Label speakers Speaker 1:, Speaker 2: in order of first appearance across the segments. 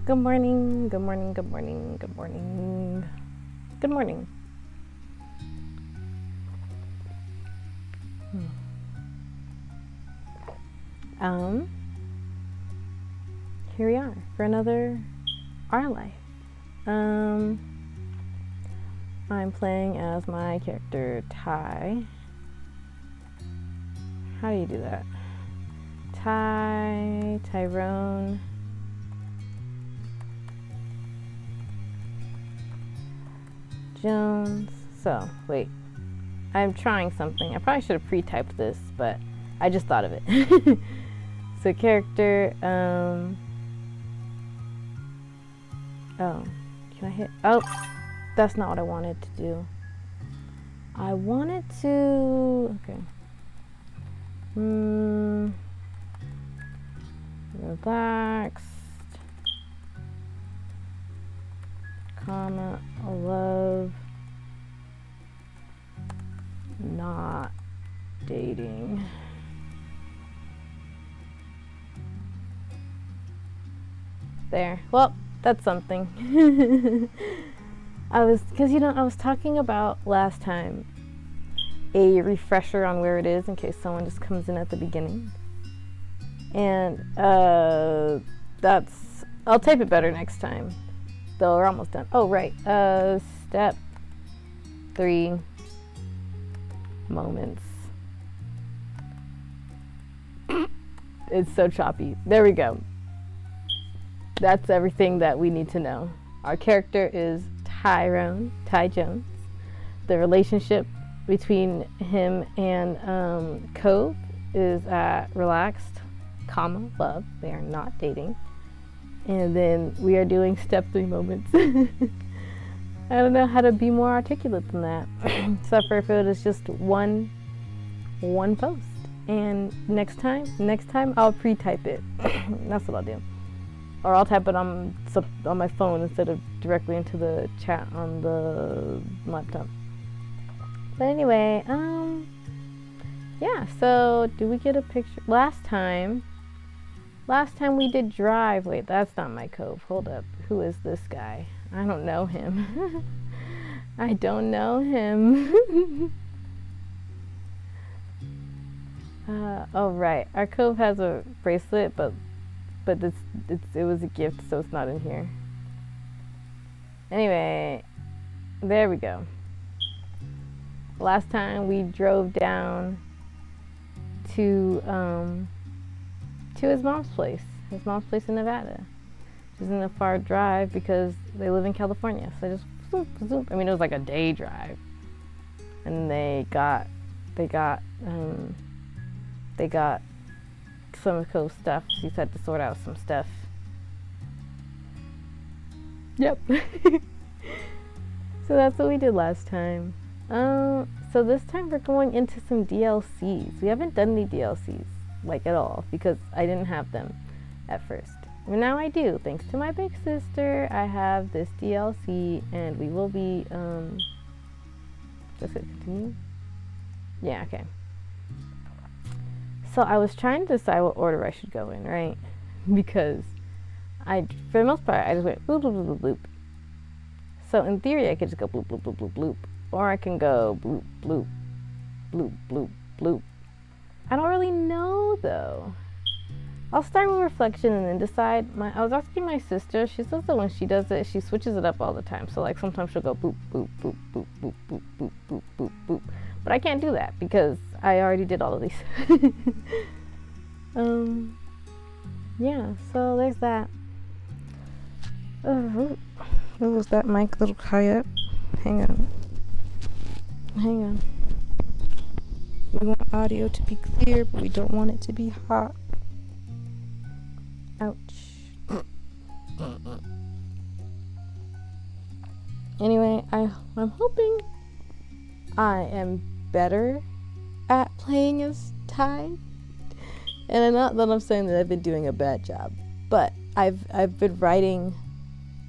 Speaker 1: Good morning, good morning, good morning, good morning, good morning. Here we are for another Our Life. I'm playing as my character Ty. How do you do that? Tyrone. Jones. So, wait. I'm trying something. I probably should have pre-typed this, but I just thought of it. So, character, oh, can I hit? Oh, that's not what I wanted to do. I wanted to, okay. Relaxed, comma, love, not dating. There. Well, that's something. I was talking about last time a refresher on where it is in case someone just comes in at the beginning. And I'll type it better next time. Though we're almost done. Oh, right. Step 3 moments. It's so choppy. There we go. That's everything that we need to know. Our character is Tyrone, Ty Jones. The relationship between him and Cove is relaxed, comma, love. They are not dating. And then we are doing step 3 moments. I don't know how to be more articulate than that. Except for if it is just one post. And next time I'll pre-type it. That's what I'll do. Or I'll type it on my phone instead of directly into the chat on the laptop. But anyway, yeah, so do we get a picture? Last time we did drive. Wait, that's not my Cove. Hold up. Who is this guy? I don't know him. I don't know him. Oh, right. Our Cove has a bracelet, but it was a gift, so it's not in here. Anyway, there we go. Last time we drove down to his mom's place in Nevada. Which isn't a far drive because they live in California. So I just zoom. I mean, it was like a day drive, and they got some of Cove's stuff. She's had to sort out some stuff. Yep. So that's what we did last time. So this time we're going into some DLCs. We haven't done any DLCs, like at all, because I didn't have them at first. But now I do. Thanks to my big sister, I have this DLC, and we will be, just gonna continue? Yeah, okay. So I was trying to decide what order I should go in, right? Because for the most part, I just went bloop, bloop, bloop, bloop, bloop. So in theory, I could just go bloop, bloop, bloop, bloop, bloop. Or I can go bloop, bloop, bloop, bloop, bloop. I don't really know, though. I'll start with reflection and then decide. I was asking my sister. She says that when she does it, she switches it up all the time. So, like, sometimes she'll go boop, boop, boop, boop, boop, boop, boop, boop, boop, boop. But I can't do that because I already did all of these. Yeah, so there's that. What was that mic a little high up? Hang on. We want audio to be clear, but we don't want it to be hot. Ouch. Anyway, I'm hoping I am better at playing as Ty. And not that I'm saying that I've been doing a bad job, but I've been writing.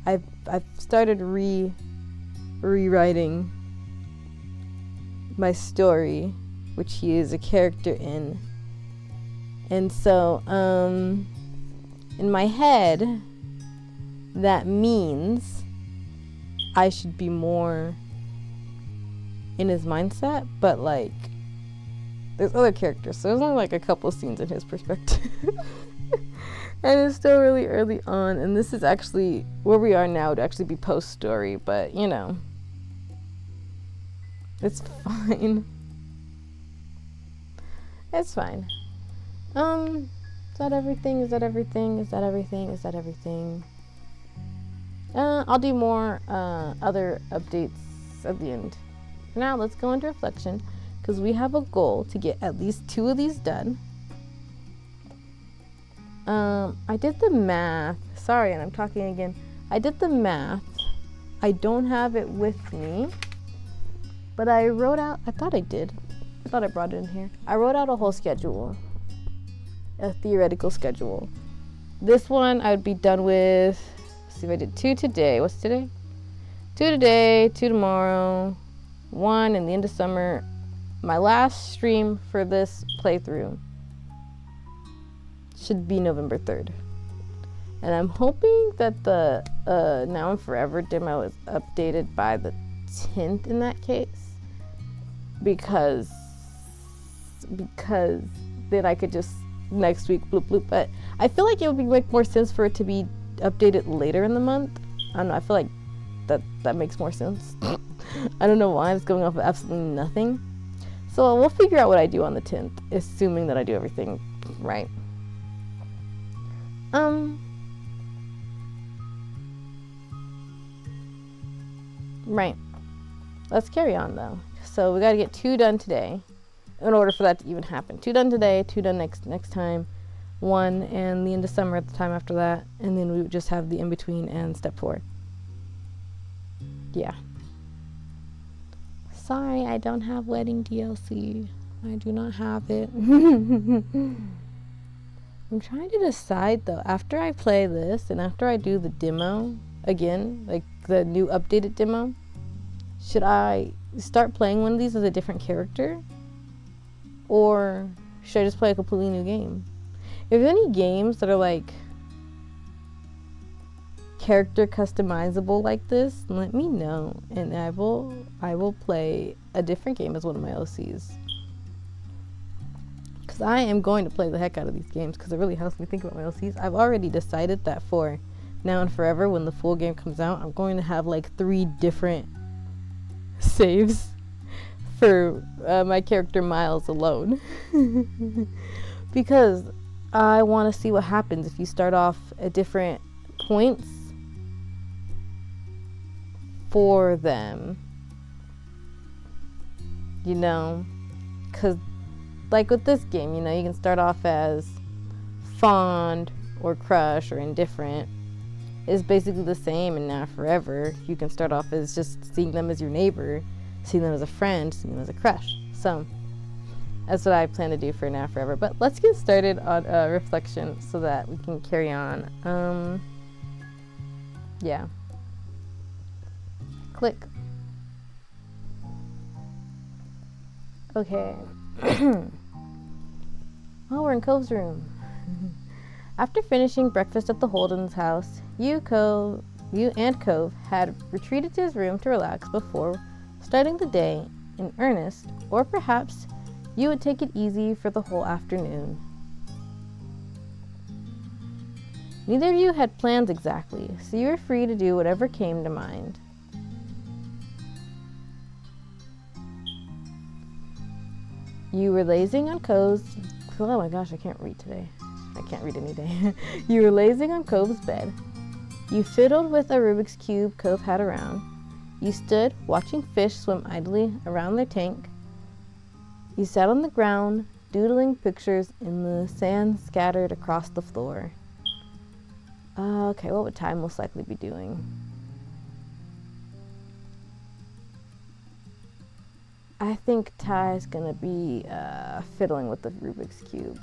Speaker 1: I've started rewriting my story, which he is a character in. And so, in my head, that means I should be more in his mindset, but like there's other characters, so there's only like a couple scenes in his perspective. And it's still really early on, and this is actually where we are now, to actually be post story, but you know, it's fine. It's fine. Is that everything? Is that everything? Is that everything? Is that everything? I'll do more other updates at the end. For now, let's go into reflection, because we have a goal to get at least 2 of these done. I did the math. Sorry, and I'm talking again. I did the math. I don't have it with me, but I wrote out, I thought I did. I thought I brought it in here. I wrote out a whole schedule, a theoretical schedule. This one I would be done with, let's see if I did 2 today. What's today? 2 today, 2 tomorrow, 1 in the end of summer. My last stream for this playthrough should be November 3rd. And I'm hoping that the Now and Forever demo is updated by the 10th in that case. Because then I could just next week bloop bloop. But I feel like it would make more sense for it to be updated later in the month. I don't know, I feel like that makes more sense. I don't know why, it's going off of absolutely nothing. So we'll figure out what I do on the 10th, assuming that I do everything right. Right. Let's carry on though. So we gotta get 2 done today in order for that to even happen. 2 done today, 2 done next time, 1 and the end of summer at the time after that, and then we would just have the in between and step 4. Yeah. Sorry, I don't have wedding DLC. I do not have it. I'm trying to decide though, after I play this and after I do the demo again, like the new updated demo, should I start playing one of these as a different character? Or should I just play a completely new game? If there's any games that are like character customizable like this, let me know, and I will play a different game as one of my OCs. Because I am going to play the heck out of these games, because it really helps me think about my OCs. I've already decided that for Now and Forever, when the full game comes out, I'm going to have like 3 different saves for my character Miles alone. Because I want to see what happens if you start off at different points for them. You know? Because like with this game, you know, you can start off as fond or crush or indifferent. It's basically the same in Now Forever. You can start off as just seeing them as your neighbor, seeing them as a friend, seeing them as a crush. So that's what I plan to do for Now Forever. But let's get started on reflection so that we can carry on. Yeah. Click. Okay. Oh, we're in Cove's room. After finishing breakfast at the Holden's house, you and Cove had retreated to his room to relax before starting the day in earnest, or perhaps you would take it easy for the whole afternoon. Neither of you had plans exactly, so you were free to do whatever came to mind. You were lazing on Cove's... Oh my gosh, I can't read today. I can't read any day. You were lazing on Cove's bed. You fiddled with a Rubik's Cube Cove had around. You stood watching fish swim idly around their tank. You sat on the ground, doodling pictures in the sand scattered across the floor. Okay, what would Ty most likely be doing? I think Ty's gonna be fiddling with the Rubik's Cube.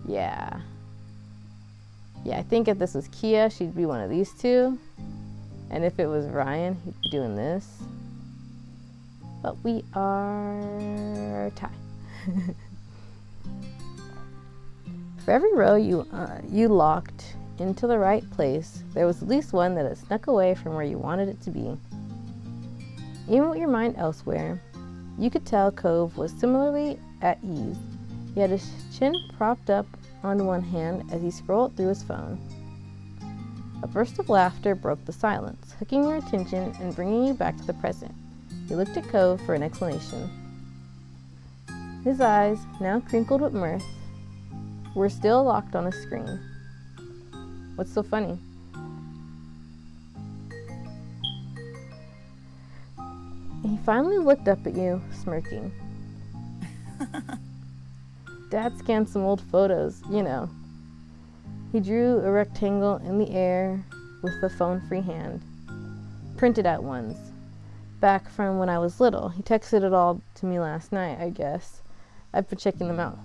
Speaker 1: Yeah, I think if this was Kia, she'd be one of these two. And if it was Ryan, he'd be doing this. But we are Ty. For every row you locked into the right place, there was at least one that had snuck away from where you wanted it to be. Even with your mind elsewhere, you could tell Cove was similarly at ease. He had his chin propped up on one hand as he scrolled through his phone. A burst of laughter broke the silence, hooking your attention and bringing you back to the present. He looked at Cove for an explanation. His eyes, now crinkled with mirth, were still locked on his screen. What's so funny? He finally looked up at you, smirking. Dad scanned some old photos, you know. He drew a rectangle in the air with the phone-free hand. Printed out ones. Back from when I was little. He texted it all to me last night, I guess. I've been checking them out.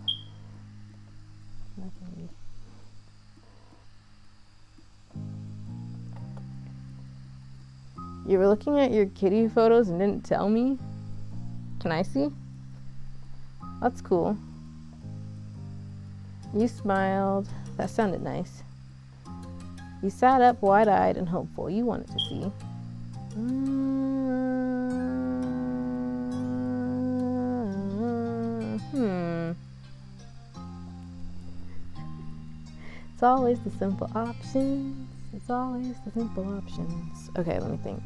Speaker 1: You were looking at your kitty photos and didn't tell me? Can I see? That's cool. You smiled. That sounded nice. You sat up wide-eyed and hopeful. You wanted to see. It's always the simple options. It's always the simple options. Okay, let me think.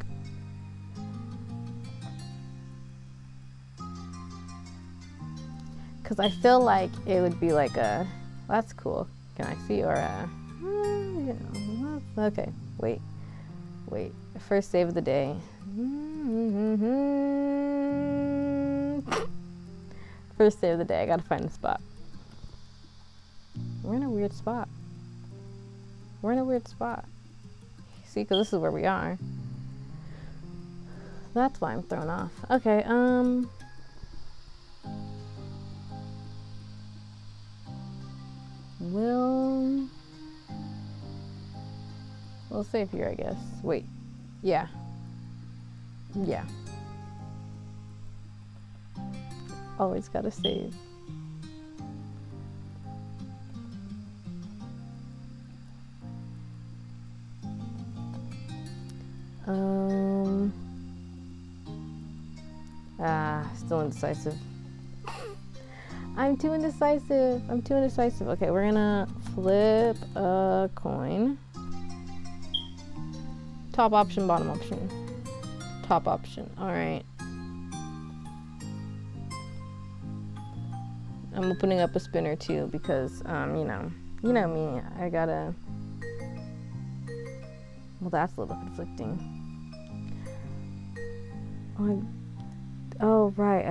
Speaker 1: Because I feel like it would be like a, that's cool. Can I see? Or a, okay, wait. First save of the day. First save of the day. I gotta find the spot. We're in a weird spot. See, because this is where we are. That's why I'm thrown off. Okay, we'll save here, I guess. Wait. Yeah. Always gotta save. Still indecisive. I'm too indecisive. Okay, we're gonna flip a coin. Top option, bottom option. Top option. All right. I'm opening up a spinner too because, you know me. I gotta. Well, that's a little conflicting. Oh, right.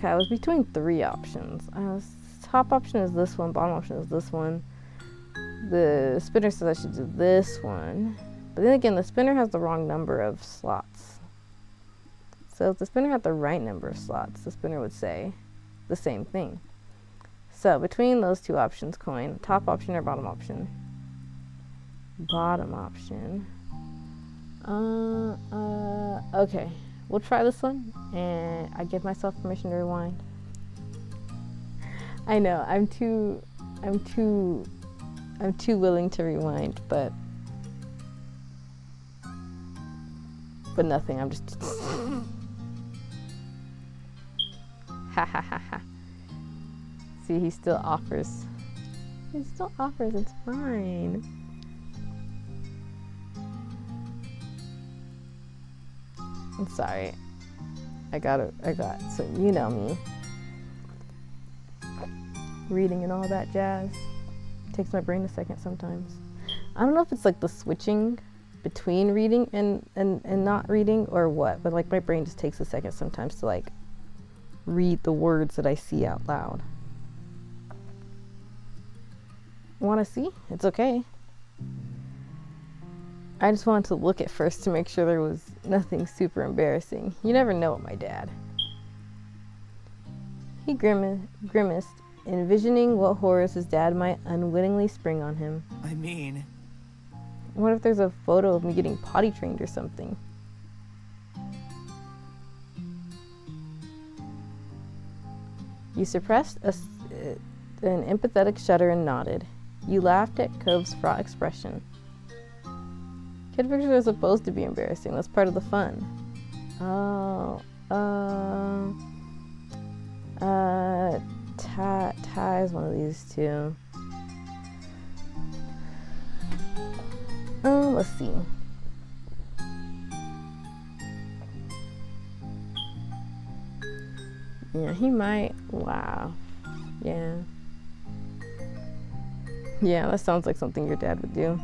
Speaker 1: I was between three options. Top option is this one, bottom option is this one. The spinner says I should do this one. But then again, the spinner has the wrong number of slots. So if the spinner had the right number of slots, the spinner would say the same thing. So between those two options, coin, top option or bottom option? Bottom option. Okay. We'll try this one, and I give myself permission to rewind. I know, I'm too willing to rewind, but nothing. I'm just ha ha ha ha. See, he still offers. It's fine. I'm sorry. So you know me. Reading and all that jazz. Takes my brain a second sometimes. I don't know if it's like the switching between reading and not reading or what, but like my brain just takes a second sometimes to like read the words that I see out loud. Want to see? It's okay. I just wanted to look at first to make sure there was nothing super embarrassing. You never know with my dad. He grimaced, envisioning what horrors his dad might unwittingly spring on him.
Speaker 2: I mean...
Speaker 1: What if there's a photo of me getting potty trained or something? You suppressed an empathetic shudder and nodded. You laughed at Cove's fraught expression. Kid pictures are supposed to be embarrassing. That's part of the fun. Oh, Ty is one of these two. Let's see. Yeah, he might laugh. Yeah. Yeah, that sounds like something your dad would do.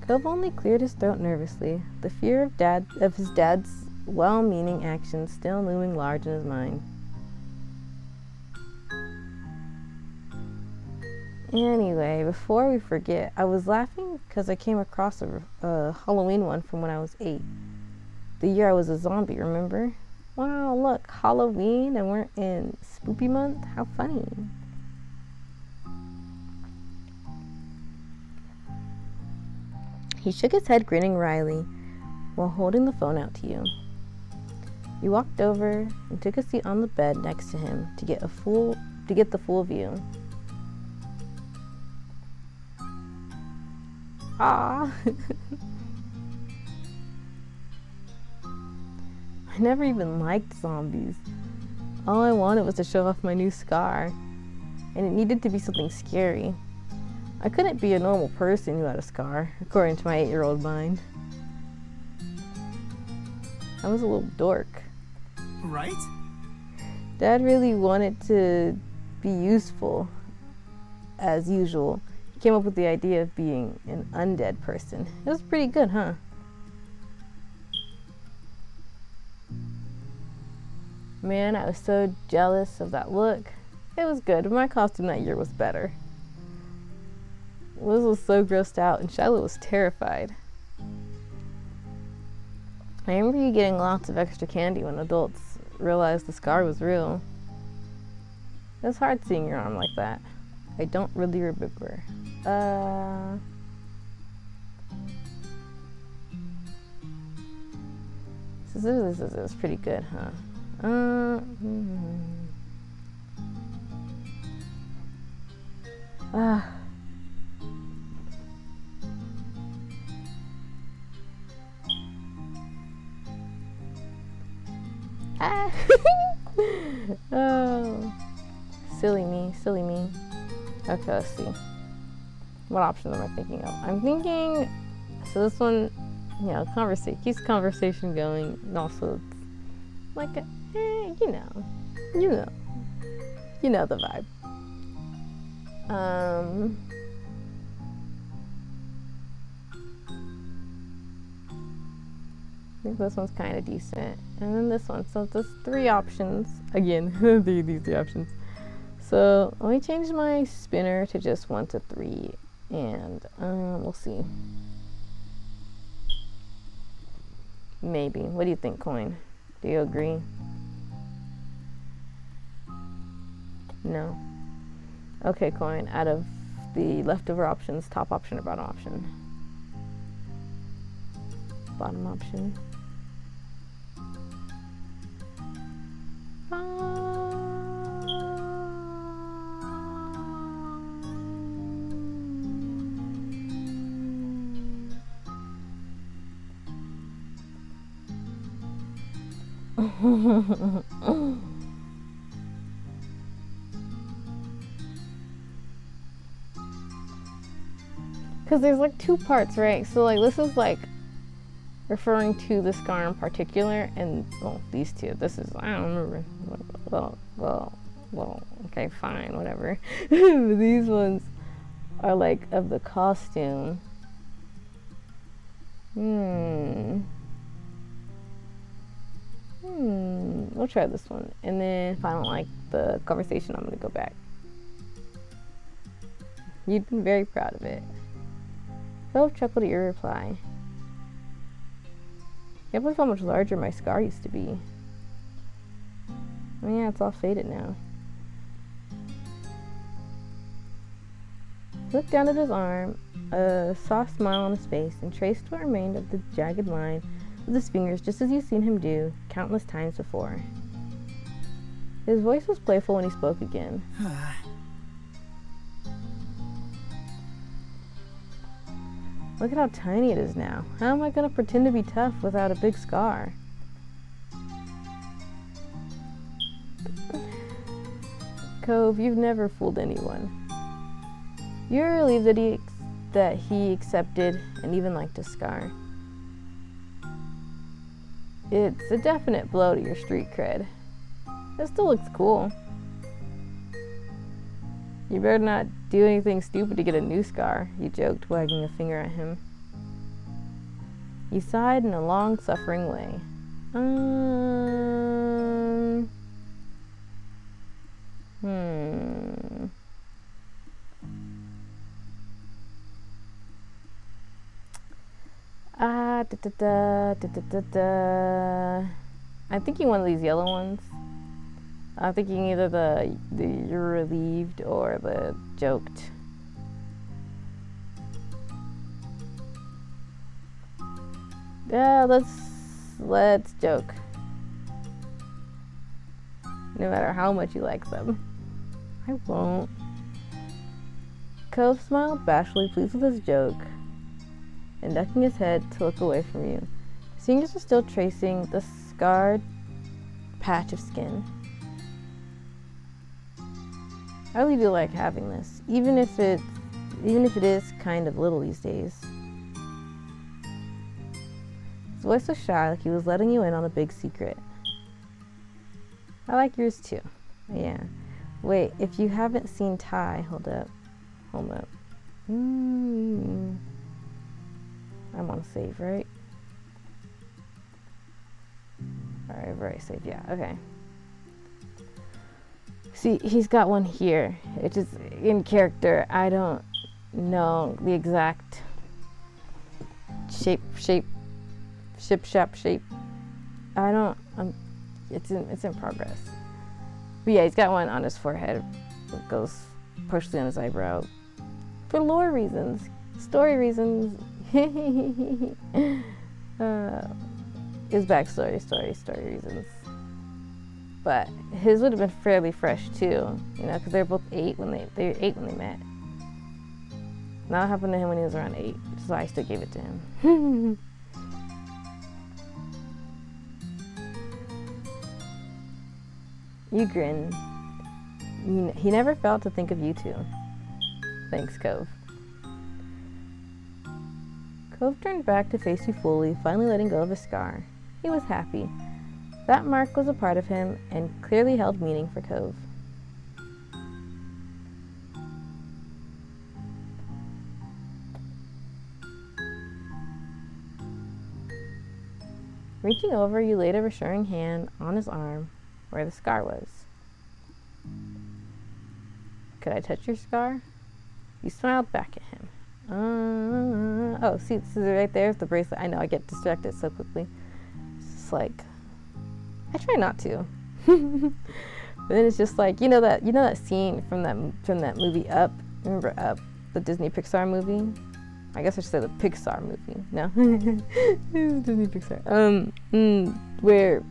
Speaker 1: Cove only cleared his throat nervously, the fear of his dad's well-meaning actions still looming large in his mind. Anyway, before we forget, I was laughing because I came across a Halloween one from when I was 8. The year I was a zombie, remember? Wow, look, Halloween and we're in Spoopy Month? How funny. He shook his head, grinning wryly, while holding the phone out to you. You walked over and took a seat on the bed next to him to get the full view. Ah. I never even liked zombies. All I wanted was to show off my new scar, and it needed to be something scary. I couldn't be a normal person who had a scar, according to my 8-year-old mind. I was a little dork.
Speaker 2: Right?
Speaker 1: Dad really wanted to be useful, as usual. He came up with the idea of being an undead person. It was pretty good, huh? Man, I was so jealous of that look. It was good, but my costume that year was better. Liz was so grossed out, and Shiloh was terrified. I remember you getting lots of extra candy when adults realized the scar was real. It was hard seeing your arm like that. I don't really remember. This is pretty good, huh? Oh, silly me. Okay, let's see. What options am I thinking of? I'm thinking, so this one, keeps conversation going, and also it's like, you know the vibe. I think this one's kind of decent. And then this one. So there's 3 options. Again, these 3 options. So let me change my spinner to just 1 to 3. And we'll see. Maybe. What do you think, Coin? Do you agree? No? Okay, Coin. Out of the leftover options, top option or bottom option? Bottom option. Because there's like 2 parts, right? So like this is like referring to the scar in particular, and these 2. This is, I don't remember. Well, okay, fine, whatever. These ones are like of the costume. We'll try this one, and then if I don't like the conversation, I'm gonna go back. You've been very proud of it. Philip chuckled at your reply. Can't believe how much larger my scar used to be. Oh yeah, it's all faded now. He looked down at his arm, a soft smile on his face, and traced what remained of the jagged line with his fingers, just as you've seen him do countless times before. His voice was playful when he spoke again. Look at how tiny it is now. How am I gonna pretend to be tough without a big scar? Cove, you've never fooled anyone. You're relieved that he accepted and even liked a scar. It's a definite blow to your street cred. It still looks cool. You better not do anything stupid to get a new scar, he joked, wagging a finger at him. He sighed in a long, suffering way. I'm thinking one of these yellow ones. I'm thinking either the you're relieved or the joked. Yeah, let's joke. No matter how much you like them. I won't. Cove smiled bashfully, pleased with his joke, and ducking his head to look away from you. His fingers were still tracing the scarred patch of skin. I really do like having this, even if it is kind of little these days. His voice was shy, like he was letting you in on a big secret. I like yours too. Yeah. Wait, if you haven't seen Ty, hold up. I'm on save, right? Alright, very safe, yeah, okay. See, he's got one here. It's just in character. I don't know the exact shape. I don't, it's in progress. But yeah, he's got one on his forehead. It goes partially on his eyebrow. For lore reasons, story reasons. His backstory, story reasons. But his would have been fairly fresh too, you know, because they're both 8 when they were 8 when they met. That happened to him when he was around 8, so I still gave it to him. You grin. He never failed to think of you two. Thanks, Cove. Cove turned back to face you fully, finally letting go of his scar. He was happy. That mark was a part of him and clearly held meaning for Cove. Reaching over, you laid a reassuring hand on his arm where the scar was. Could I touch your scar? You smiled back at him. Oh, see, this is right there, the bracelet. I know, I get distracted so quickly. It's just like, I try not to. But then it's just like, you know that scene from that movie Up? Remember Up, the Disney Pixar movie? I guess I should say the Pixar movie. No, it's Disney Pixar. Where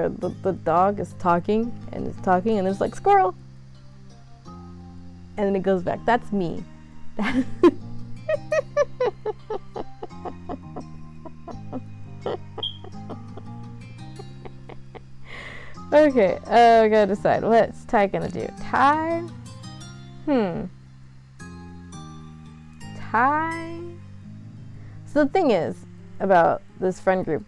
Speaker 1: the dog is talking and there's like squirrel, and then it goes back. That's me. Okay, I gotta decide. What's Ty gonna do? Ty? Ty? So the thing is about this friend group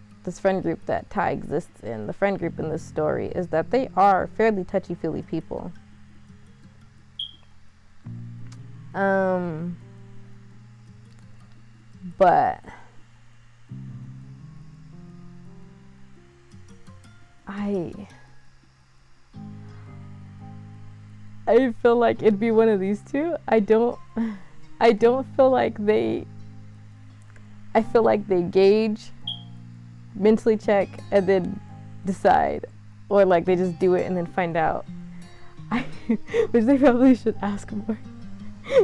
Speaker 1: that Ty exists in, the friend group in this story, is that they are fairly touchy-feely people. But I feel like it'd be one of these two. I don't feel like they gauge, mentally check, and then decide, or like they just do it and then find out. Which they probably should ask more.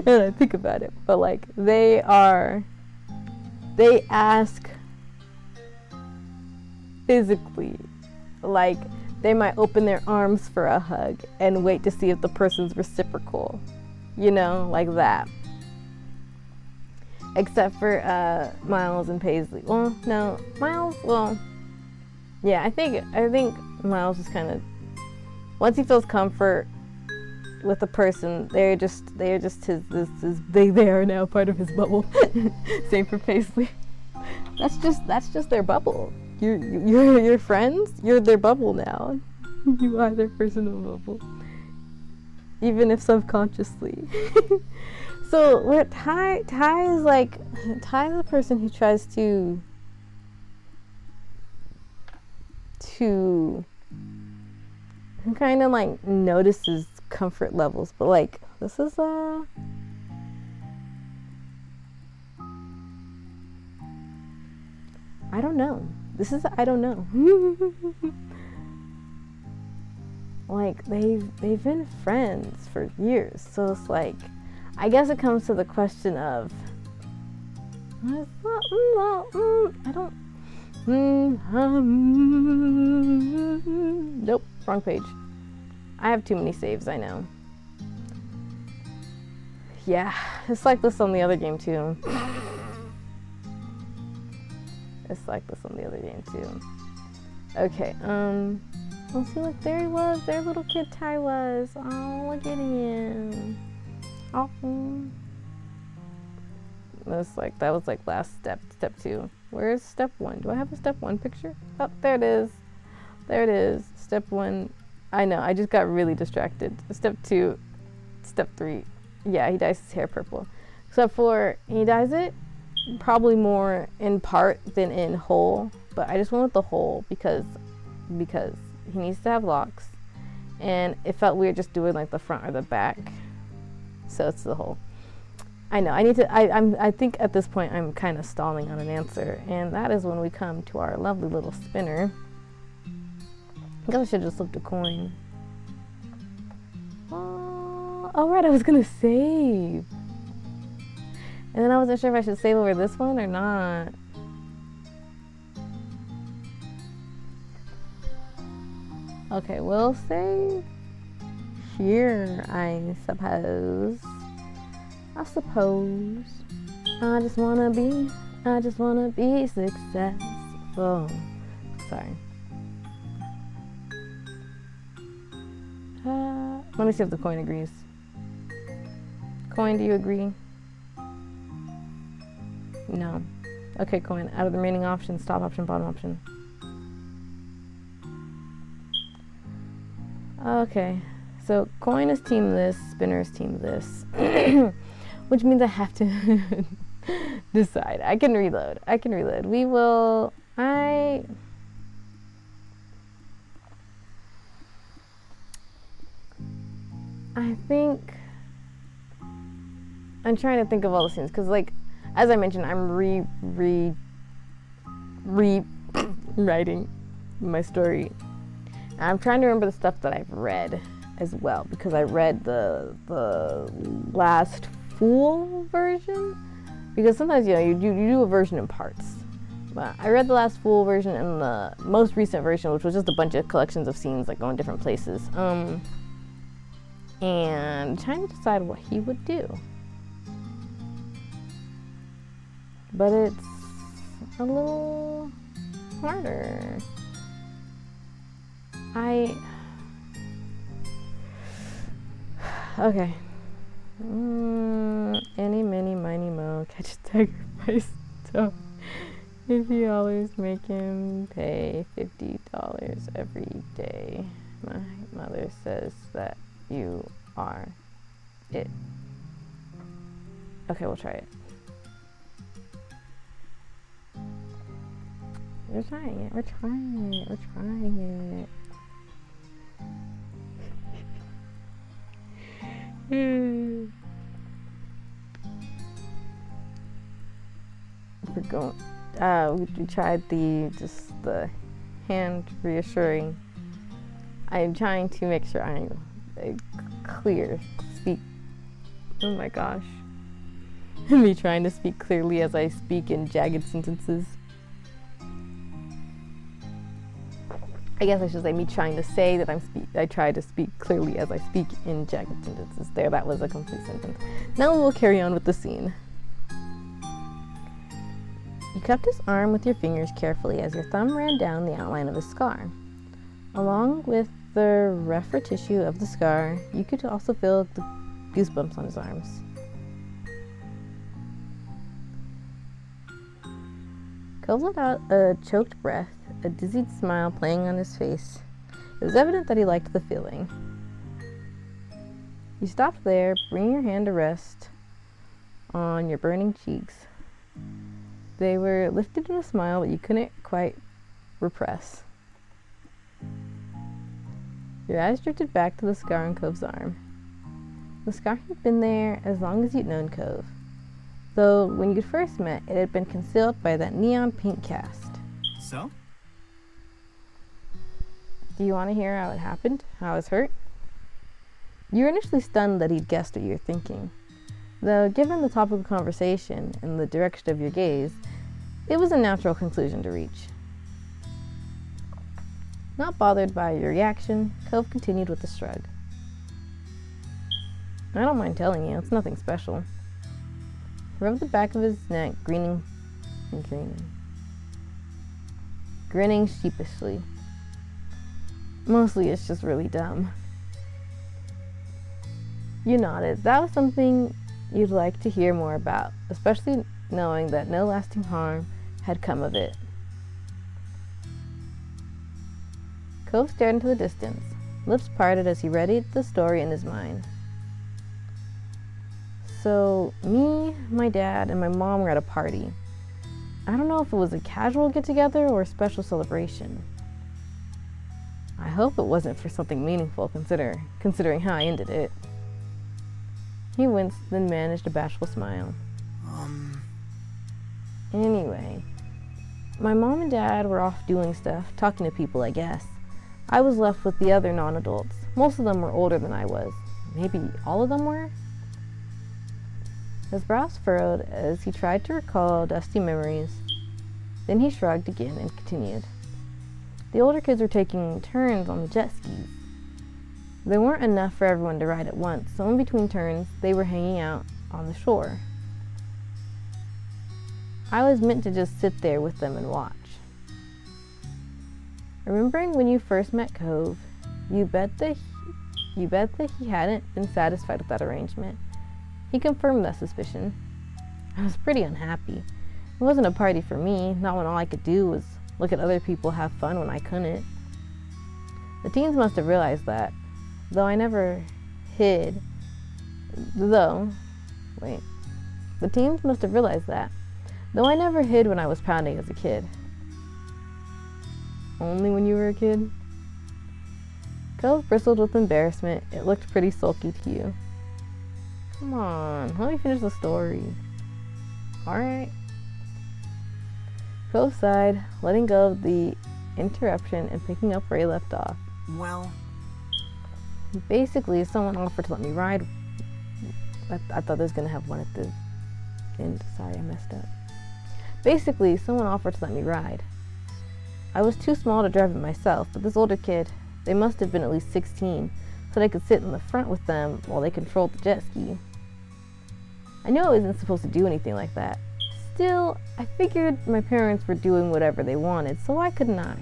Speaker 1: And I think about it, but like they ask physically, like they might open their arms for a hug and wait to see if the person's reciprocal, you know, like that. except for Miles and Paisley. Well, no, Miles. Well, yeah, I think Miles is kind of, once he feels comfort with a person, they are just his. They are now part of his bubble. Same for Paisley. That's just their bubble. You're friends. You're their bubble now. You are their personal bubble, even if subconsciously. So where Ty is like, Ty is the person who tries to who kind of like notices comfort levels, but like this is I don't know. This is I don't know. Like they've been friends for years, so it's like, I guess it comes to the question of I don't nope, wrong page. I have too many saves, I know. Yeah, it's like this on the other game too. It's like this on the other game too. Okay, let's see, look, there he was, there little kid Ty was. Oh, look at him. Oh. That was like last step 2. Where's step 1? Do I have a step 1 picture? Oh, there it is. There it is. Step 1. I know, I just got really distracted. Step 2, step 3. Yeah, he dyes his hair purple. Except for, he dyes it probably more in part than in whole, but I just went with the whole because he needs to have locks, and it felt weird just doing like the front or the back, so it's the whole. I know, I think at this point I'm kind of stalling on an answer, and that is when we come to our lovely little spinner. I guess I should have just flipped a coin. Oh right, I was gonna save. And then I wasn't sure if I should save over this one or not. Okay, we'll save here, I suppose. I just wanna be successful. Sorry. Let me see if the coin agrees. Coin, do you agree? No. Okay, coin. Out of the remaining options, top option, bottom option. Okay. So coin is team this, spinner is team this. Which means I have to decide. I can reload. We will... I think... I'm trying to think of all the scenes, because like, as I mentioned, I'm rewriting my story. And I'm trying to remember the stuff that I've read as well, because I read the last full version, because sometimes you do a version in parts. But I read the last full version and the most recent version, which was just a bunch of collections of scenes like going different places. And trying to decide what he would do. But it's a little harder. Okay. Any, many, miny, mo, catch a tiger by stone. $50, make him pay $50 every day. My mother says that you are it. Okay, we'll try it. We're trying it. We're going. We tried the hand reassuring. I'm trying to make sure I'm clear. Speak. Oh my gosh. Me trying to speak clearly as I speak in jagged sentences. I guess I should say me trying to say that I try to speak clearly as I speak in jagged sentences. There, that was a complete sentence. Now we'll carry on with the scene. You cupped his arm with your fingers carefully as your thumb ran down the outline of his scar. Along with the rougher tissue of the scar, you could also feel the goosebumps on his arms. Cove let out a choked breath, a dizzied smile playing on his face. It was evident that he liked the feeling. You stopped there, bringing your hand to rest on your burning cheeks. They were lifted in a smile that you couldn't quite repress. Your eyes drifted back to the scar on Cove's arm. The scar had been there as long as you'd known Cove, though when you first met, it had been concealed by that neon pink cast.
Speaker 2: So?
Speaker 1: Do you want to hear how it happened? How I was hurt? You were initially stunned that he'd guessed what you were thinking, though given the topic of conversation and the direction of your gaze, it was a natural conclusion to reach. Not bothered by your reaction, Cove continued with a shrug. I don't mind telling you, it's nothing special. He rubbed the back of his neck, grinning sheepishly. Mostly it's just really dumb. You nodded. That was something you'd like to hear more about, especially knowing that no lasting harm had come of it. Cove stared into the distance, lips parted as he readied the story in his mind. So, me, my dad, and my mom were at a party. I don't know if it was a casual get-together or a special celebration. I hope it wasn't for something meaningful, considering how I ended it. He winced, then managed a bashful smile. Anyway, my mom and dad were off doing stuff, talking to people, I guess. I was left with the other non-adults. Most of them were older than I was. Maybe all of them were? His brows furrowed as he tried to recall dusty memories. Then he shrugged again and continued. The older kids were taking turns on the jet skis. There weren't enough for everyone to ride at once, so in between turns, they were hanging out on the shore. I was meant to just sit there with them and watch. Remembering when you first met Cove, you bet that he hadn't been satisfied with that arrangement. He confirmed that suspicion. I was pretty unhappy. It wasn't a party for me, not when all I could do was look at other people have fun when I couldn't. The teens must have realized that, though I never hid. The teens must have realized that, though I never hid when I was pounding as a kid. Only when you were a kid? Cove bristled with embarrassment. It looked pretty sulky to you. Come on, let me finish the story. Alright. Cove sighed, letting go of the interruption and picking up where he left off.
Speaker 2: Well,
Speaker 1: basically, someone offered to let me ride. I thought there was going to have one at the end. Sorry, I messed up. Basically, someone offered to let me ride. I was too small to drive it myself, but this older kid, they must have been at least 16, so I could sit in the front with them while they controlled the jet ski. I knew I wasn't supposed to do anything like that. Still, I figured my parents were doing whatever they wanted, so why couldn't I?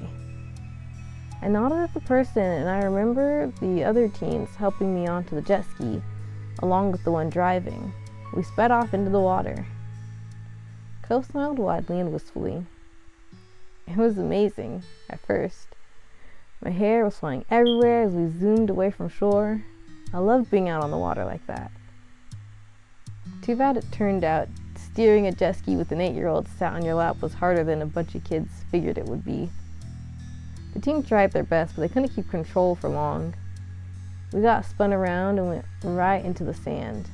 Speaker 1: I nodded at the person, and I remember the other teens helping me onto the jet ski, along with the one driving. We sped off into the water. Cove smiled widely and wistfully. It was amazing, at first. My hair was flying everywhere as we zoomed away from shore. I loved being out on the water like that. Too bad it turned out steering a jet ski with an 8-year-old sat on your lap was harder than a bunch of kids figured it would be. The team tried their best, but they couldn't keep control for long. We got spun around and went right into the sand.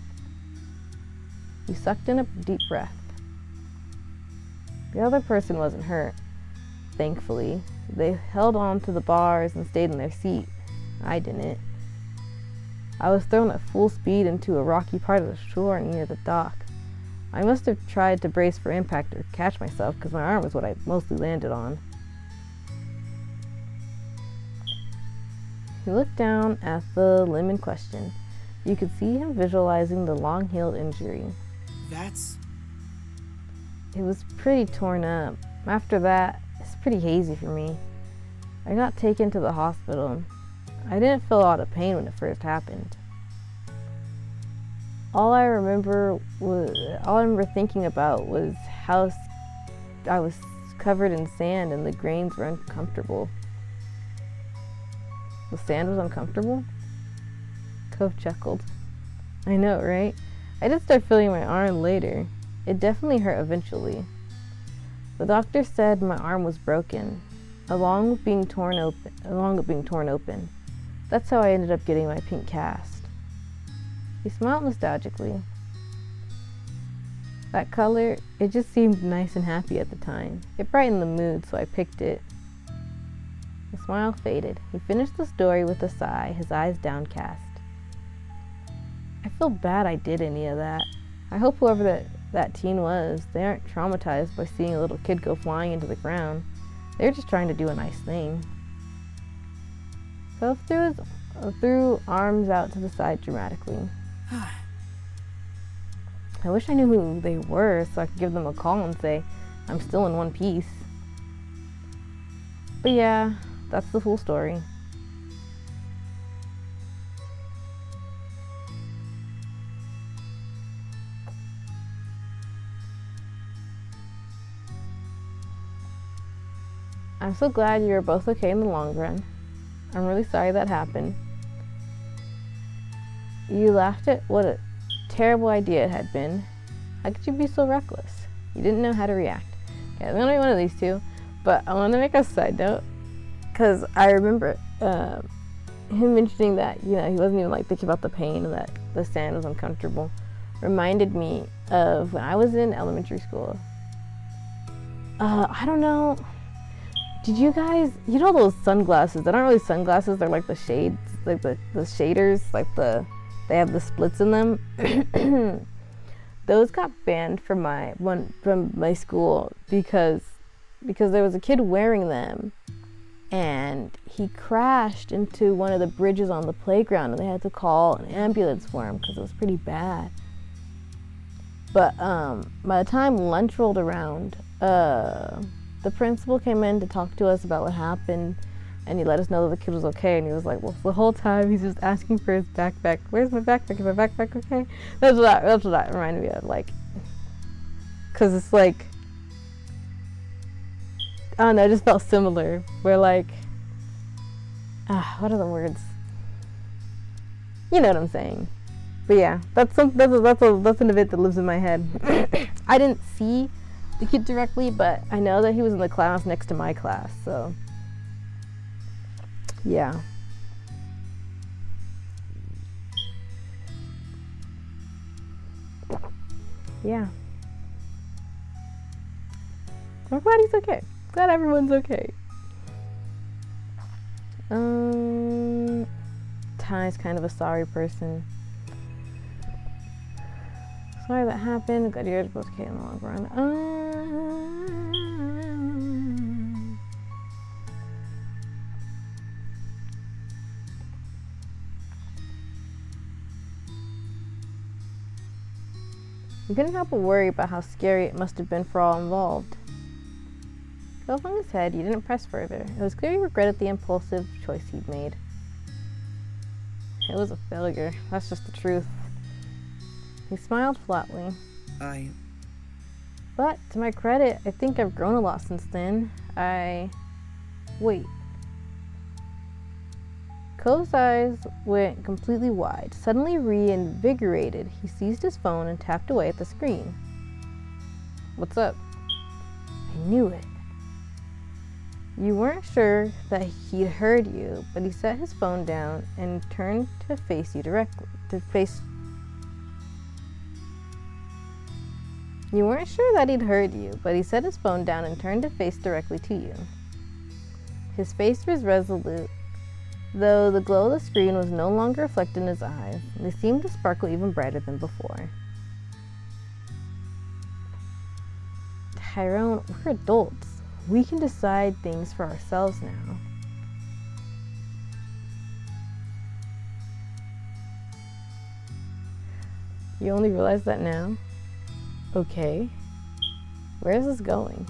Speaker 1: You sucked in a deep breath. The other person wasn't hurt, thankfully. They held on to the bars and stayed in their seat. I didn't. I was thrown at full speed into a rocky part of the shore near the dock. I must have tried to brace for impact or catch myself because my arm was what I mostly landed on. He looked down at the limb in question. You could see him visualizing the long-healed injury.
Speaker 2: that's...
Speaker 1: it was pretty torn up. After that, it's pretty hazy for me. I got taken to the hospital. I didn't feel a lot of pain when it first happened. All I remember thinking about was how I was covered in sand and the grains were uncomfortable. The sand was uncomfortable? Cove chuckled. I know, right? I did start feeling my arm later. It definitely hurt eventually. The doctor said my arm was broken, along with being torn open. That's how I ended up getting my pink cast. He smiled nostalgically. That color, it just seemed nice and happy at the time. It brightened the mood, so I picked it. The smile faded. He finished the story with a sigh, his eyes downcast. I feel bad I did any of that. I hope whoever that teen was, they aren't traumatized by seeing a little kid go flying into the ground. They're just trying to do a nice thing. Cove threw arms out to the side dramatically. I wish I knew who they were so I could give them a call and say, I'm still in one piece. But yeah, that's the full story. I'm so glad you were both okay in the long run. I'm really sorry that happened. You laughed at what a terrible idea it had been. How could you be so reckless? You didn't know how to react. Okay, I'm gonna be one of these two, but I want to make a side note because I remember him mentioning that he wasn't even like thinking about the pain and that the sand was uncomfortable. Reminded me of when I was in elementary school. I don't know. Did you guys, those sunglasses? They're not really sunglasses. They're like the shades, like the shaders, they have the splits in them. Those got banned from my school because there was a kid wearing them, and he crashed into one of the bridges on the playground, and they had to call an ambulance for him because it was pretty bad. But by the time lunch rolled around, the principal came in to talk to us about what happened, and he let us know that the kid was okay, and he was like, well, the whole time he's just asking for his backpack. Where's my backpack? Is my backpack okay? That's what that reminded me of, like, because it's like, I don't know, it just felt similar, where like, what are the words? You know what I'm saying. But yeah, that's an event that lives in my head. I didn't see the kid directly, but I know that he was in the class next to my class, so yeah. Yeah. I'm glad he's okay. Glad everyone's okay. Ty's kind of a sorry person. Sorry that happened. Glad you're both okay in the long run. You couldn't help but worry about how scary it must have been for all involved. Cove hung his head. He didn't press further. It was clear he regretted the impulsive choice he'd made. It was a failure. That's just the truth. He smiled flatly. But, to my credit, I think I've grown a lot since then. Wait. Cove's eyes went completely wide. Suddenly reinvigorated, he seized his phone and tapped away at the screen. What's up? I knew it. You weren't sure that he'd heard you, but he set his phone down and turned to face you directly. You weren't sure that he'd heard you, but he set his phone down and turned to face directly to you. His face was resolute, though the glow of the screen was no longer reflected in his eyes. They seemed to sparkle even brighter than before. Tyrone, we're adults. We can decide things for ourselves now. You only realize that now? Okay. Where is this going?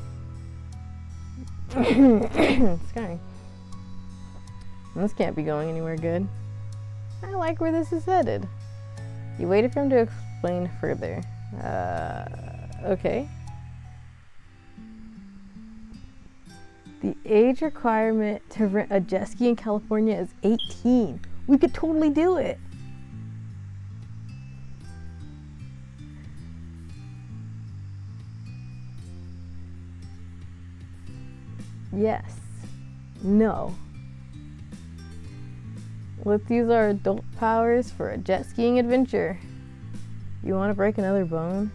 Speaker 1: Sky. This can't be going anywhere good. I like where this is headed. You waited for him to explain further. Okay. The age requirement to rent a jet ski in California is 18. We could totally do it. Yes. No. Let's use our adult powers for a jet skiing adventure. You want to break another bone?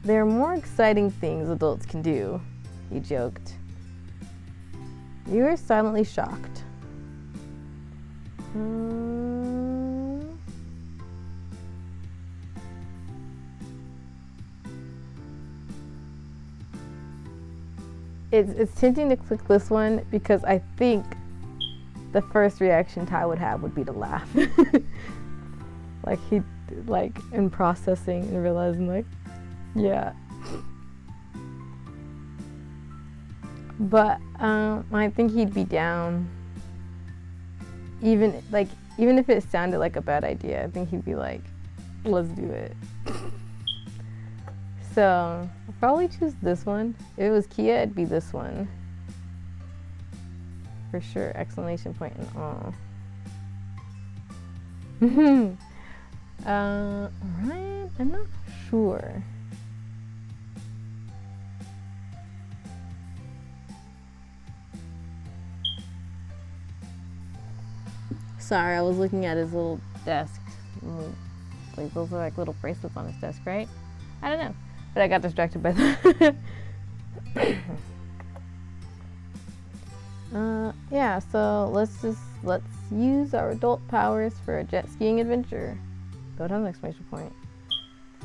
Speaker 1: There are more exciting things adults can do, he joked. You were silently shocked. It's tempting to click this one because I think the first reaction Ty would have would be to laugh. Like in processing and realizing like, yeah. But I think he'd be down. Even if it sounded like a bad idea, I think he'd be like, let's do it. So I'll probably choose this one. If it was Kia, it'd be this one. For sure, exclamation point and all. Right, I'm not sure. Sorry, I was looking at his little desk. Like those are like little bracelets on his desk, right? I don't know, but I got distracted by that. Yeah, so let's use our adult powers for a jet skiing adventure. Don't have an exclamation point.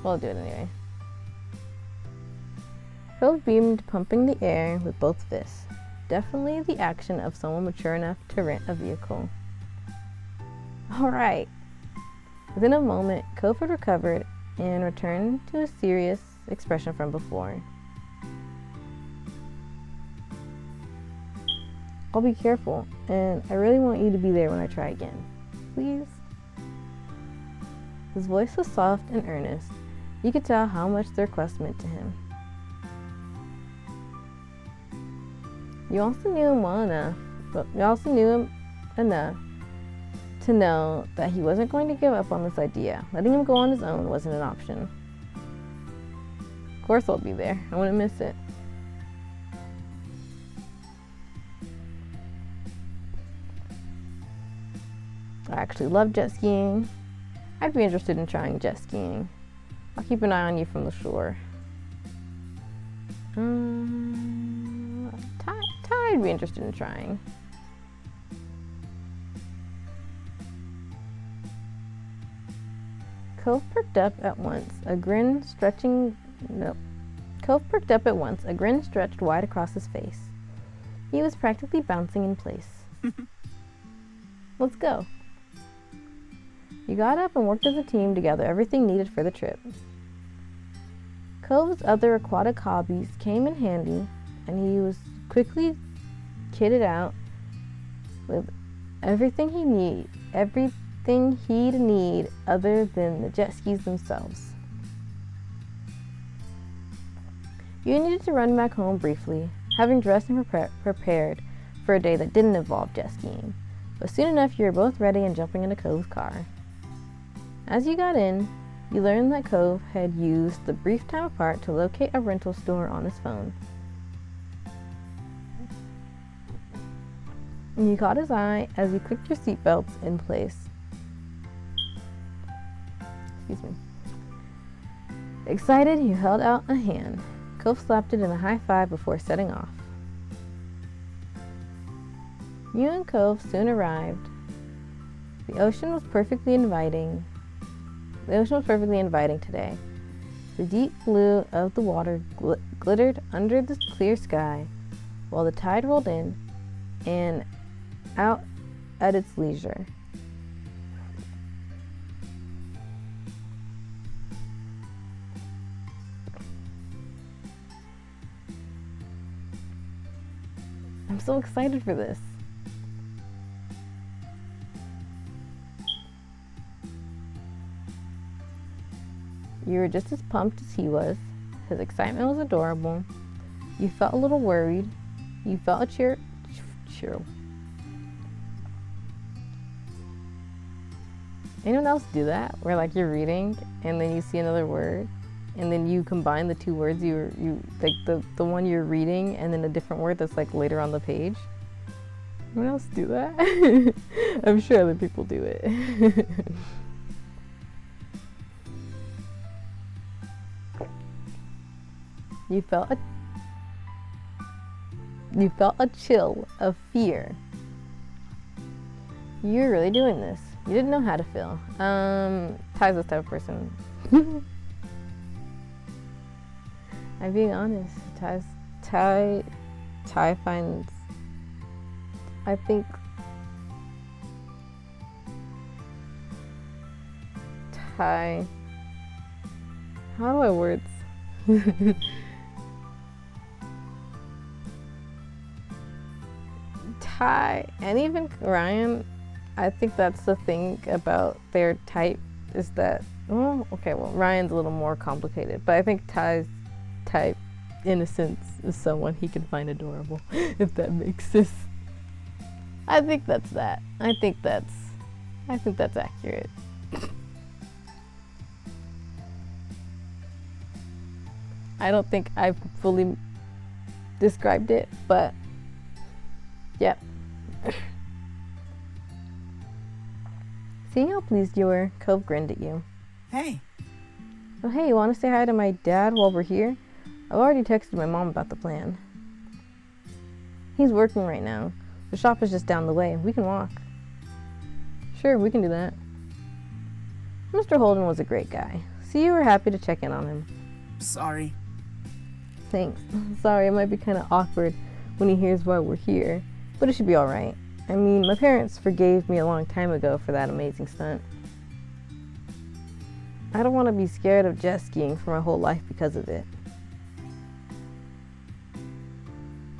Speaker 1: We'll do it anyway. Phil beamed, pumping the air with both fists. Definitely the action of someone mature enough to rent a vehicle. Alright. Within a moment, Cove had recovered and returned to a serious expression from before. I'll be careful, and I really want you to be there when I try again. Please? His voice was soft and earnest. You could tell how much the request meant to him. You also knew him well enough, but you also knew him enough to know that he wasn't going to give up on this idea. Letting him go on his own wasn't an option. Of course I'll be there. I wouldn't miss it. I actually love jet skiing. I'd be interested in trying jet skiing. I'll keep an eye on you from the shore. I'd be interested in trying. Cove perked up at once, a grin stretched wide across his face. He was practically bouncing in place. Let's go. You got up and worked as a team to gather everything needed for the trip. Cove's other aquatic hobbies came in handy, and he was quickly kitted out with everything he'd need other than the jet skis themselves. You needed to run back home briefly, having dressed and prepared for a day that didn't involve jet skiing, but soon enough you were both ready and jumping into Cove's car. As you got in, you learned that Cove had used the brief time apart to locate a rental store on his phone. And you caught his eye as you clicked your seatbelts in place. Excuse me. Excited, you held out a hand. Cove slapped it in a high five before setting off. You and Cove soon arrived. The ocean was perfectly inviting today. The deep blue of the water glittered under the clear sky, while the tide rolled in and out at its leisure. so excited for this. You were just as pumped as he was. His excitement was adorable. You felt a little worried. You felt a cheer. Anyone else do that? Where like you're reading and then you see another word and then you combine the two words you like the one you're reading and then a different word that's like later on the page? Anyone else do that? I'm sure other people do it. You felt a chill of fear. You're really doing this. You didn't know how to feel. Ty's this type of person. I'm being honest. Ty finds, I think, Ty, how do I word this? Ty and even Ryan, I think that's the thing about their type is that, well, Ryan's a little more complicated, but I think Ty's type, innocence, is someone he can find adorable, if that makes sense. I think that's that. I think that's accurate. I don't think I've fully described it, but yep. Seeing how pleased you were, Cove grinned at you.
Speaker 2: Hey.
Speaker 1: Oh, hey, you want to say hi to my dad while we're here? I've already texted my mom about the plan. He's working right now. The shop is just down the way. We can walk. Sure, we can do that. Mr. Holden was a great guy, so you were happy to check in on him.
Speaker 2: Sorry.
Speaker 1: Thanks. Sorry, it might be kind of awkward when he hears why we're here, but it should be alright. I mean, my parents forgave me a long time ago for that amazing stunt. I don't want to be scared of jet skiing for my whole life because of it.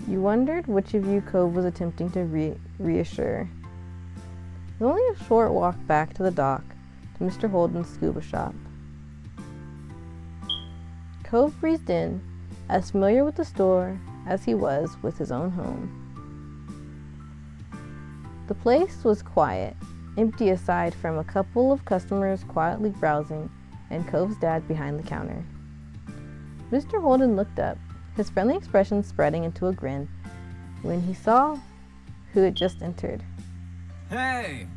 Speaker 1: You wondered which of you Cove was attempting to reassure. It was only a short walk back to the dock to Mr. Holden's scuba shop. Cove breezed in, as familiar with the store as he was with his own home. The place was quiet, empty aside from a couple of customers quietly browsing and Cove's dad behind the counter. Mr. Holden looked up, his friendly expression spreading into a grin when he saw who had just entered.
Speaker 2: Hey!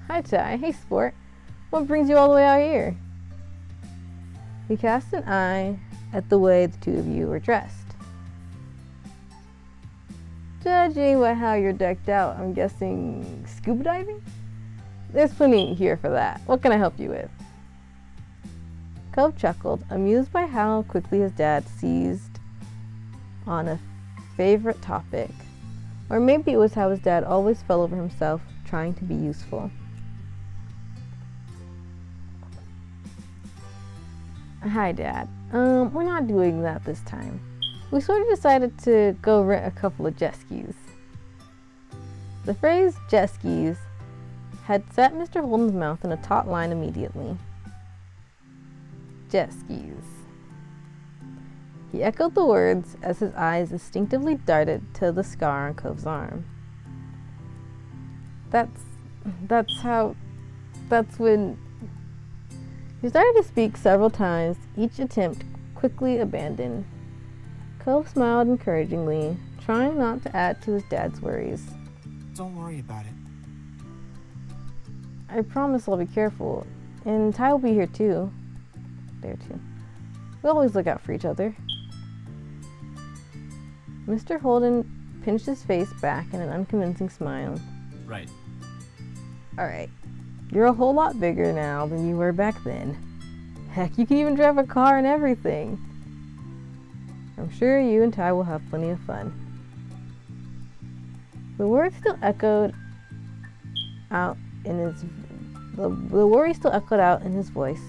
Speaker 1: Hi, Ty. Hey, sport. What brings you all the way out here? He cast an eye at the way the two of you were dressed. Judging by how you're decked out, I'm guessing scuba diving? There's plenty here for that. What can I help you with? Cove chuckled, amused by how quickly his dad seized on a favorite topic. Or maybe it was how his dad always fell over himself trying to be useful. Hi, Dad. We're not doing that this time. We sort of decided to go rent a couple of jet skis. The phrase jet skis had set Mr. Holden's mouth in a taut line immediately. Jet skis. He echoed the words as his eyes instinctively darted to the scar on Cove's arm. That's when he started to speak several times, each attempt quickly abandoned. Cove smiled encouragingly, trying not to add to his dad's worries.
Speaker 2: Don't worry about it.
Speaker 1: I promise I'll be careful, and Ty will be here too. There too. We always look out for each other. Mr. Holden pinched his face back in an unconvincing smile.
Speaker 2: Right.
Speaker 1: Alright. You're a whole lot bigger now than you were back then. Heck, you can even drive a car and everything. I'm sure you and Ty will have plenty of fun. The words still echoed out in his the worry still echoed out in his voice,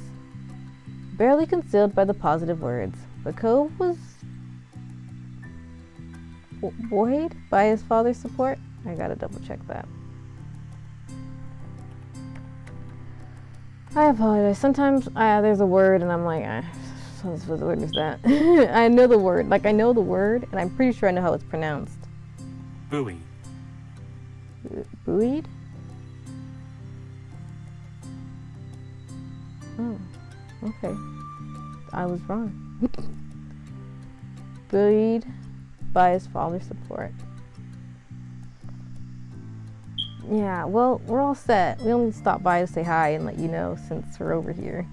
Speaker 1: barely concealed by the positive words, but Cove was buoyed by his father's support? I gotta double check that. I apologize. Sometimes there's a word and I'm like, what word is that? I know the word. Like, I know the word and I'm pretty sure I know how it's pronounced.
Speaker 2: Buoy.
Speaker 1: Buoyed? Oh, okay. I was wrong. Buoyed by his father's support. Yeah, well, we're all set. We only stopped by to say hi and let you know since we're over here.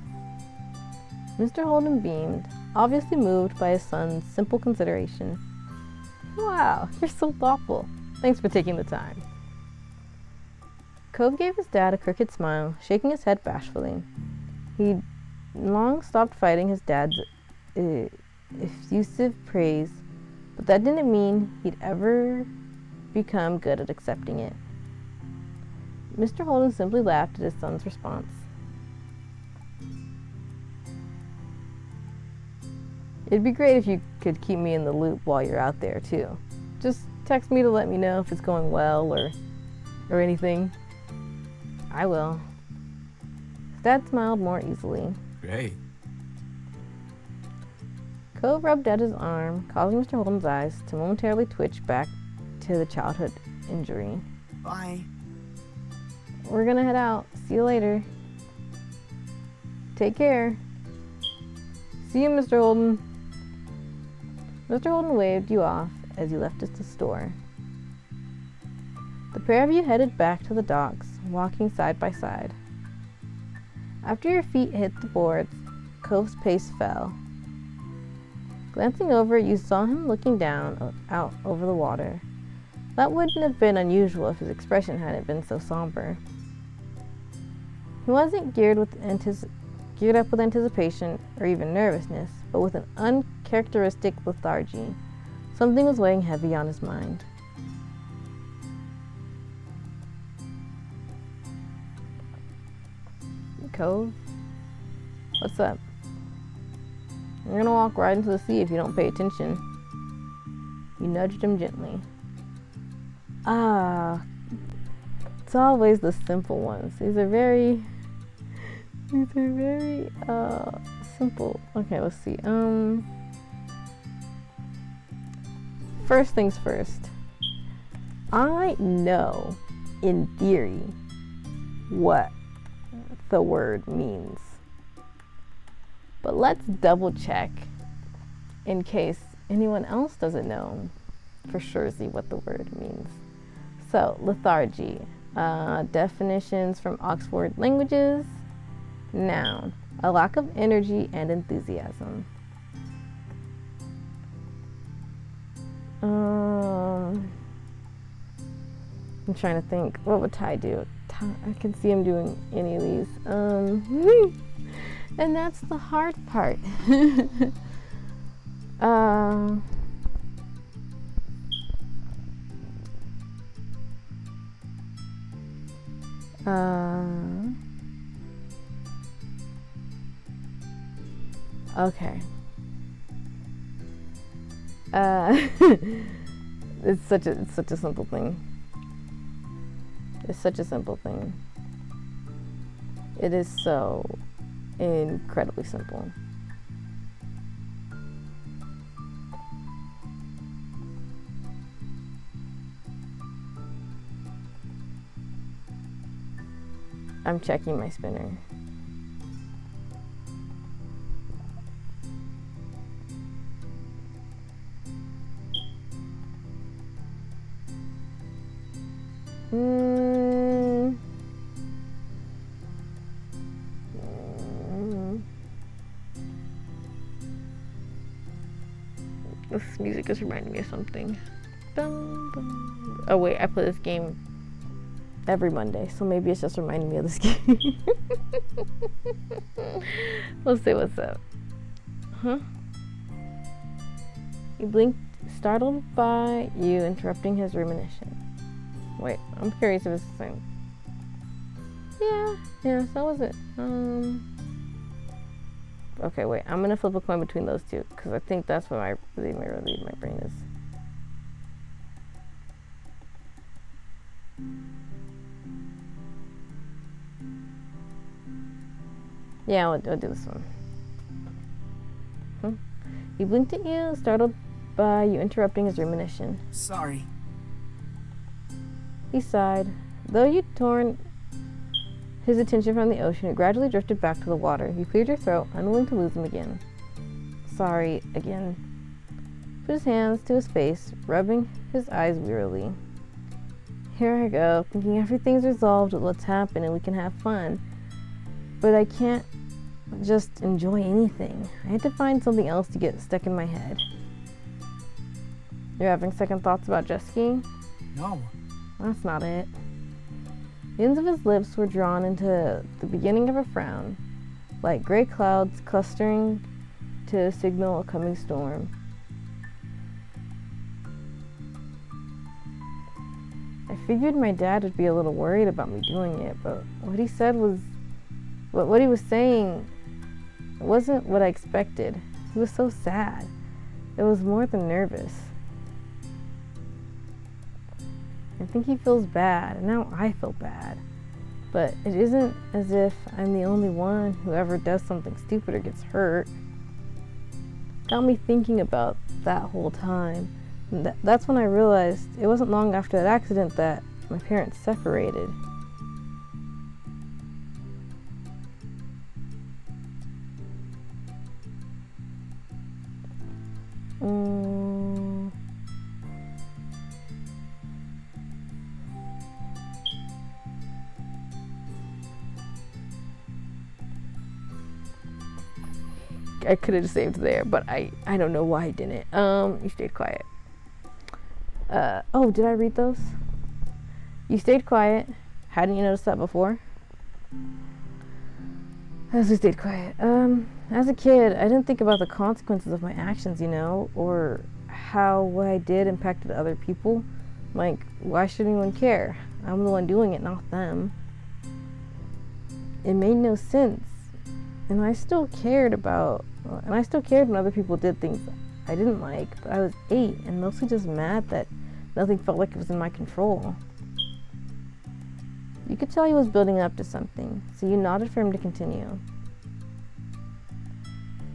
Speaker 1: Mr. Holden beamed, obviously moved by his son's simple consideration. Wow, you're so thoughtful. Thanks for taking the time. Cove gave his dad a crooked smile, shaking his head bashfully. He'd long stopped fighting his dad's effusive praise, but that didn't mean he'd ever become good at accepting it. Mr. Holden simply laughed at his son's response. It'd be great if you could keep me in the loop while you're out there, too. Just text me to let me know if it's going well or anything. I will. His dad smiled more easily.
Speaker 2: Great.
Speaker 1: Cove rubbed at his arm, causing Mr. Holden's eyes to momentarily twitch back to the childhood injury.
Speaker 2: Bye.
Speaker 1: We're gonna head out. See you later. Take care. See you, Mr. Holden. Mr. Holden waved you off as you left the store. The pair of you headed back to the docks, walking side by side. After your feet hit the boards, Cove's pace fell. Glancing over, you saw him looking down out over the water. That wouldn't have been unusual if his expression hadn't been so somber. He wasn't geared up with anticipation or even nervousness, but with an uncharacteristic lethargy. Something was weighing heavy on his mind. Cove? What's up? You're gonna walk right into the sea if you don't pay attention. You nudged him gently. It's always the simple ones. These are very simple. Okay, let's see. First things first. I know, in theory, what the word means. But let's double check in case anyone else doesn't know for sure what the word means. So, lethargy. Definitions from Oxford Languages. Noun, a lack of energy and enthusiasm. I'm trying to think. What would Ty do? I can see him doing any of these. And that's the hard part. Okay. It's such a simple thing. It's such a simple thing. It is so incredibly simple. I'm checking my spinner. This music is reminding me of something. Dun, dun. Oh wait, I play this game every Monday, so maybe it's just reminding me of this game. Let's see what's up. Huh? He blinked, startled by you interrupting his rumination. Wait, I'm curious if it's the same. Yeah, so was it. Okay, wait, I'm gonna flip a coin between those two, because I think that's what my brain is. Yeah, I'll do this one. He blinked at you, startled by you interrupting his rumination.
Speaker 2: Sorry.
Speaker 1: He sighed. Though you'd torn his attention from the ocean, it gradually drifted back to the water. You cleared your throat, unwilling to lose him again. Sorry, again. Put his hands to his face, rubbing his eyes wearily. Here I go, thinking everything's resolved with what's happened and we can have fun. But I can't just enjoy anything. I had to find something else to get stuck in my head. You're having second thoughts about jet skiing?
Speaker 2: No.
Speaker 1: That's not it. The ends of his lips were drawn into the beginning of a frown, like gray clouds clustering to signal a coming storm. I figured my dad would be a little worried about me doing it, but what he said was, what he was saying wasn't what I expected. He was so sad. It was more than nervous. I think he feels bad, and now I feel bad. But it isn't as if I'm the only one who ever does something stupid or gets hurt. Got me thinking about that whole time. And that's when I realized it wasn't long after that accident that my parents separated. I could have just saved there, but I don't know why I didn't. You stayed quiet. Oh, did I read those? You stayed quiet. Hadn't you noticed that before? As we stayed quiet. As a kid, I didn't think about the consequences of my actions, or how what I did impacted other people. Like, why should anyone care? I'm the one doing it, not them. It made no sense. And I still cared when other people did things I didn't like, but I was 8 and mostly just mad that nothing felt like it was in my control. You could tell he was building up to something, so you nodded for him to continue.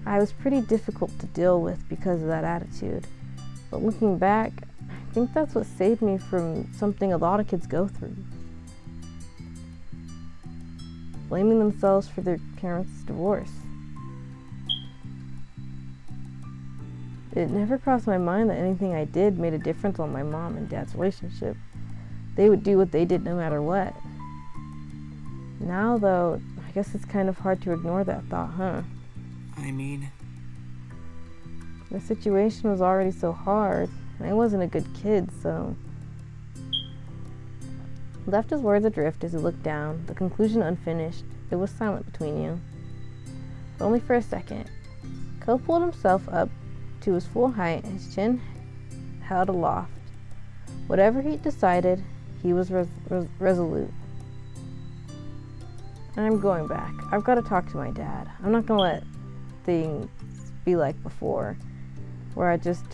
Speaker 1: I was pretty difficult to deal with because of that attitude, but looking back, I think that's what saved me from something a lot of kids go through. Blaming themselves for their parents' divorce. It never crossed my mind that anything I did made a difference on my mom and dad's relationship. They would do what they did no matter what. Now, though, I guess it's kind of hard to ignore that thought, huh?
Speaker 2: I mean...
Speaker 1: The situation was already so hard, and I wasn't a good kid, so... Left his words adrift as he looked down, the conclusion unfinished. It was silent between you. But only for a second. Cole pulled himself up to his full height, his chin held aloft. Whatever he decided, he was resolute. I'm going back. I've got to talk to my dad. I'm not going to let things be like before, where I just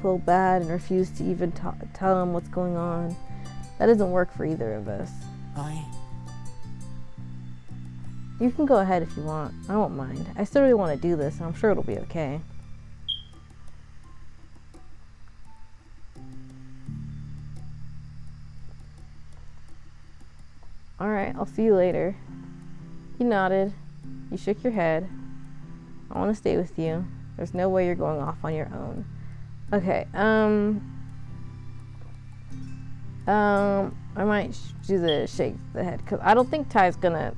Speaker 1: feel bad and refuse to even tell him what's going on. That doesn't work for either of us. You can go ahead if you want. I won't mind. I still really want to do this, and I'm sure it'll be okay. Alright, I'll see you later. You nodded. You shook your head. I want to stay with you. There's no way you're going off on your own. Okay, I might do the shake the head, because I don't think Ty's gonna,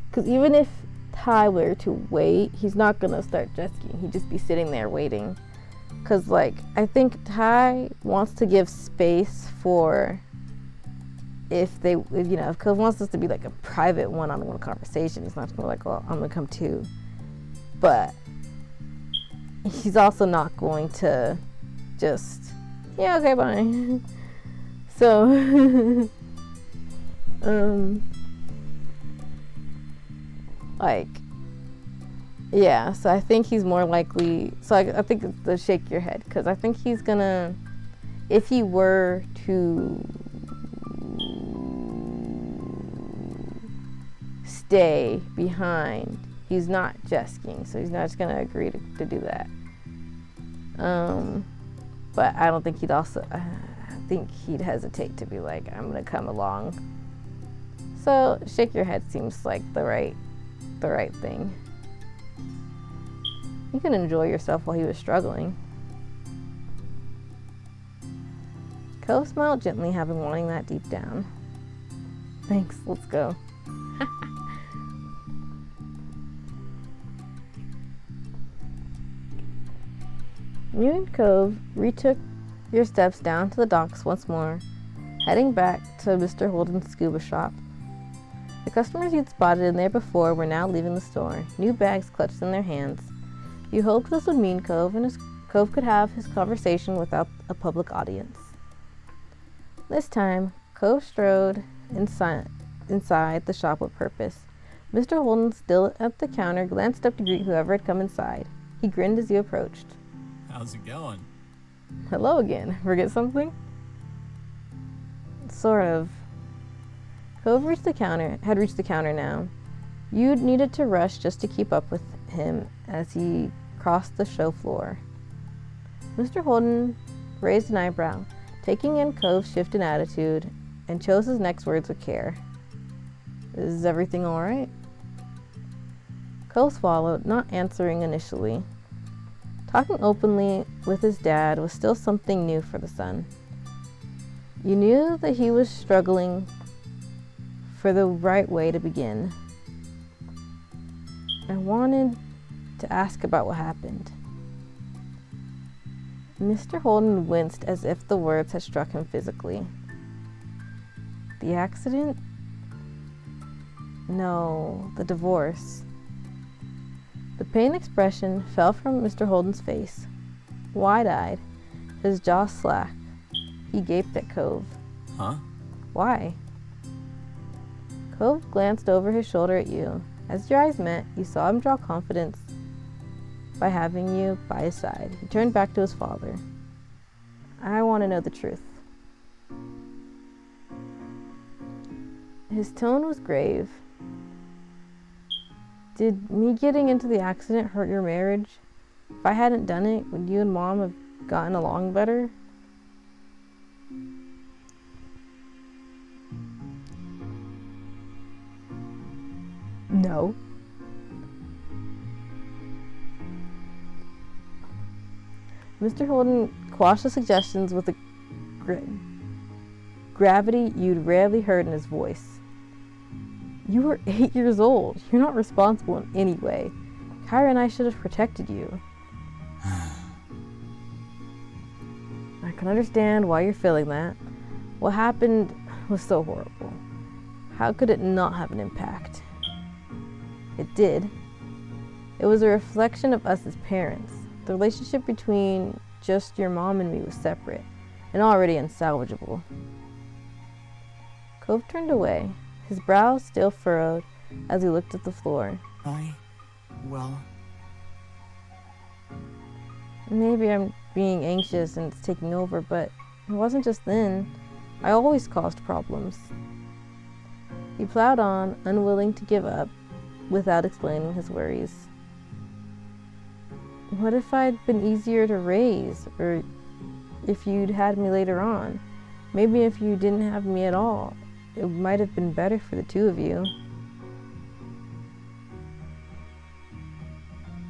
Speaker 1: because even if Ty were to wait, he's not gonna start jet skiing. He'd just be sitting there waiting. Because, like, I think Ty wants to give space for if they, if Cove wants this to be like a private one-on-one conversation. He's not gonna be like, well, I'm gonna come too. But he's also not going to just, yeah, okay, bye. So, like, Yeah, so I think he's more likely, so I think it's the shake your head, because I think he's gonna, if he were to stay behind, he's not jesking, so he's not just gonna agree to do that. But I don't think he'd also, I think he'd hesitate to be like, I'm gonna come along. So shake your head seems like the right thing. You can enjoy yourself while he was struggling. Cove smiled gently, having wanting that deep down. Thanks, let's go. You and Cove retook your steps down to the docks once more, heading back to Mr. Holden's scuba shop. The customers you'd spotted in there before were now leaving the store, new bags clutched in their hands. You hoped this would mean Cove could have his conversation without a public audience. This time, Cove strode inside the shop with purpose. Mr. Holden, still at the counter, glanced up to greet whoever had come inside. He grinned as you approached.
Speaker 2: How's it going?
Speaker 1: Hello again. Forget something? Sort of. Cove had reached the counter now. You needed to rush just to keep up with him as he crossed the show floor. Mr. Holden raised an eyebrow, taking in Cove's shift in attitude, and chose his next words with care. Is everything all right? Cove swallowed, not answering initially. Talking openly with his dad was still something new for the son. You knew that he was struggling for the right way to begin. I wanted to ask about what happened. Mr. Holden winced as if the words had struck him physically. The accident? No, the divorce. The pain expression fell from Mr. Holden's face. Wide-eyed, his jaw slack, he gaped at Cove.
Speaker 2: Huh?
Speaker 1: Why? Cove glanced over his shoulder at you. As your eyes met, you saw him draw confidence by having you by his side. He turned back to his father. I want to know the truth. His tone was grave. Did me getting into the accident hurt your marriage? If I hadn't done it, would you and Mom have gotten along better? No. Mr. Holden quashed the suggestions with a gravity you'd rarely heard in his voice. You were 8 years old. You're not responsible in any way. Kyra and I should have protected you. I can understand why you're feeling that. What happened was so horrible. How could it not have an impact? It did. It was a reflection of us as parents. The relationship between just your mom and me was separate and already unsalvageable. Cove turned away, his brow still furrowed as he looked at the floor.
Speaker 2: Well...
Speaker 1: Maybe I'm being anxious and it's taking over, but it wasn't just then. I always caused problems. He plowed on, unwilling to give up, without explaining his worries. What if I'd been easier to raise, or if you'd had me later on? Maybe if you didn't have me at all, it might have been better for the two of you.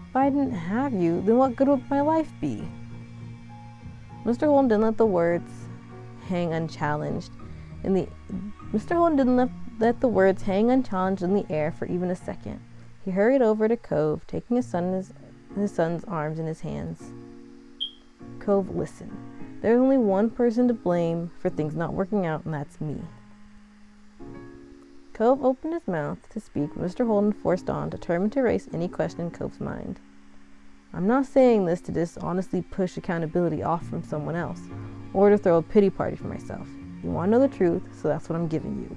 Speaker 1: If I didn't have you, then what good would my life be? Mr. Holden didn't let the words hang unchallenged in the air for even a second. He hurried over to Cove, taking his son's arms in his hands. Cove, listen. There's only one person to blame for things not working out, and that's me. Cove opened his mouth to speak, but Mr. Holden forced on, determined to erase any question in Cove's mind. I'm not saying this to dishonestly push accountability off from someone else, or to throw a pity party for myself. You want to know the truth, so that's what I'm giving you.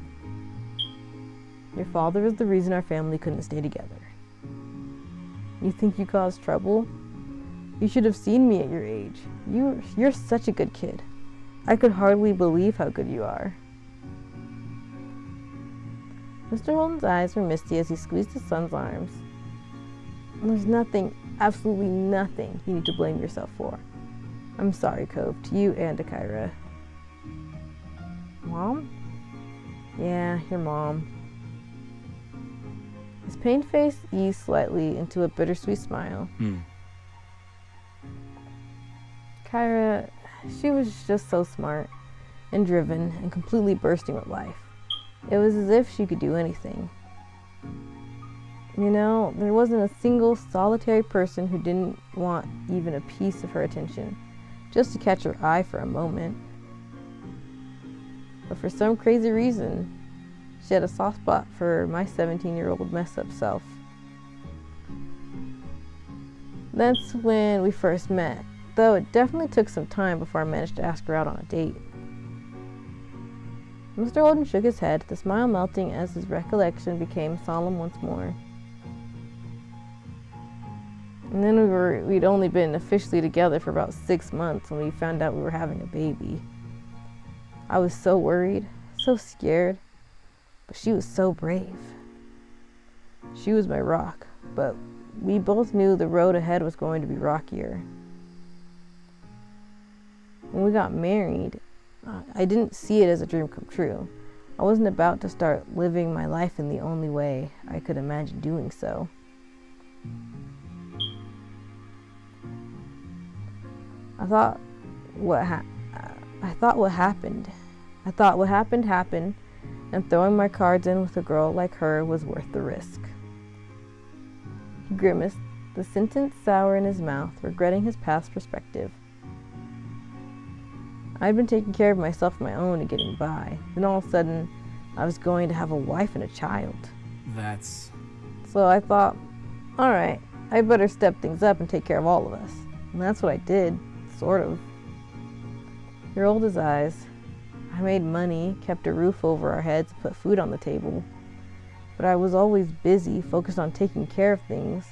Speaker 1: Your father is the reason our family couldn't stay together. You think you caused trouble? You should have seen me at your age. You're such a good kid. I could hardly believe how good you are. Mr. Holden's eyes were misty as he squeezed his son's arms. There's nothing, absolutely nothing, you need to blame yourself for. I'm sorry, Cove, to you and to Kyra. Mom? Yeah, your mom. His pained face eased slightly into a bittersweet smile. Kyra, she was just so smart and driven and completely bursting with life. It was as if she could do anything. You know, there wasn't a single solitary person who didn't want even a piece of her attention, just to catch her eye for a moment. But for some crazy reason, she had a soft spot for my 17-year-old messed-up self. That's when we first met, though it definitely took some time before I managed to ask her out on a date. Mr. Holden shook his head, the smile melting as his recollection became solemn once more. And then we'd only been officially together for about 6 months when we found out we were having a baby. I was so worried, so scared, but she was so brave. She was my rock, but we both knew the road ahead was going to be rockier. When we got married, I didn't see it as a dream come true. I wasn't about to start living my life in the only way I could imagine doing so. I thought what happened happened, and throwing my cards in with a girl like her was worth the risk. He grimaced, the sentence sour in his mouth, regretting his past perspective. I'd been taking care of myself on my own and getting by. Then all of a sudden, I was going to have a wife and a child. So I thought, alright, I better step things up and take care of all of us. And that's what I did, sort of. He rolled his eyes. I made money, kept a roof over our heads, put food on the table. But I was always busy, focused on taking care of things.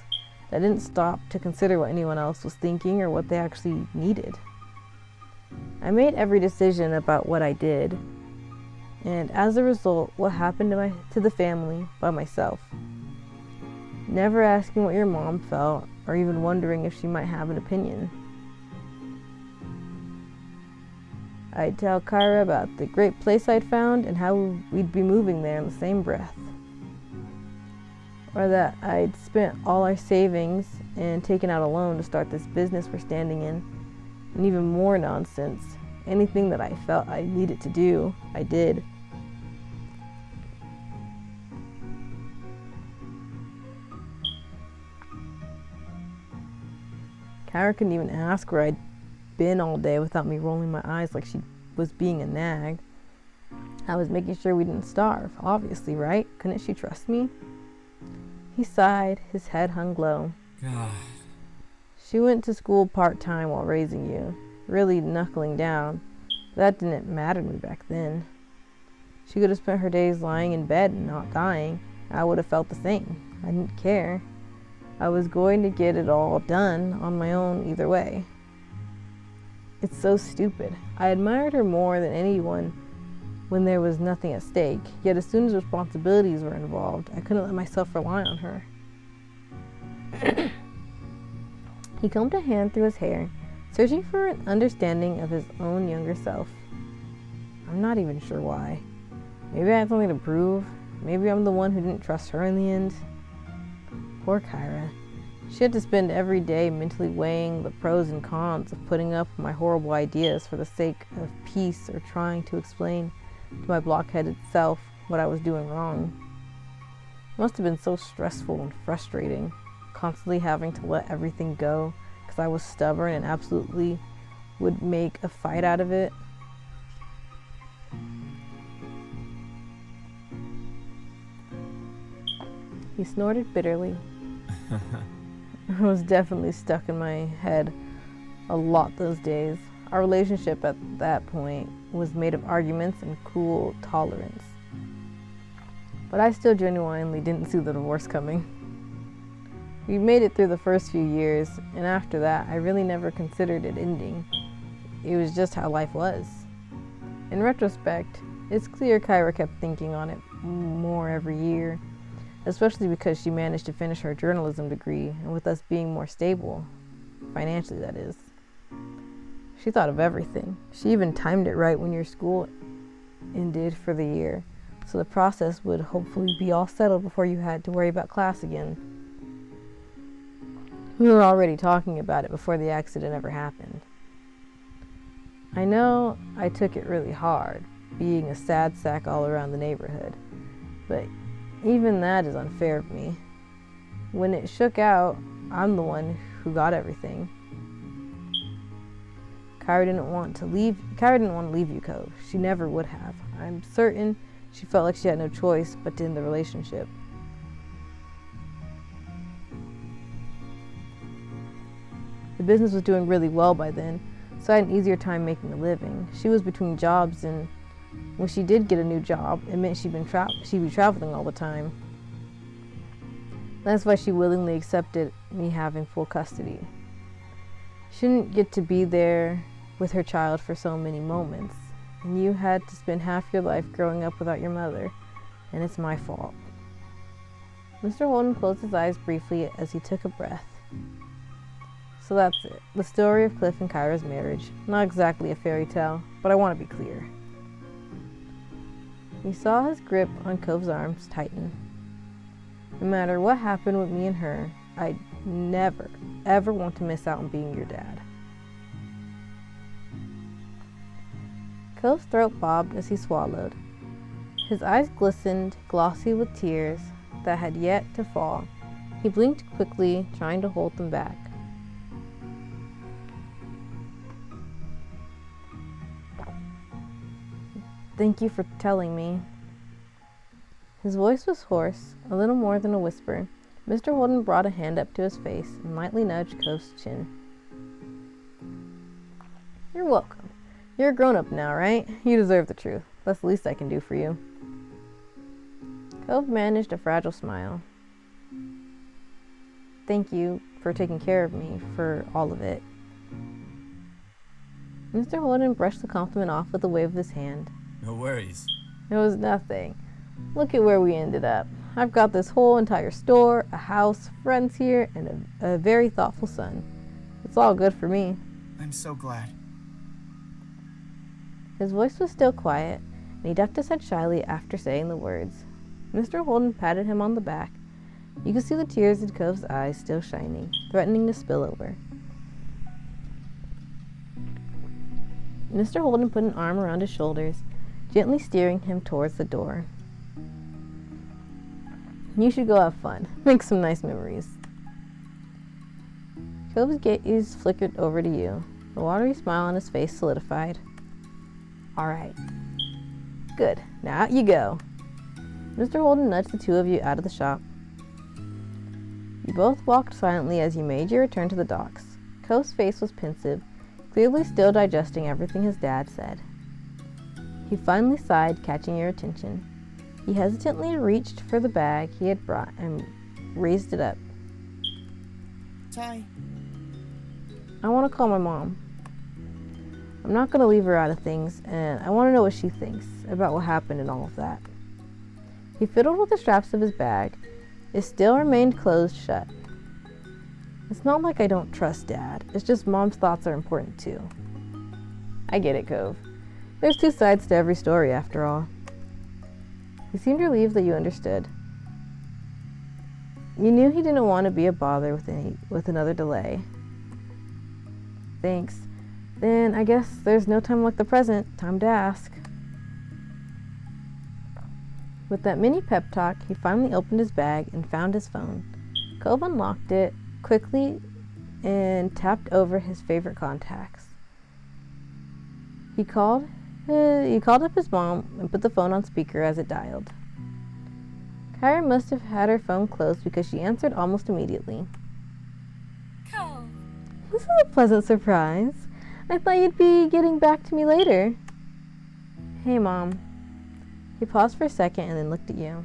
Speaker 1: I didn't stop to consider what anyone else was thinking or what they actually needed. I made every decision about what I did, and as a result, what happened to the family by myself. Never asking what your mom felt, or even wondering if she might have an opinion. I'd tell Kyra about the great place I'd found and how we'd be moving there in the same breath. Or that I'd spent all our savings and taken out a loan to start this business we're standing in. And even more nonsense. Anything that I felt I needed to do, I did. Kyra couldn't even ask where I'd been all day without me rolling my eyes like she was being a nag. I was making sure we didn't starve, obviously, right? Couldn't she trust me? He sighed, his head hung low.
Speaker 2: God.
Speaker 1: She went to school part-time while raising you, really knuckling down. That didn't matter to me back then. She could have spent her days lying in bed and not dying. I would have felt the same. I didn't care. I was going to get it all done on my own either way. It's so stupid. I admired her more than anyone when there was nothing at stake, yet as soon as responsibilities were involved, I couldn't let myself rely on her. He combed a hand through his hair, searching for an understanding of his own younger self. I'm not even sure why. Maybe I had something to prove. Maybe I'm the one who didn't trust her in the end. Poor Kyra. She had to spend every day mentally weighing the pros and cons of putting up with my horrible ideas for the sake of peace or trying to explain to my blockheaded self what I was doing wrong. It must have been so stressful and frustrating, constantly having to let everything go because I was stubborn and absolutely would make a fight out of it. He snorted bitterly. It was definitely stuck in my head a lot those days. Our relationship at that point was made of arguments and cool tolerance. But I still genuinely didn't see the divorce coming. We made it through the first few years, and after that, I really never considered it ending. It was just how life was. In retrospect, it's clear Kyra kept thinking on it more every year, especially because she managed to finish her journalism degree, and with us being more stable, financially that is. She thought of everything. She even timed it right when your school ended for the year, so the process would hopefully be all settled before you had to worry about class again. We were already talking about it before the accident ever happened. I know I took it really hard, being a sad sack all around the neighborhood, but even that is unfair of me. When it shook out, I'm the one who got everything. Kyra didn't want to leave you, Cove. She never would have. I'm certain she felt like she had no choice but to end the relationship. The business was doing really well by then, so I had an easier time making a living. She was between jobs, and when she did get a new job, it meant she'd be traveling all the time. That's why she willingly accepted me having full custody. She didn't get to be there with her child for so many moments, and you had to spend half your life growing up without your mother, and it's my fault. Mr. Holden closed his eyes briefly as he took a breath. So that's it, the story of Cliff and Kyra's marriage. Not exactly a fairy tale, but I want to be clear. He saw his grip on Cove's arms tighten. No matter what happened with me and her, I'd never, ever want to miss out on being your dad. Cove's throat bobbed as he swallowed. His eyes glistened, glossy with tears that had yet to fall. He blinked quickly, trying to hold them back. Thank you for telling me. His voice was hoarse, a little more than a whisper. Mr. Holden brought a hand up to his face and lightly nudged Cove's chin. You're welcome. You're a grown-up now, right? You deserve the truth. That's the least I can do for you. Cove managed a fragile smile. Thank you for taking care of me, for all of it. Mr. Holden brushed the compliment off with a wave of his hand.
Speaker 2: No worries.
Speaker 1: It was nothing. Look at where we ended up. I've got this whole entire store, a house, friends here, and a very thoughtful son. It's all good for me.
Speaker 3: I'm so glad.
Speaker 1: His voice was still quiet, and he ducked his head shyly after saying the words. Mr. Holden patted him on the back. You could see the tears in Cove's eyes still shining, threatening to spill over. Mr. Holden put an arm around his shoulders, gently steering him towards the door. You should go have fun. Make some nice memories. Cove's gaze flickered over to you. The watery smile on his face solidified. All right. Good. Now out you go. Mr. Holden nudged the two of you out of the shop. You both walked silently as you made your return to the docks. Cove's face was pensive, clearly still digesting everything his dad said. He finally sighed, catching your attention. He hesitantly reached for the bag he had brought and raised it up.
Speaker 3: Ty.
Speaker 1: I want to call my mom. I'm not going to leave her out of things, and I want to know what she thinks about what happened and all of that. He fiddled with the straps of his bag. It still remained closed shut. It's not like I don't trust Dad. It's just Mom's thoughts are important too. I get it, Cove. There's two sides to every story, after all. He seemed relieved that you understood. You knew he didn't want to be a bother with another delay. Thanks. Then I guess there's no time like the present. Time to ask. With that mini pep talk, he finally opened his bag and found his phone. Cove unlocked it quickly and tapped over his favorite contacts. He called up his mom and put the phone on speaker as it dialed. Kyra must have had her phone closed because she answered almost immediately.
Speaker 4: Cove.
Speaker 1: This is a pleasant surprise. I thought you'd be getting back to me later. Hey, Mom. He paused for a second and then looked at you.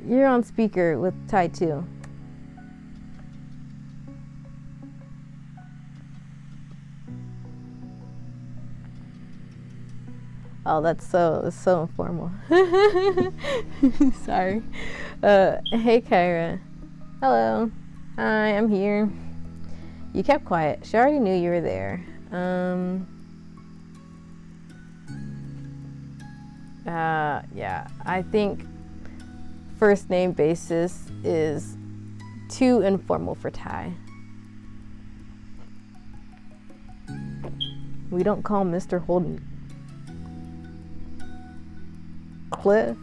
Speaker 1: You're on speaker with Ty, too. Oh, that's so informal. Sorry. Hey, Kyra. Hello. Hi, I'm here. You kept quiet. She already knew you were there. Yeah. I think first name basis is too informal for Ty. We don't call Mr. Holden Cliff.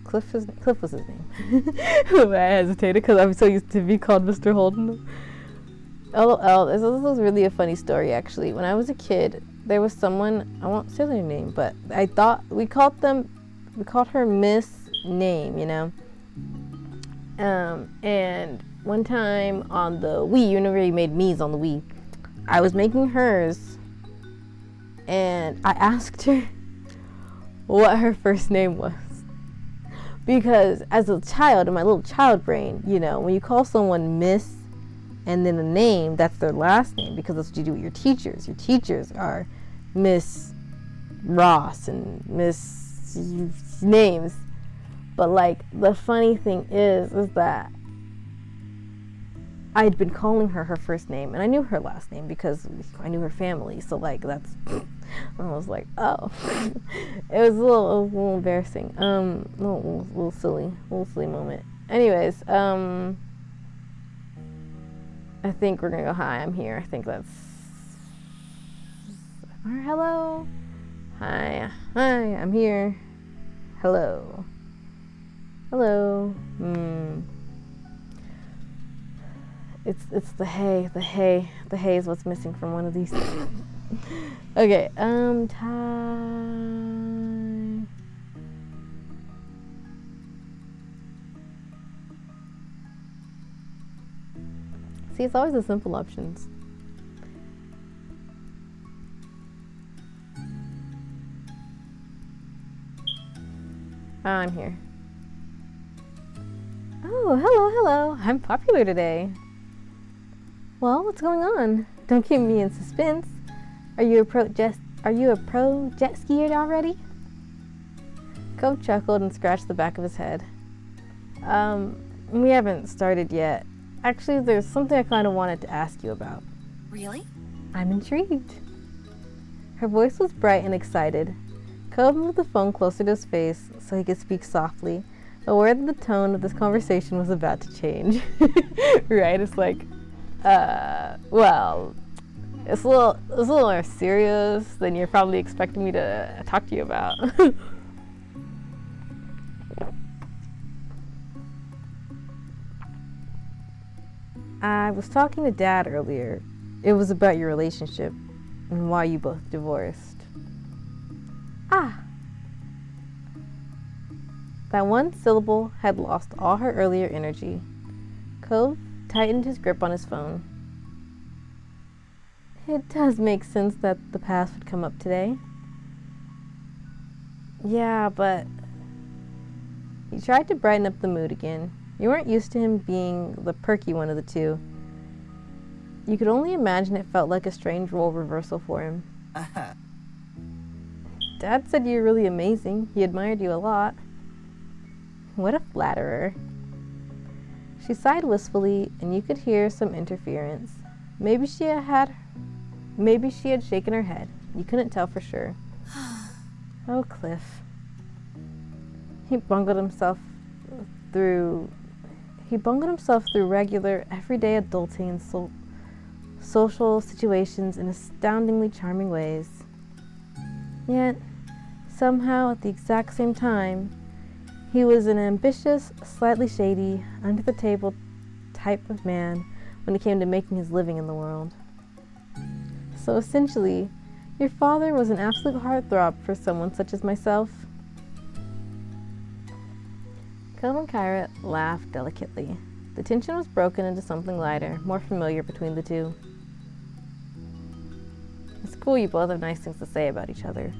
Speaker 1: Cliff was his name. I hesitated because I'm so used to be called Mr. Holden. LOL. This was really a funny story, actually. When I was a kid, there was someone, I won't say their name, but I thought we called her Miss Name, you know. And one time on the Wii, you know where you made me's on the Wii, I was making hers, and I asked her what her first name was. Because as a child, in my little child brain, you know, when you call someone Miss and then a name, that's their last name, because that's what you do with your teachers. Your teachers are Miss Ross and Miss names. But like, the funny thing is that I'd been calling her first name, and I knew her last name because I knew her family. So like, that's, I was like, oh, it was a little embarrassing, little silly moment. Anyways, I think we're gonna go. Hi, I'm here. I think that's. Or hello. Hi, I'm here. Hello. It's the hay. The hay is what's missing from one of these things. Okay, time. See, it's always the simple options. I'm here. Oh, hello. I'm popular today. Well, what's going on? Don't keep me in suspense. Are you a pro jet skier already? Cove chuckled and scratched the back of his head. We haven't started yet. Actually, there's something I kind of wanted to ask you about.
Speaker 4: Really?
Speaker 1: I'm intrigued. Her voice was bright and excited. Cove moved the phone closer to his face so he could speak softly, aware that the tone of this conversation was about to change. Right? It's like, well, it's a little more serious than you're probably expecting me to talk to you about. I was talking to Dad earlier. It was about your relationship and why you both divorced. Ah. That one syllable had lost all her earlier energy. Cove tightened his grip on his phone. It does make sense that the past would come up today. Yeah, but he tried to brighten up the mood again. You weren't used to him being the perky one of the two. You could only imagine it felt like a strange role reversal for him. Dad said you were really amazing. He admired you a lot. What a flatterer. She sighed wistfully, and you could hear some interference. Maybe she had shaken her head. You couldn't tell for sure. Oh, Cliff. He bungled himself through regular, everyday adulting and social situations in astoundingly charming ways. Yet, somehow, at the exact same time, he was an ambitious, slightly shady, under-the-table type of man when it came to making his living in the world. So essentially, your father was an absolute heartthrob for someone such as myself. Cove and Kyra laughed delicately. The tension was broken into something lighter, more familiar between the two. It's cool you both have nice things to say about each other.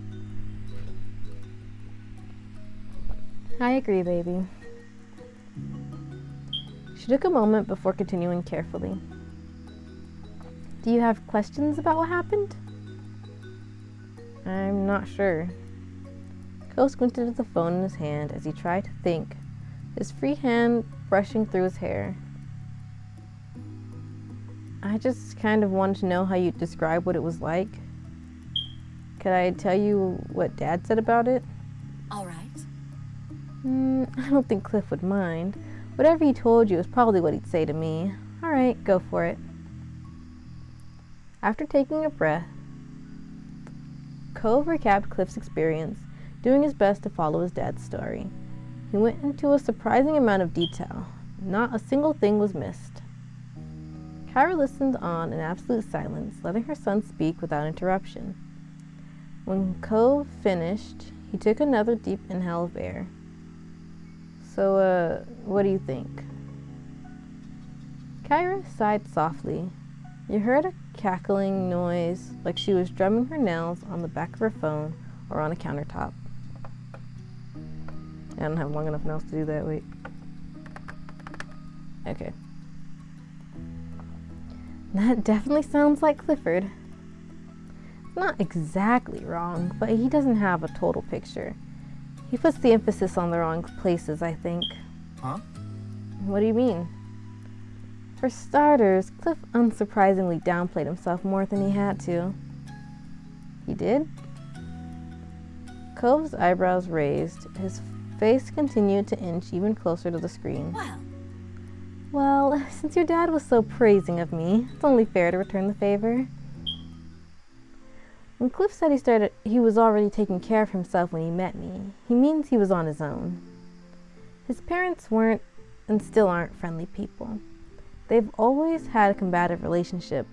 Speaker 1: I agree, baby. She took a moment before continuing carefully. Do you have questions about what happened? I'm not sure. Cove squinted at the phone in his hand as he tried to think, his free hand brushing through his hair. I just kind of wanted to know how you'd describe what it was like. Could I tell you what Dad said about it?
Speaker 4: All right.
Speaker 1: I don't think Cliff would mind. Whatever he told you is probably what he'd say to me. All right, go for it. After taking a breath, Cove recapped Cliff's experience, doing his best to follow his dad's story. He went into a surprising amount of detail. Not a single thing was missed. Kyra listened on in absolute silence, letting her son speak without interruption. When Cove finished, he took another deep inhale of air. So, what do you think? Kyra sighed softly. You heard a cackling noise like she was drumming her nails on the back of her phone or on a countertop. I don't have long enough nails to do that, wait. Okay. That definitely sounds like Clifford. It's not exactly wrong, but he doesn't have a total picture. He puts the emphasis on the wrong places, I think.
Speaker 2: Huh?
Speaker 1: What do you mean? For starters, Cliff unsurprisingly downplayed himself more than he had to. He did? Cove's eyebrows raised. His face continued to inch even closer to the screen. Well, since your dad was so praising of me, it's only fair to return the favor. When Cliff said he was already taking care of himself when he met me, he means he was on his own. His parents weren't and still aren't friendly people. They've always had a combative relationship,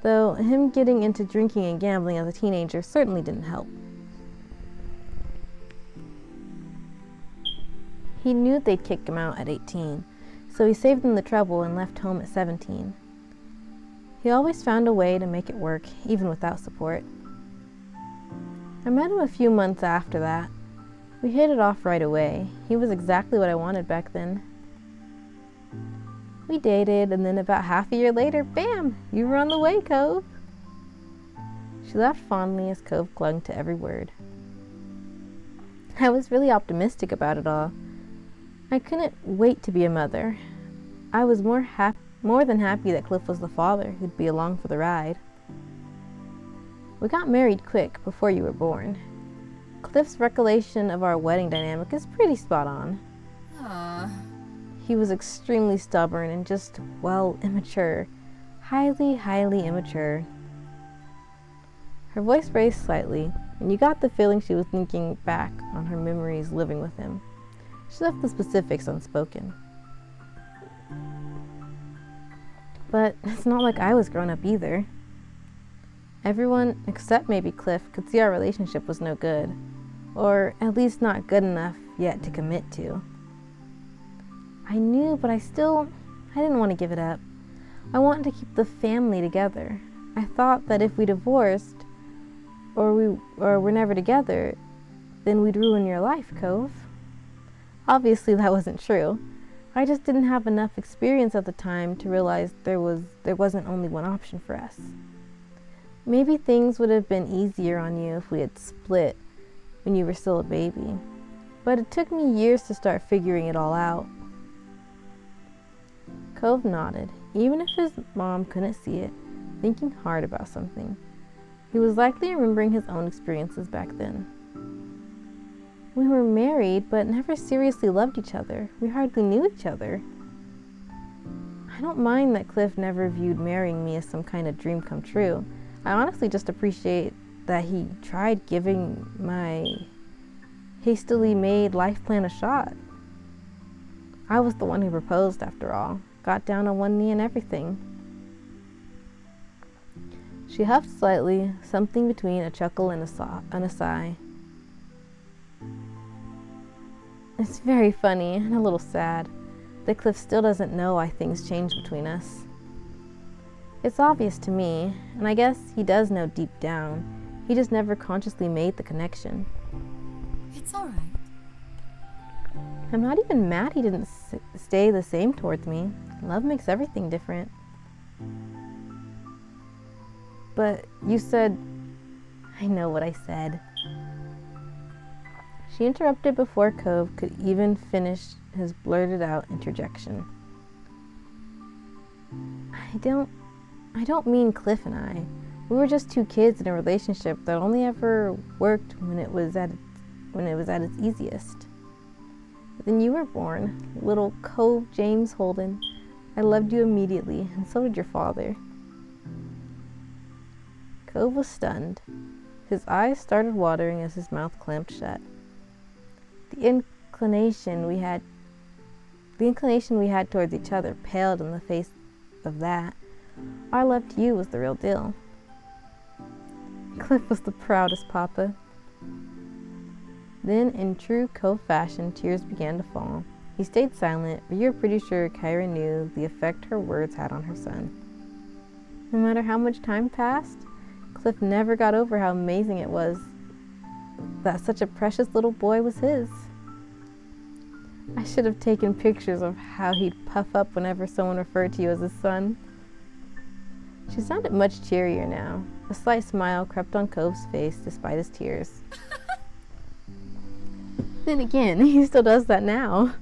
Speaker 1: though him getting into drinking and gambling as a teenager certainly didn't help. He knew they'd kick him out at 18, so he saved them the trouble and left home at 17. He always found a way to make it work, even without support. I met him a few months after that. We hit it off right away. He was exactly what I wanted back then. We dated, and then about half a year later, bam, you were on the way, Cove. She laughed fondly as Cove clung to every word. I was really optimistic about it all. I couldn't wait to be a mother. I was more than happy that Cliff was the father who'd be along for the ride. We got married quick, before you were born. Cliff's recollection of our wedding dynamic is pretty spot on. He was extremely stubborn and just, well, immature. Highly, highly immature. Her voice raised slightly, and you got the feeling she was thinking back on her memories living with him. She left the specifics unspoken. But it's not like I was grown up either. Everyone, except maybe Cliff, could see our relationship was no good. Or at least not good enough yet to commit to. I knew, but I didn't want to give it up. I wanted to keep the family together. I thought that if we divorced, or were never together, then we'd ruin your life, Cove. Obviously that wasn't true. I just didn't have enough experience at the time to realize there wasn't only one option for us. Maybe things would have been easier on you if we had split when you were still a baby. But it took me years to start figuring it all out. Cove nodded, even if his mom couldn't see it, thinking hard about something. He was likely remembering his own experiences back then. We were married, but never seriously loved each other. We hardly knew each other. I don't mind that Cliff never viewed marrying me as some kind of dream come true. I honestly just appreciate that he tried giving my hastily made life plan a shot. I was the one who proposed, after all. Got down on one knee and everything. She huffed slightly, something between a chuckle and a sigh. It's very funny and a little sad that Cliff still doesn't know why things changed between us. It's obvious to me, and I guess he does know deep down. He just never consciously made the connection.
Speaker 4: It's all right.
Speaker 1: I'm not even mad he didn't stay the same towards me. Love makes everything different. But you said, I know what I said. She interrupted before Cove could even finish his blurted out interjection. I don't mean Cliff and I. We were just two kids in a relationship that only ever worked when it was at its easiest. But then you were born, little Cove James Holden. I loved you immediately, and so did your father. Cove was stunned. His eyes started watering as his mouth clamped shut. The inclination we had towards each other paled in the face of that. Our love to you was the real deal. Cliff was the proudest papa. Then, in true Cove fashion, tears began to fall. He stayed silent, but you were pretty sure Kyra knew the effect her words had on her son. No matter how much time passed, Cliff never got over how amazing it was that such a precious little boy was his. I should have taken pictures of how he'd puff up whenever someone referred to you as his son. She sounded much cheerier now. A slight smile crept on Cove's face despite his tears. Then again, he still does that now.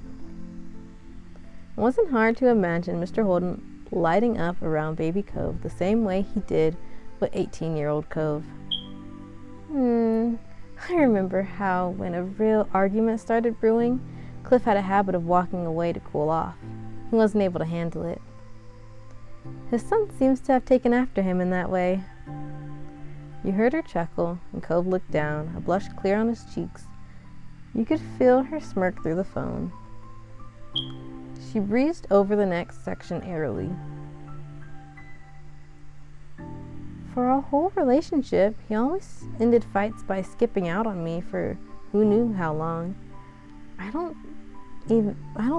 Speaker 1: It wasn't hard to imagine Mr. Holden lighting up around baby Cove the same way he did with 18-year-old Cove. I remember how when a real argument started brewing, Cliff had a habit of walking away to cool off. He wasn't able to handle it. His son seems to have taken after him in that way. You heard her chuckle, and Cove looked down, a blush clear on his cheeks. You could feel her smirk through the phone. She breezed over the next section airily. For our whole relationship, he always ended fights by skipping out on me for who knew how long. I don't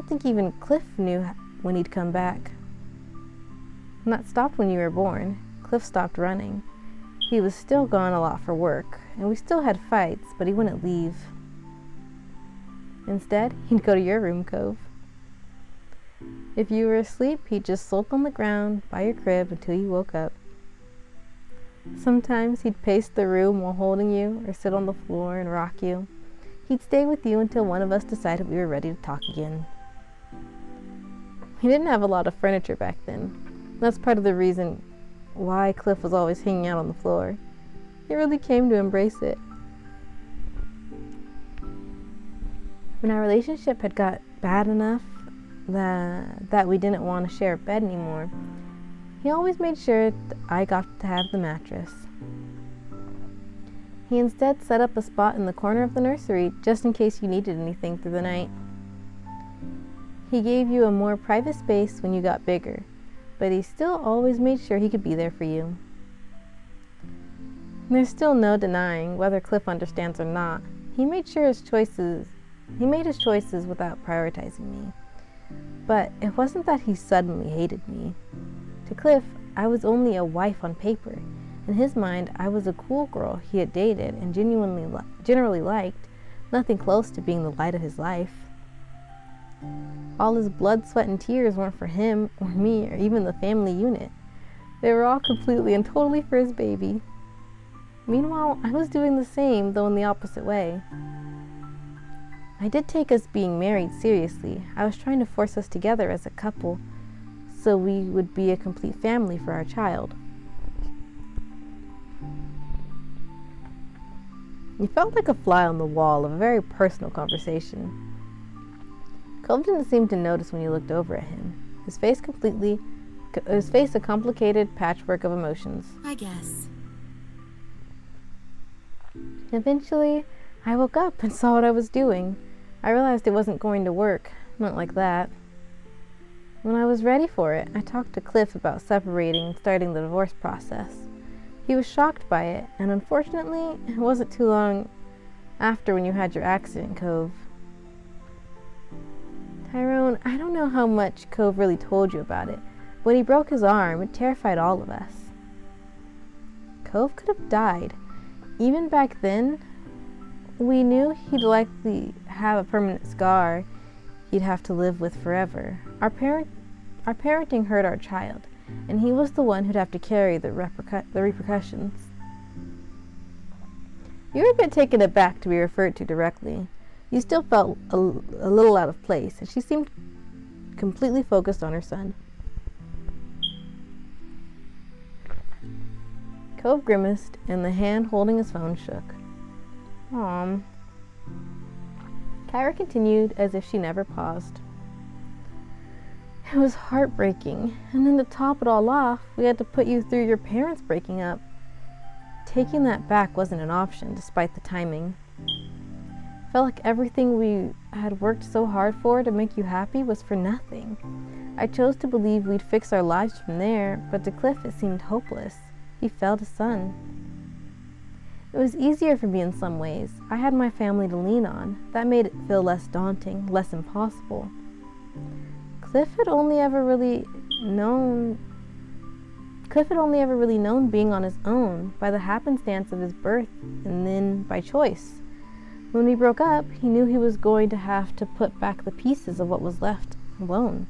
Speaker 1: think even Cliff knew when he'd come back. And that stopped when you were born. Cliff stopped running. He was still gone a lot for work, and we still had fights, but he wouldn't leave. Instead, he'd go to your room, Cove. If you were asleep, he'd just sulk on the ground by your crib until you woke up. Sometimes he'd pace the room while holding you, or sit on the floor and rock you. He'd stay with you until one of us decided we were ready to talk again. We didn't have a lot of furniture back then. That's part of the reason why Cliff was always hanging out on the floor. He really came to embrace it. When our relationship had got bad enough that we didn't want to share a bed anymore, he always made sure that I got to have the mattress. He instead set up a spot in the corner of the nursery just in case you needed anything through the night. He gave you a more private space when you got bigger, but he still always made sure he could be there for you. There's still no denying, whether Cliff understands or not, he made his choices without prioritizing me. But it wasn't that he suddenly hated me. To Cliff, I was only a wife on paper. In his mind, I was a cool girl he had dated and generally liked, nothing close to being the light of his life. All his blood, sweat, and tears weren't for him or me or even the family unit. They were all completely and totally for his baby. Meanwhile, I was doing the same, though in the opposite way. I did take us being married seriously. I was trying to force us together as a couple so we would be a complete family for our child. You felt like a fly on the wall of a very personal conversation. Cove didn't seem to notice when you looked over at him. His face a complicated patchwork of emotions.
Speaker 4: I guess.
Speaker 1: Eventually, I woke up and saw what I was doing. I realized it wasn't going to work, not like that. When I was ready for it, I talked to Cliff about separating and starting the divorce process. He was shocked by it, and unfortunately, it wasn't too long after when you had your accident, Cove. Tyrone, I don't know how much Cove really told you about it, but when he broke his arm, it terrified all of us. Cove could have died. Even back then, we knew he'd likely have a permanent scar he'd have to live with forever. Our parenting hurt our child, and he was the one who'd have to carry the repercussions. You were a bit taken aback to be referred to directly. You still felt a little out of place, and she seemed completely focused on her son. Cove grimaced, and the hand holding his phone shook. Mom. Kyra continued as if she never paused. It was heartbreaking, and then to top it all off, we had to put you through your parents breaking up. Taking that back wasn't an option, despite the timing. Felt like everything we had worked so hard for to make you happy was for nothing. I chose to believe we'd fix our lives from there, but to Cliff it seemed hopeless. He failed his son. It was easier for me in some ways. I had my family to lean on. That made it feel less daunting, less impossible. Cliff had only ever really known being on his own by the happenstance of his birth and then by choice. When we broke up, he knew he was going to have to put back the pieces of what was left alone.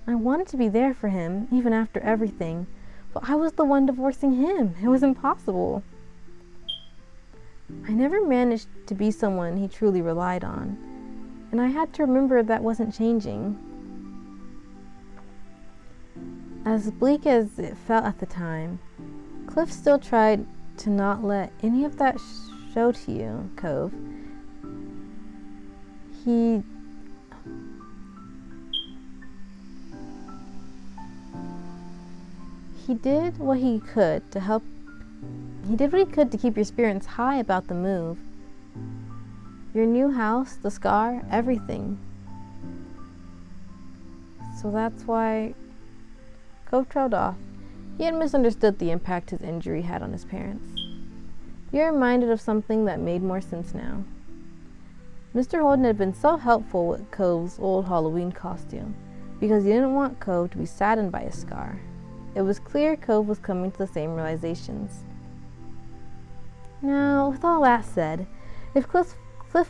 Speaker 1: I wanted to be there for him, even after everything, but I was the one divorcing him. It was impossible. I never managed to be someone he truly relied on, and I had to remember that wasn't changing. As bleak as it felt at the time, Cliff still tried to not let any of that show to you, Cove. He did what he could to help. He did what he could to keep your spirits high about the move. Your new house, the scar, everything. So that's why Cove trailed off. He had misunderstood the impact his injury had on his parents. You're reminded of something that made more sense now. Mr. Holden had been so helpful with Cove's old Halloween costume because he didn't want Cove to be saddened by his scar. It was clear Cove was coming to the same realizations. Now, with all that said, if Cliff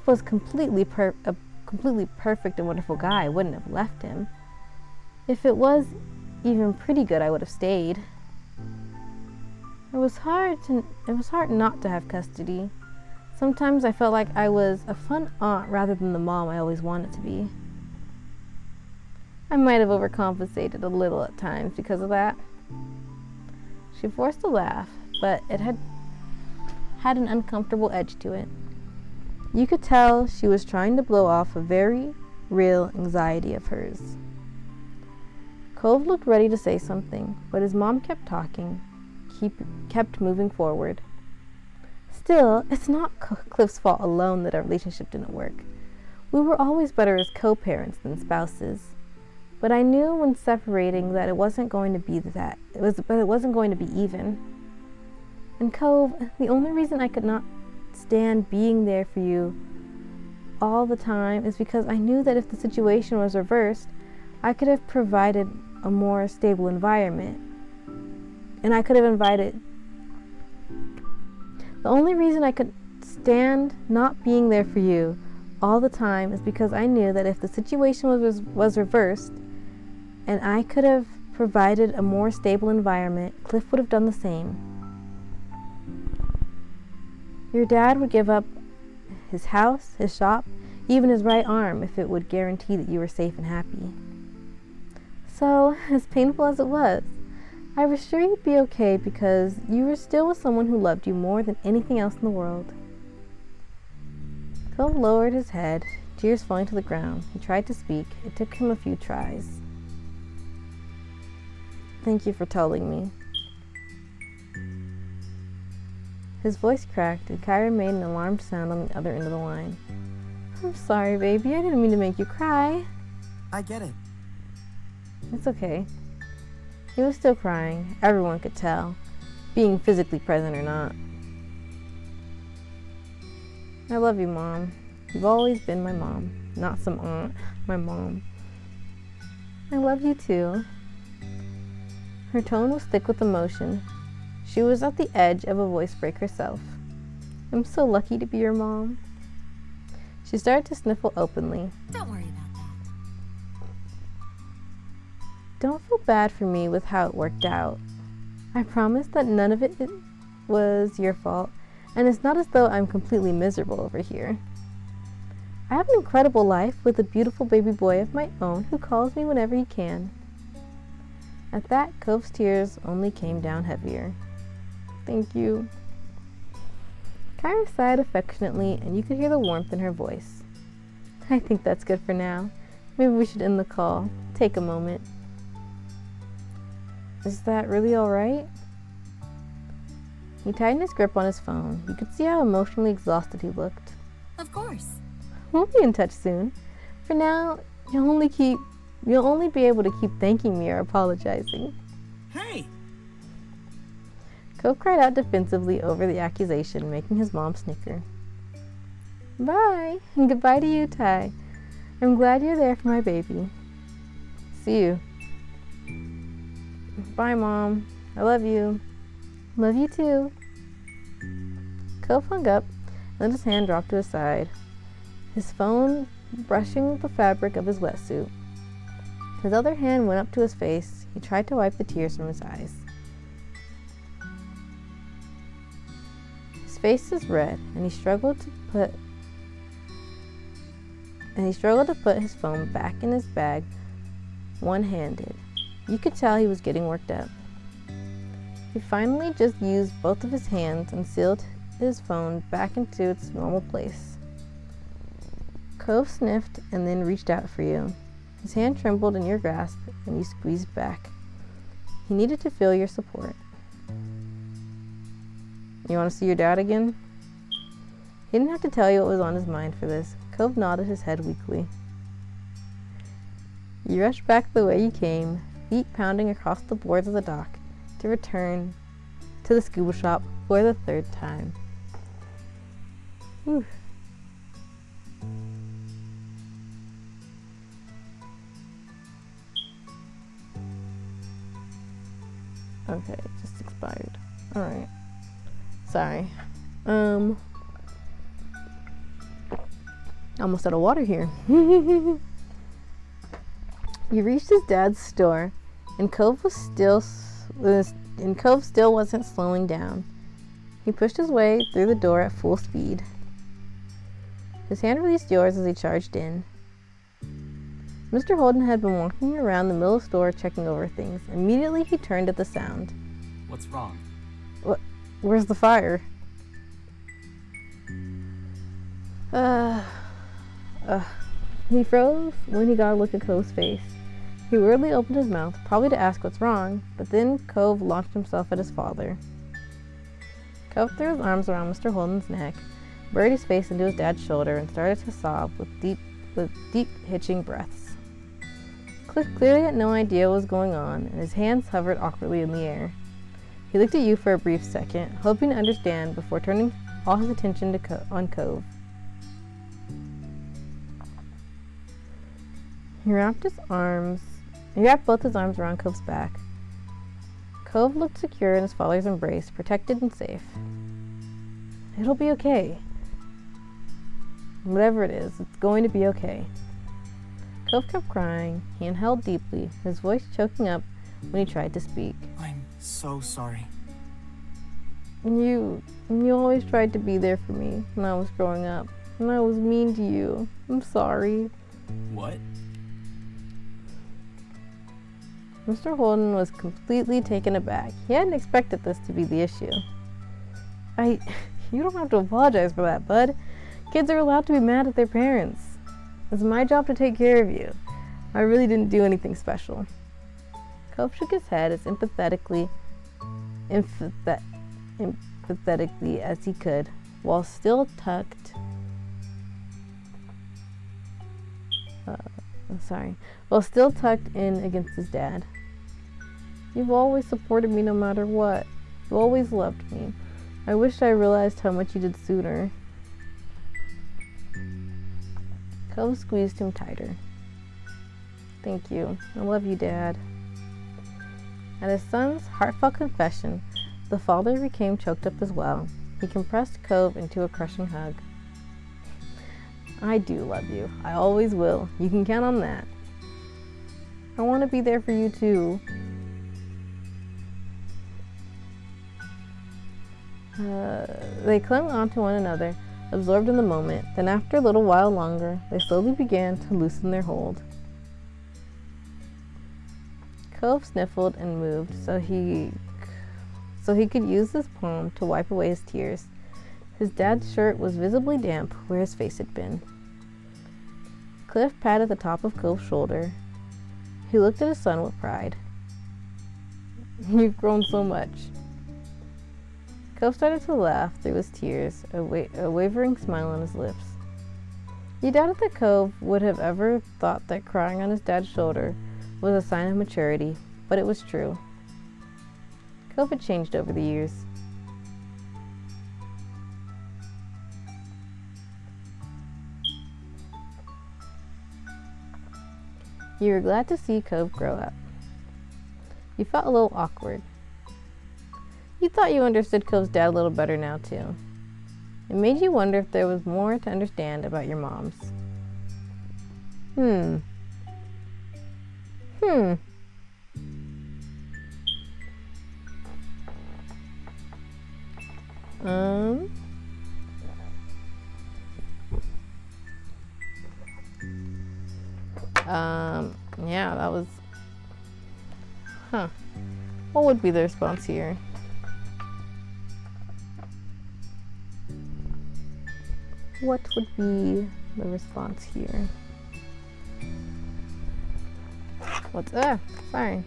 Speaker 1: was a completely perfect and wonderful guy, I wouldn't have left him. If it was even pretty good, I would have stayed. It was hard not to have custody. Sometimes I felt like I was a fun aunt rather than the mom I always wanted to be. I might have overcompensated a little at times because of that. She forced a laugh, but it had an uncomfortable edge to it. You could tell she was trying to blow off a very real anxiety of hers. Cove looked ready to say something, but his mom kept talking, kept moving forward. Still, it's not Cliff's fault alone that our relationship didn't work. We were always better as co-parents than spouses. But I knew when separating that it wasn't going to be that. It wasn't going to be even. And Cove, the only reason I could not stand being there for you all the time is because I knew that if the situation was reversed, I could have provided a more stable environment. And I could have invited. The only reason I could stand not being there for you all the time is because I knew that if the situation was reversed and I could have provided a more stable environment, Cliff would have done the same. Your dad would give up his house, his shop, even his right arm if it would guarantee that you were safe and happy. So, as painful as it was, I was sure you'd be okay because you were still with someone who loved you more than anything else in the world. Cove lowered his head, tears falling to the ground. He tried to speak. It took him a few tries. Thank you for telling me. His voice cracked, and Kyra made an alarmed sound on the other end of the line. I'm sorry, baby. I didn't mean to make you cry.
Speaker 2: I get it.
Speaker 1: It's okay. He was still crying. Everyone could tell, being physically present or not. I love you, Mom. You've always been my mom, not some aunt, my mom. I love you too. Her tone was thick with emotion. She was at the edge of a voice break herself. I'm so lucky to be your mom. She started to sniffle openly.
Speaker 4: Don't worry about that.
Speaker 1: Don't feel bad for me with how it worked out. I promise that none of it was your fault, And it's not as though I'm completely miserable over here. I have an incredible life with a beautiful baby boy of my own who calls me whenever he can. At that, Cove's tears only came down heavier. Thank you. Kyra sighed affectionately, and you could hear the warmth in her voice. I think that's good for now. Maybe we should end the call. Take a moment. Is that really all right? He tightened his grip on his phone. You could see how emotionally exhausted he looked.
Speaker 4: Of course.
Speaker 1: We'll be in touch soon. For now, you'll only be able to keep thanking me or apologizing.
Speaker 2: Hey!
Speaker 1: Cove cried out defensively over the accusation, making his mom snicker. Bye, and goodbye to you, Ty. I'm glad you're there for my baby. See you. Bye, Mom. I love you. Love you too. Cove hung up, and then his hand dropped to his side, his phone brushing the fabric of his wetsuit. His other hand went up to his face. He tried to wipe the tears from his eyes. His face was red, and he struggled to put his phone back in his bag one-handed. You could tell he was getting worked up. He finally just used both of his hands and sealed his phone back into its normal place. Cove sniffed and then reached out for you. His hand trembled in your grasp and you squeezed back. He needed to feel your support. You want to see your dad again? He didn't have to tell you what was on his mind for this. Cove nodded his head weakly. You rushed back the way you came, feet pounding across the boards of the dock, to return to the scuba shop for the third time. Whew. Okay, it just expired. Alright. Sorry. Almost out of water here. You reached his dad's store, and Cove still wasn't slowing down. He pushed his way through the door at full speed. His hand released yours as he charged in. Mr. Holden had been walking around the middle of the store checking over things. Immediately he turned at the sound.
Speaker 2: What's wrong?
Speaker 1: Where's the fire? He froze when he got a look at Cove's face. He weirdly opened his mouth, probably to ask what's wrong, but then Cove launched himself at his father. Cove threw his arms around Mr. Holden's neck, buried his face into his dad's shoulder, and started to sob with deep, hitching breaths. Cliff clearly had no idea what was going on, and his hands hovered awkwardly in the air. He looked at you for a brief second, hoping to understand before turning all his attention on Cove. He wrapped both his arms around Cove's back. Cove looked secure in his father's embrace, protected and safe. It'll be okay. Whatever it is, it's going to be okay. Cove kept crying. He inhaled deeply, his voice choking up when he tried to speak.
Speaker 2: I'm so sorry.
Speaker 1: You always tried to be there for me when I was growing up, and I was mean to you. I'm sorry.
Speaker 2: What?
Speaker 1: Mr. Holden was completely taken aback. He hadn't expected this to be the issue. You don't have to apologize for that, bud. Kids are allowed to be mad at their parents. It's my job to take care of you. I really didn't do anything special. Cove shook his head as empathetically as he could, while still tucked in against his dad. You've always supported me no matter what. You always loved me. I wish I realized how much you did sooner. Cove squeezed him tighter. Thank you. I love you, Dad. At his son's heartfelt confession, the father became choked up as well. He compressed Cove into a crushing hug. I do love you. I always will. You can count on that. I want to be there for you too. They clung onto one another, absorbed in the moment. Then after a little while longer, they slowly began to loosen their hold. Cove sniffled and moved so he could use his palm to wipe away his tears. His dad's shirt was visibly damp where his face had been. Cliff patted the top of Cove's shoulder. He looked at his son with pride. "You've grown so much." Cove started to laugh through his tears, a wavering smile on his lips. He doubted that Cove would have ever thought that crying on his dad's shoulder was a sign of maturity, but it was true. Cove had changed over the years. You were glad to see Cove grow up. You felt a little awkward. You thought you understood Cove's dad a little better now, too. It made you wonder if there was more to understand about your moms. Yeah, that was... What would be the response here? What would be the response here? Sorry.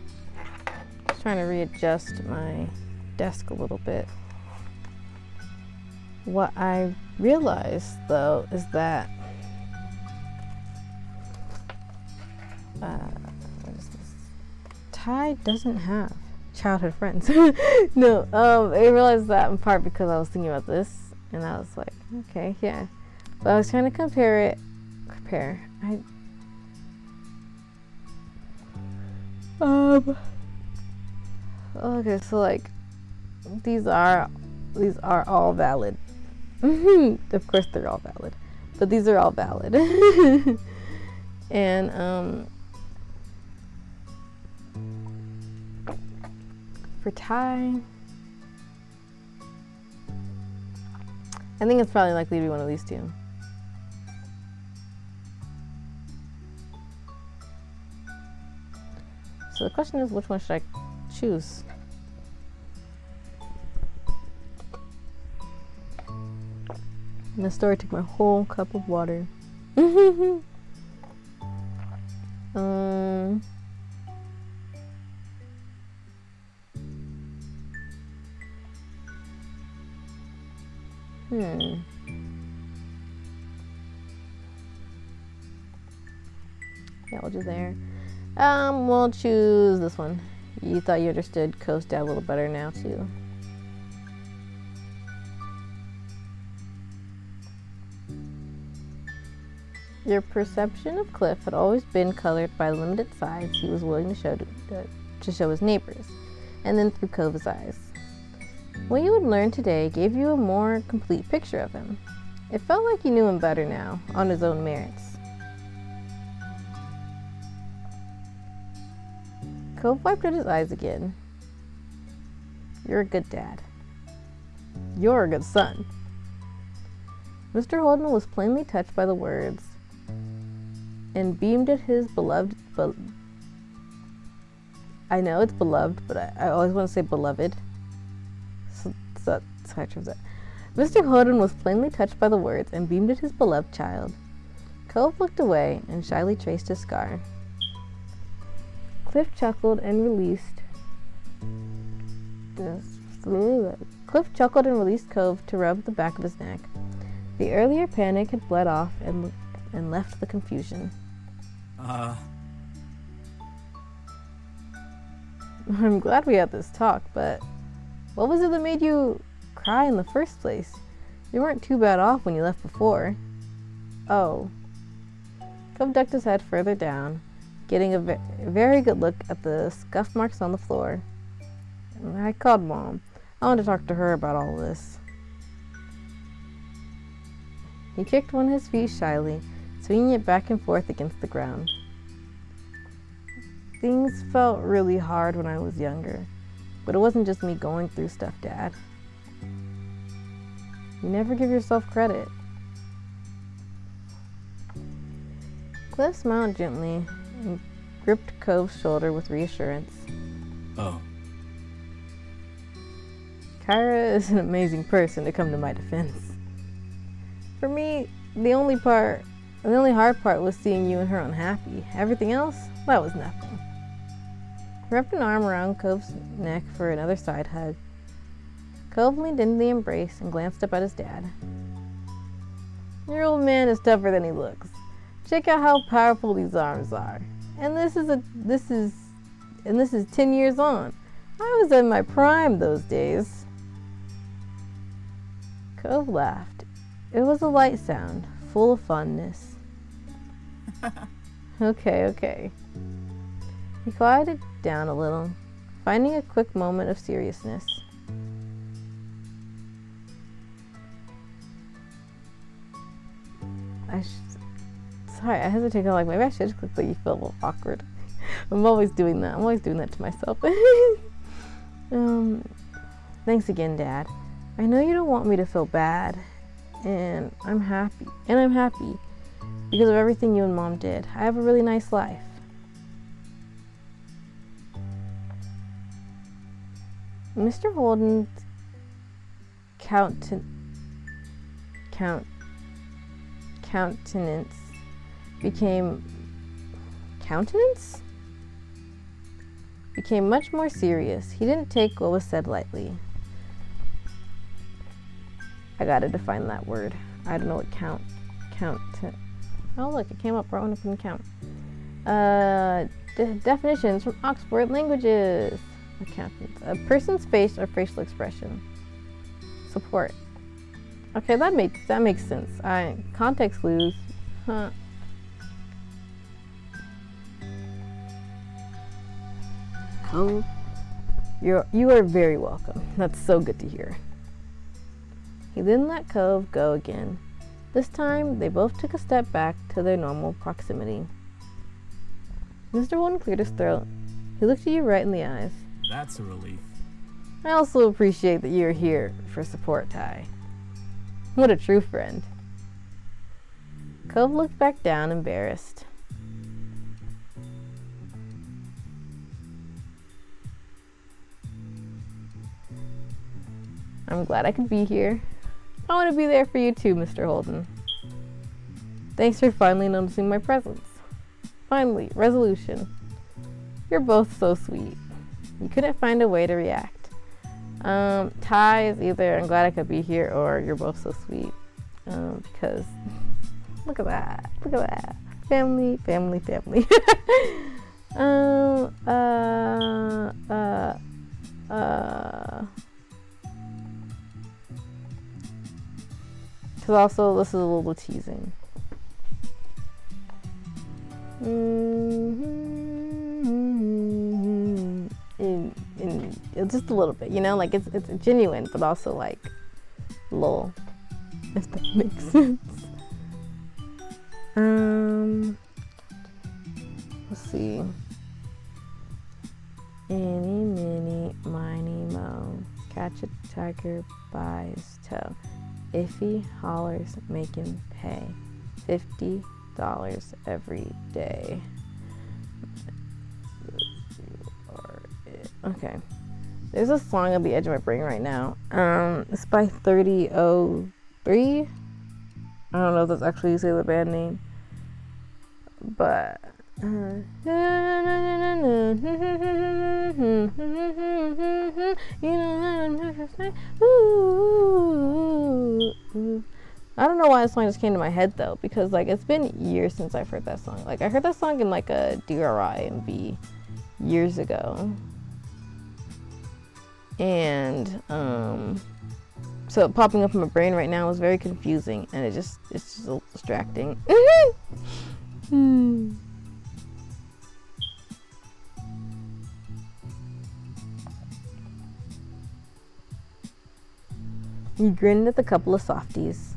Speaker 1: Just trying to readjust my desk a little bit. What I realized, though, is that what is this? Ty doesn't have childhood friends. No, I realized that in part because I was thinking about this, and I was like, okay, yeah. But I was trying to compare. Okay, so like, these are all valid. Of course they're all valid, but these are all valid. And for Ty, I think it's probably likely to be one of these two. So the question is, which one should I choose? And the story took my whole cup of water. Yeah, we'll do there. We'll choose this one. You thought you understood Cove's dad a little better now, too. Your perception of Cliff had always been colored by the limited sides he was willing to show his neighbors, and then through Cove's eyes. What you had learned today gave you a more complete picture of him. It felt like you knew him better now, on his own merits. Cove wiped at his eyes again. You're a good dad. You're a good son. Mr. Holden was plainly touched by the words and beamed at his beloved, I know it's beloved, but I always want to say beloved. So that's how I chose that. Mr. Holden was plainly touched by the words and beamed at his beloved child. Cove looked away and shyly traced his scar. Cliff chuckled and released Cove to rub the back of his neck. The earlier panic had bled off and left the confusion. I'm glad we had this talk, but what was it that made you cry in the first place? You weren't too bad off when you left before. Oh. Cove ducked his head further down, getting a very good look at the scuff marks on the floor. I called Mom. I want to talk to her about all this. He kicked one of his feet shyly, swinging it back and forth against the ground. Things felt really hard when I was younger, but it wasn't just me going through stuff, Dad. You never give yourself credit. Cliff smiled gently and gripped Cove's shoulder with reassurance.
Speaker 2: Oh.
Speaker 1: Kyra is an amazing person to come to my defense. For me, the only hard part was seeing you and her unhappy. Everything else, that was nothing. He wrapped an arm around Cove's neck for another side hug. Cove leaned into the embrace and glanced up at his dad. Your old man is tougher than he looks. Check out how powerful these arms are. And this is 10 years on. I was in my prime those days. Cove laughed. It was a light sound, full of fondness. Okay. He quieted down a little, finding a quick moment of seriousness. Sorry, I hesitate to maybe I should quickly. You feel a little awkward. I'm always doing that. I'm always doing that to myself. Thanks again, Dad. I know you don't want me to feel bad, and I'm happy. Because of everything you and Mom did. I have a really nice life. Mr. Holden's countenance became much more serious. He didn't take what was said lightly. I gotta define that word. I don't know what oh look, it came up right when I couldn't count. Definitions from Oxford Languages. Accountants. A person's face or facial expression. Support. Okay, that makes sense. Context clues. Huh. Cove. You are very welcome. That's so good to hear. He then let Cove go again. This time, they both took a step back to their normal proximity. Mr. Holden cleared his throat. He looked at you right in the eyes.
Speaker 2: That's a relief.
Speaker 1: I also appreciate that you're here for support, Ty. What a true friend. Cove looked back down, embarrassed. I'm glad I could be here. I want to be there for you too, Mr. Holden. Thanks for finally noticing my presence. Finally, resolution. You're both so sweet. You couldn't find a way to react. Ty is either I'm glad I could be here or you're both so sweet. Because look at that. Family. Because also this is a little teasing. Just a little bit, it's genuine, but also lol, if that makes sense. Let's see. Eeny, meeny, miny, mo. Catch a tiger by his toe. If he hollers, make him pay. $50 every day. Okay. There's a song on the edge of my brain right now. It's by 3003. I don't know if that's actually say the band name. But I don't know why this song just came to my head though, because it's been years since I've heard that song. I heard that song in a DRI MV years ago. And so popping up in my brain right now is very confusing, and it's just a little distracting. He grinned at the couple of softies.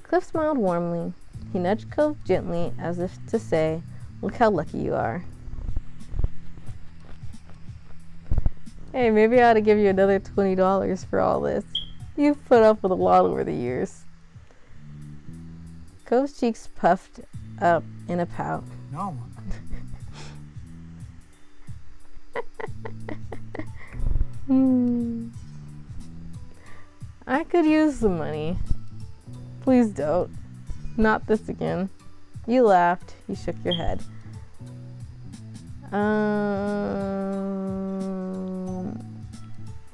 Speaker 1: Cliff smiled warmly. He nudged Cove gently as if to say, "Look how lucky you are." Hey, maybe I ought to give you another $20 for all this. You've put up with a lot over the years. Cove's cheeks puffed up in a pout.
Speaker 3: No.
Speaker 1: I could use the money. Please don't. Not this again. You laughed. You shook your head.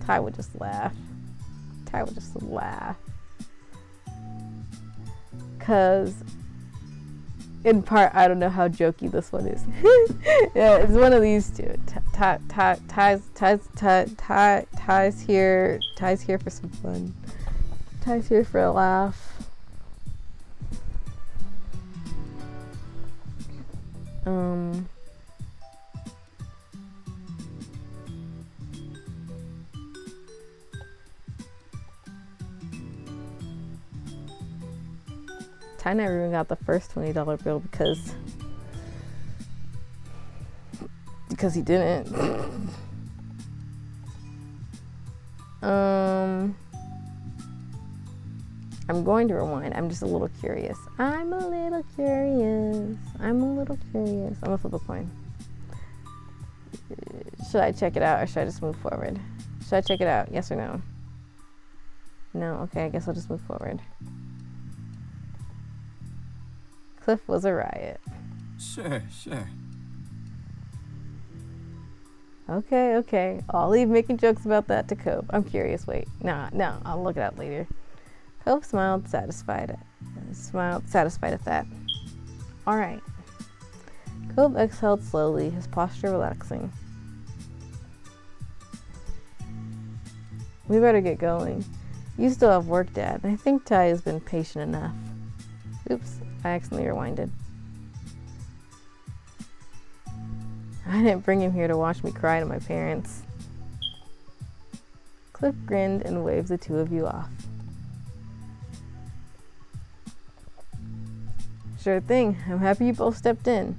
Speaker 1: Ty would just laugh. Ty would just laugh. Cause in part, I don't know how jokey this one is. Yeah, it's one of these two. Ty's here. Ty's here for some fun. Ty's here for a laugh. Ty never even got the first $20 bill because he didn't. I'm going to rewind. I'm just a little curious. I'm a little curious. I'm gonna flip a coin. Should I check it out or should I just move forward? Should I check it out? Yes or no? No? Okay, I guess I'll just move forward. Cliff was a riot.
Speaker 2: Sure.
Speaker 1: Okay. I'll leave making jokes about that to Cope. I'm curious. Wait. No, I'll look it up later. Cope smiled, satisfied at that. All right. Cope exhaled slowly, his posture relaxing. We better get going. You still have work, Dad. I think Ty has been patient enough. Oops, I accidentally rewinded. I didn't bring him here to watch me cry to my parents. Cliff grinned and waved the two of you off. Sure thing. I'm happy you both stopped in.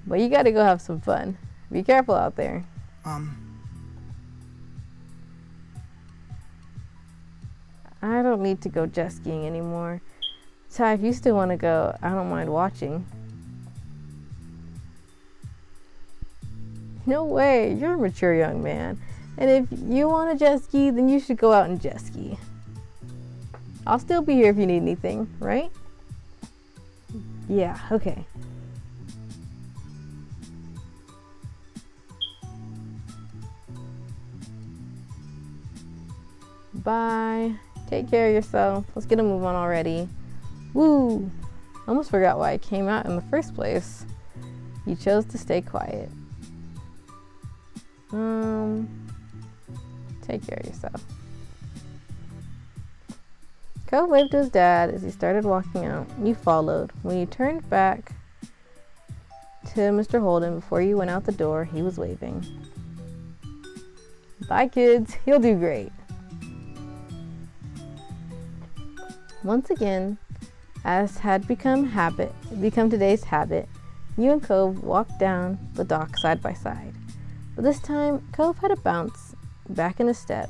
Speaker 1: But you gotta go have some fun. Be careful out there. I don't need to go jet skiing anymore. Ty, if you still want to go, I don't mind watching. No way, you're a mature young man. And if you want to jet ski, then you should go out and jet ski. I'll still be here if you need anything, right? Yeah, okay. Bye. Take care of yourself. Let's get a move on already. Woo! Almost forgot why I came out in the first place. You chose to stay quiet. Take care of yourself. Cole waved to his dad as he started walking out. You followed. When you turned back to Mr. Holden before you went out the door, he was waving. Bye, kids. You'll do great. Once again, as had become today's habit, you and Cove walked down the dock side by side. But this time, Cove had a bounce back in his step.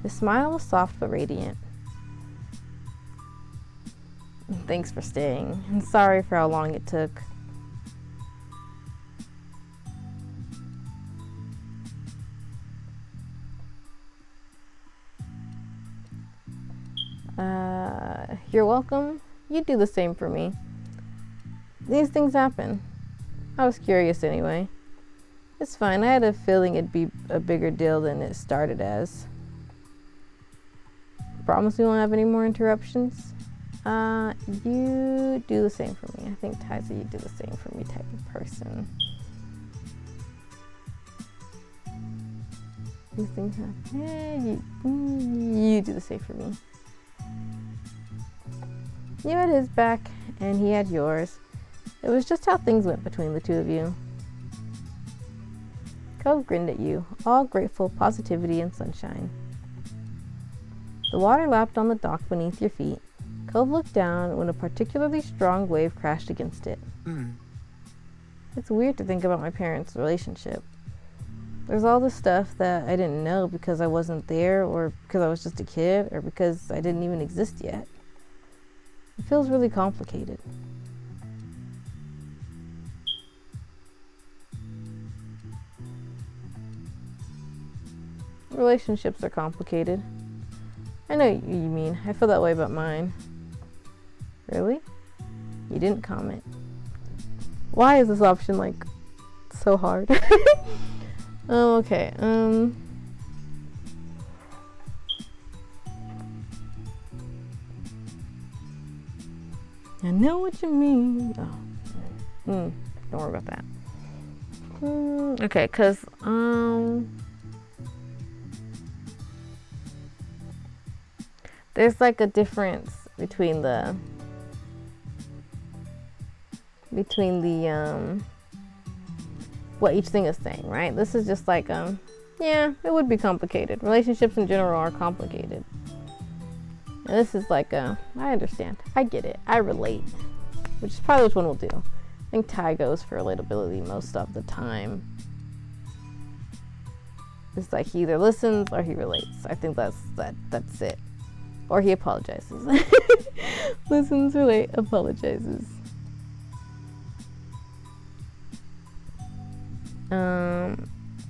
Speaker 1: His smile was soft but radiant. Thanks for staying, and sorry for how long it took. You're welcome. You do the same for me. These things happen. I was curious anyway. It's fine. I had a feeling it'd be a bigger deal than it started as. Promise we won't have any more interruptions? You do the same for me. I think Ty's a you do the same for me type of person. These things happen. You do the same for me. You had his back, and he had yours. It was just how things went between the two of you. Cove grinned at you, all grateful positivity and sunshine. The water lapped on the dock beneath your feet. Cove looked down when a particularly strong wave crashed against it. It's weird to think about my parents' relationship. There's all this stuff that I didn't know because I wasn't there, or because I was just a kid, or because I didn't even exist yet. It feels really complicated. Relationships are complicated. I know what you mean. I feel that way about mine. Really? You didn't comment. Why is this option like so hard? Okay. I know what you mean. Don't worry about that. Okay, cause there's like a difference between the what each thing is saying, right? This is just like yeah, it would be complicated. Relationships in general are complicated. And this is like I understand. I get it. I relate. Which is probably which one we'll do. I think Ty goes for relatability most of the time. It's like he either listens or he relates. I think that's it. Or he apologizes. Listens, relate, apologizes.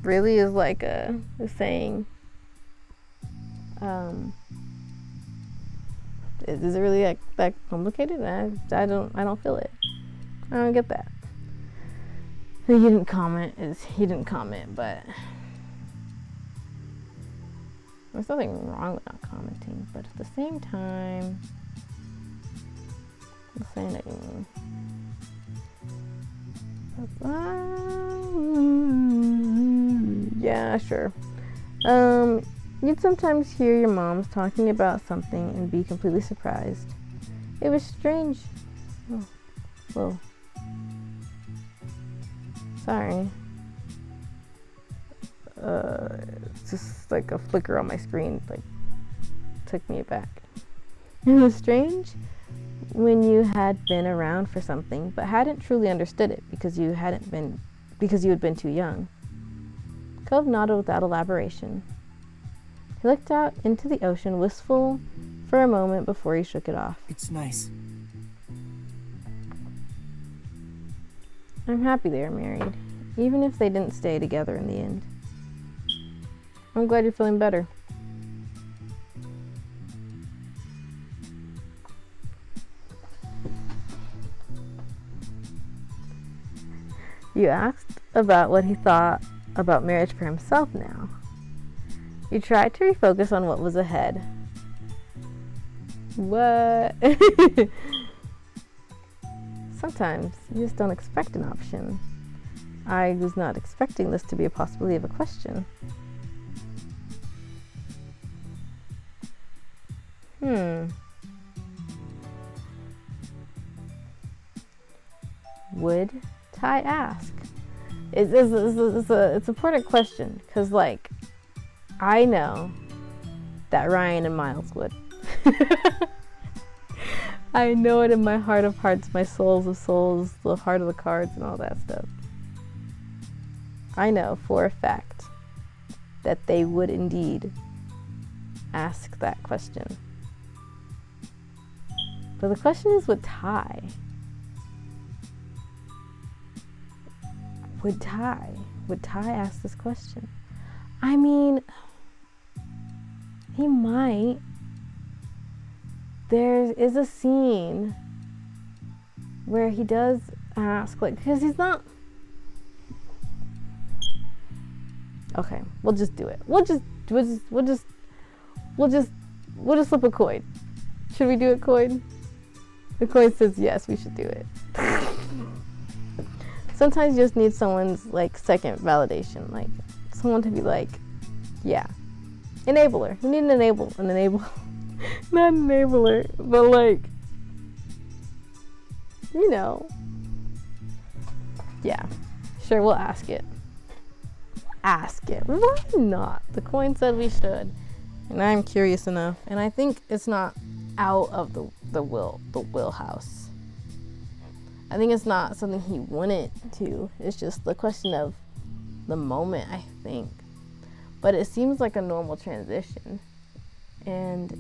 Speaker 1: Really is like a saying. Is it really that complicated? I don't feel it. I don't get that. He didn't comment, but there's nothing wrong with not commenting, but at the same time, I'm saying that yeah, sure. You'd sometimes hear your moms talking about something and be completely surprised. It was strange. Oh, whoa. Sorry. It's just like a flicker on my screen, like, took me aback. It was strange when you had been around for something but hadn't truly understood it because you had been too young. Cove nodded without elaboration. He looked out into the ocean, wistful for a moment before he shook it off.
Speaker 2: It's nice.
Speaker 1: I'm happy they are married, even if they didn't stay together in the end. I'm glad you're feeling better. You asked about what he thought about marriage for himself now. You tried to refocus on what was ahead. What? Sometimes you just don't expect an option. I was not expecting this to be a possibility of a question. Would Ty ask? It's an important question because, like, I know that Ryan and Miles would. I know it in my heart of hearts, my souls of souls, the heart of the cards, and all that stuff. I know for a fact that they would indeed ask that question. But the question is, would Ty? Would Ty ask this question? I mean, he might. There is a scene where he does ask, like, because he's not. Okay, we'll just do it. We'll just flip a coin. Should we do a coin? The coin says yes, we should do it. Sometimes you just need someone's, like, second validation, like someone to be like, yeah, enabler. You need an enable. Not an enabler, but, like, you know. Yeah, sure, we'll ask it. Why not? The coin said we should, and I'm curious enough, and I think it's not out of the wheelhouse. I think it's not something he wanted to. It's just the question of, the moment, I think. But it seems like a normal transition. And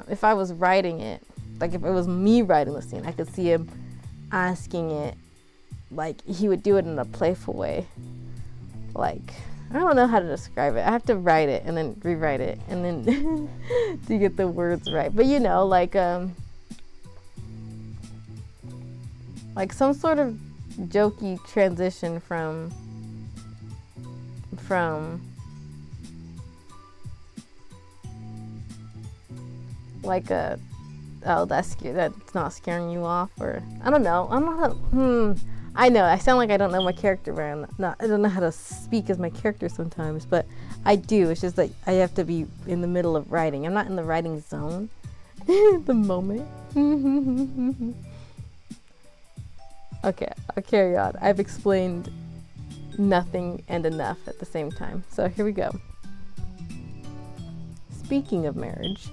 Speaker 1: if I was writing it, like if it was me writing the scene, I could see him asking it, like he would do it in a playful way. Like, I don't know how to describe it. I have to write it and then rewrite it and then to get the words right. But you know, like some sort of jokey transition from like that's not scaring you off, or I don't know. I'm not I know I sound like I don't know my character, but I don't know how to speak as my character sometimes, but I do. It's just that I have to be in the middle of writing. I'm not in the writing zone at the moment. Okay, I'll carry on. I've explained nothing and enough at the same time. So here we go. Speaking of marriage,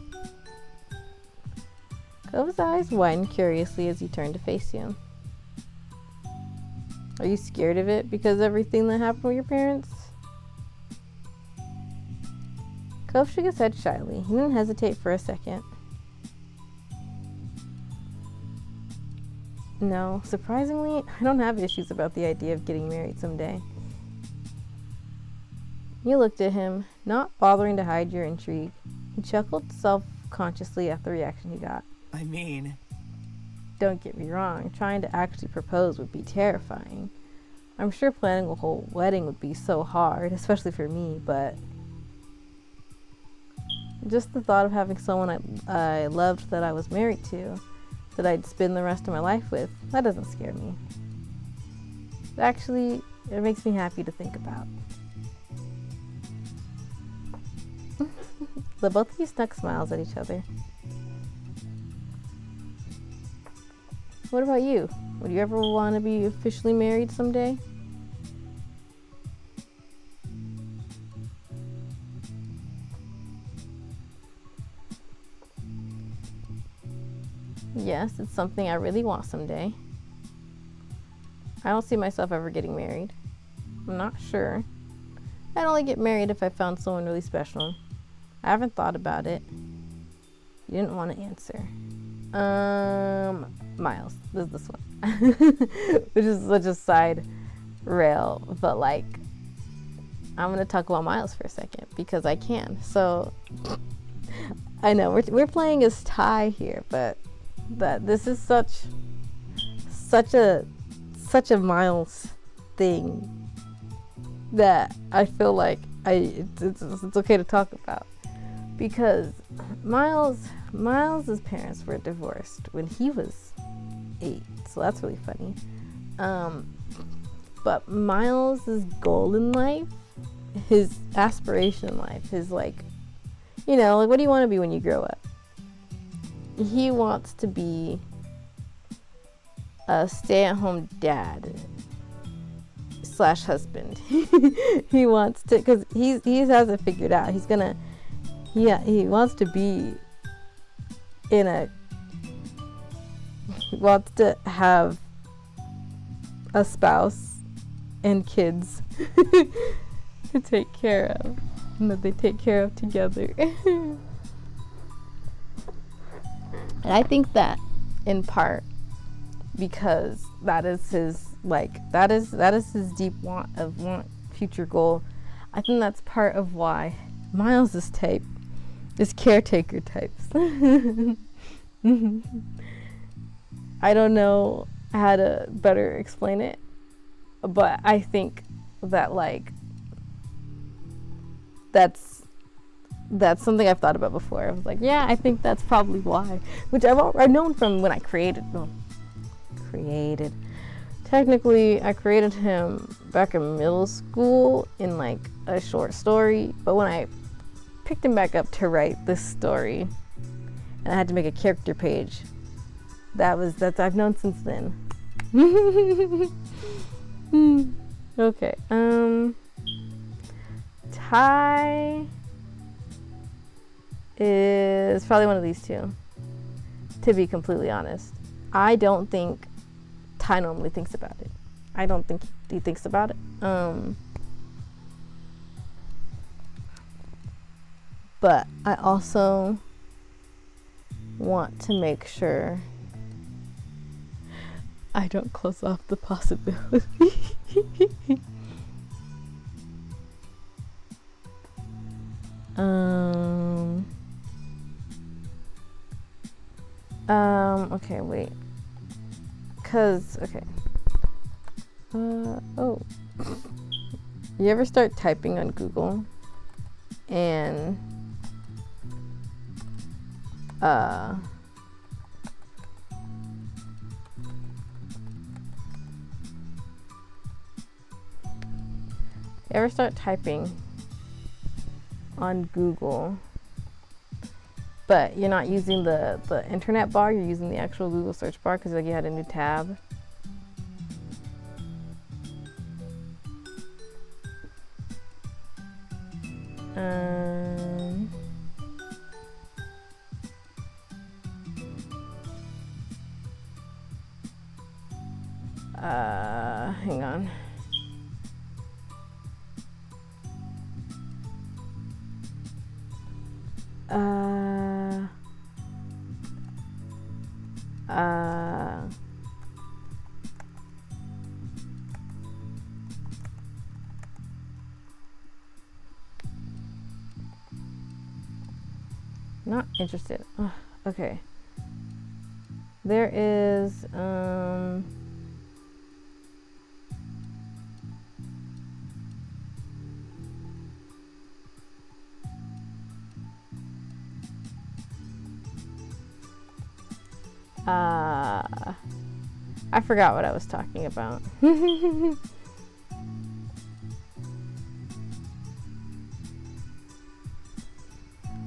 Speaker 1: Cove's eyes widen curiously as he turned to face you. Are you scared of it because of everything that happened with your parents? Cove shook his head shyly. He didn't hesitate for a second. No, surprisingly, I don't have issues about the idea of getting married someday. You looked at him, not bothering to hide your intrigue. He chuckled self-consciously at the reaction he got.
Speaker 2: I mean...
Speaker 1: Don't get me wrong, trying to actually propose would be terrifying. I'm sure planning a whole wedding would be so hard, especially for me, but... just the thought of having someone I loved that I was married to, that I'd spend the rest of my life with, that doesn't scare me. Actually, it makes me happy to think about. The both of you snuck smiles at each other. What about you? Would you ever want to be officially married someday? Yes, it's something I really want someday. I don't see myself ever getting married. I'm not sure. I'd only get married if I found someone really special. I haven't thought about it. You didn't want to answer. Miles. This one. Which is such a side rail, but like, I'm gonna talk about Miles for a second because I can. So, I know we're playing as Ty here, but that this is such a Miles thing that I feel like it's okay to talk about, because Miles's parents were divorced when he was 8, so that's really funny. But Miles's goal in life, his aspiration in life, his like what do you want to be when you grow up? He wants to be a stay-at-home dad / husband. He wants to, because he has it figured out. He wants to be he wants to have a spouse and kids to take care of, and that they take care of together. And I think that in part because that is his deep want future goal. I think that's part of why Miles is caretaker types. I don't know how to better explain it, but I think that that's something I've thought about before. I was like, yeah, I think that's probably why, which I've known from when I created. Technically, I created him back in middle school in like a short story, but when I picked him back up to write this story, and I had to make a character page, that's I've known since then. Okay. Ty is probably one of these two, to be completely honest. I don't think Ty normally thinks about it. I don't think he thinks about it. but I also want to make sure I don't close off the possibility. Okay, wait. Okay. Oh. You ever start typing on Google and ever start typing on Google, but you're not using the internet bar, you're using the actual Google search bar because like you had a new tab? Hang on. Not interested. Ugh, okay. There is I forgot what I was talking about.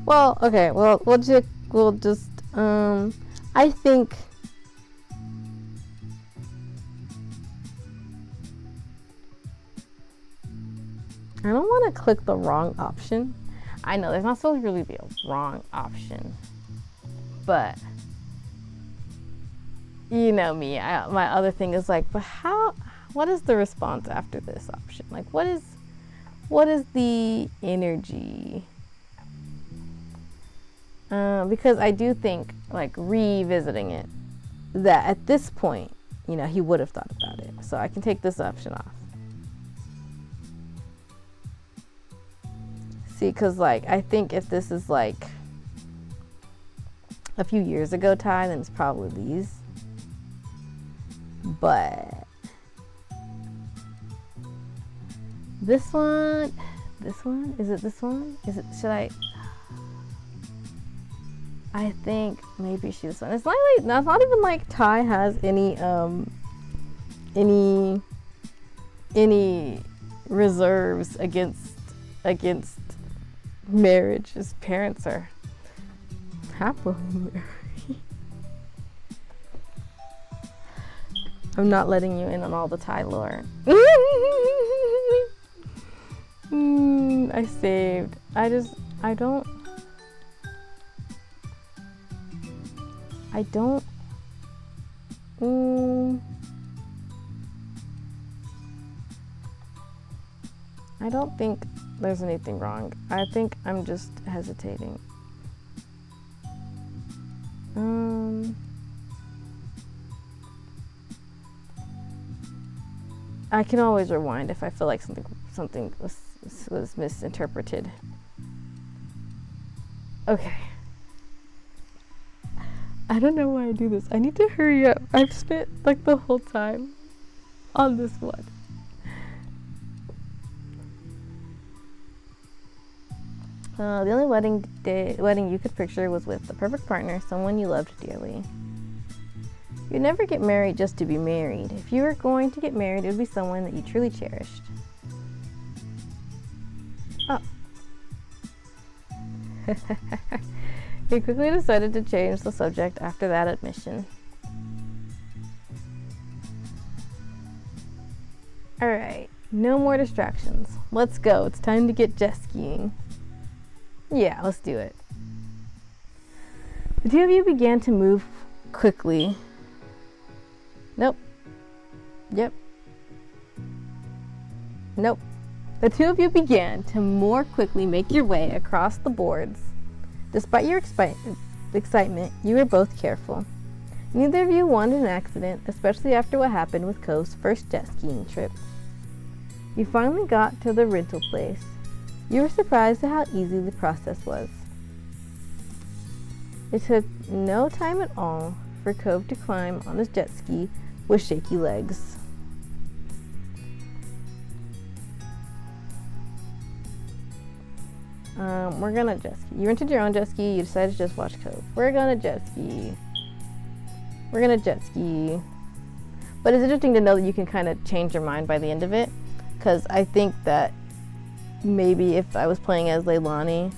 Speaker 1: Well, okay. Well, we'll just I think I don't want to click the wrong option. I know there's not supposed to really be a wrong option, but you know me, my other thing is like, but what is the response after this option? Like, what is the energy? Because I do think, like, revisiting it, that at this point, you know, he would have thought about it. So I can take this option off. See, because, like, I think if this is, like, a few years ago, Ty, then it's probably these. But this one, is it this one? I think maybe she's this one. It's not even like Ty has any reserves against marriage. His parents are happily married. I'm not letting you in on all the Thai lore. I saved. I don't think there's anything wrong. I think I'm just hesitating. I can always rewind if I feel like something was misinterpreted. Okay. I don't know why I do this. I need to hurry up. I've spent like the whole time on this one. The only wedding you could picture was with the perfect partner, someone you loved dearly. You'd never get married just to be married. If you were going to get married, it would be someone that you truly cherished. Oh. He quickly decided to change the subject after that admission. Alright, no more distractions. Let's go. It's time to get jet skiing. Yeah, let's do it. The two of you began to move quickly. Nope. Yep. Nope. The two of you began to more quickly make your way across the boards Despite your excitement, you were both careful. Neither of you wanted an accident, especially after what happened with Cove's first jet skiing trip. You finally got to the rental place. You were surprised at how easy the process was. It took no time at all for Cove to climb on his jet ski with shaky legs. We're gonna jet ski. You rented your own jet ski, you decided to just watch Cove. We're gonna jet ski. We're gonna jet ski. But it's interesting to know that you can kind of change your mind by the end of it, because I think that maybe if I was playing as Leilani,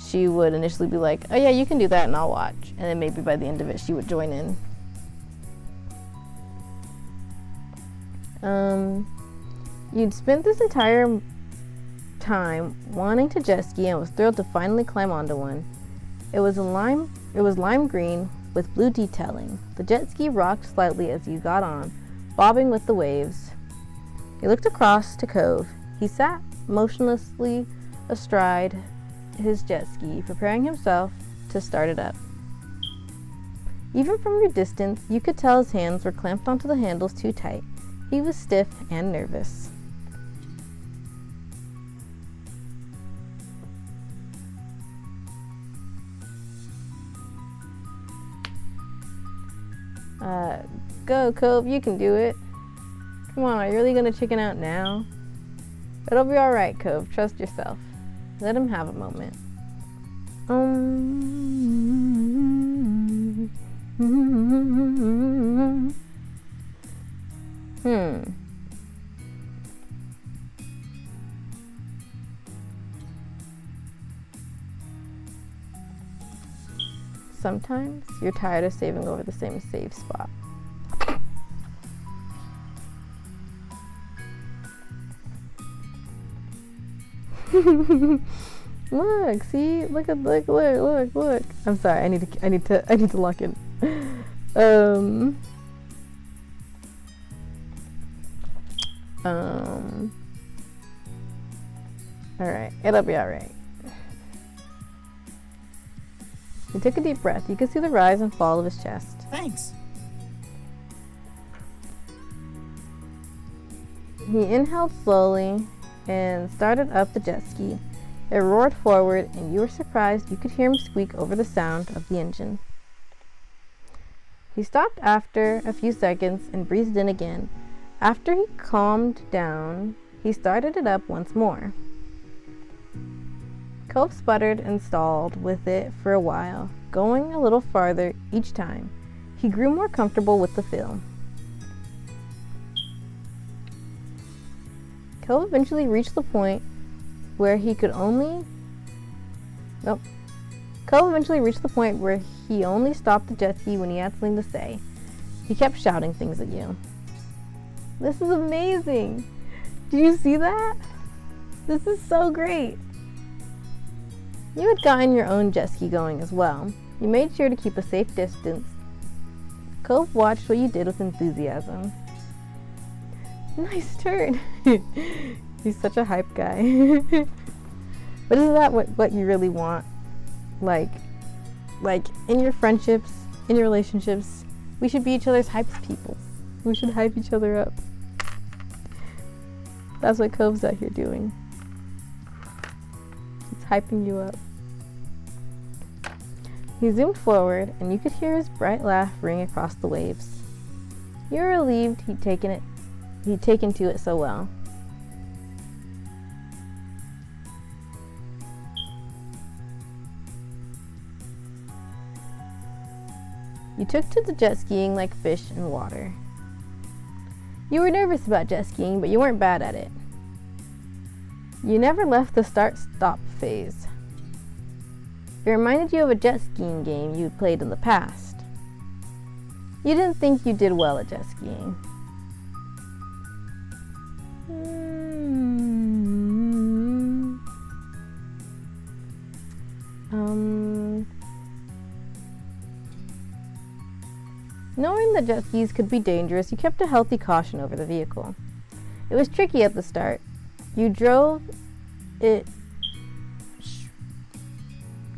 Speaker 1: she would initially be like, oh yeah, you can do that and I'll watch. And then maybe by the end of it, she would join in. You'd spent this entire time wanting to jet ski and was thrilled to finally climb onto one. It was lime green with blue detailing. The jet ski rocked slightly as you got on, bobbing with the waves. You looked across to Cove. He sat motionlessly astride his jet ski, preparing himself to start it up. Even from your distance, you could tell his hands were clamped onto the handles too tight. He was stiff and nervous. Go, Cove, you can do it. Come on, are you really gonna chicken out now? It'll be alright, Cove, trust yourself. Let him have a moment. Sometimes you're tired of saving over the same save spot. Look, see, look. I'm sorry, I need to lock in. Alright, it'll be alright. He took a deep breath. You could see the rise and fall of his chest.
Speaker 2: Thanks.
Speaker 1: He inhaled slowly and started up the jet ski. It roared forward, and you were surprised you could hear him squeak over the sound of the engine. He stopped after a few seconds and breathed in again. After he calmed down, he started it up once more. Cove sputtered and stalled with it for a while, going a little farther each time. He grew more comfortable with the feel. Cove eventually reached the point where he only stopped the jet ski when he had something to say. He kept shouting things at you. This is amazing! Do you see that? This is so great! You had gotten your own jet ski going as well. You made sure to keep a safe distance. Cove watched what you did with enthusiasm. Nice turn! He's such a hype guy. But isn't that what you really want? Like in your friendships, in your relationships, we should be each other's hype people. We should hype each other up. That's what Cove's out here doing. He's hyping you up. He zoomed forward, and you could hear his bright laugh ring across the waves. You were relieved he'd taken to it so well. You took to the jet skiing like fish in water. You were nervous about jet skiing, but you weren't bad at it. You never left the start-stop phase. It reminded you of a jet skiing game you'd played in the past. You didn't think you did well at jet skiing. Knowing that jet skis could be dangerous, you kept a healthy caution over the vehicle. It was tricky at the start. You drove it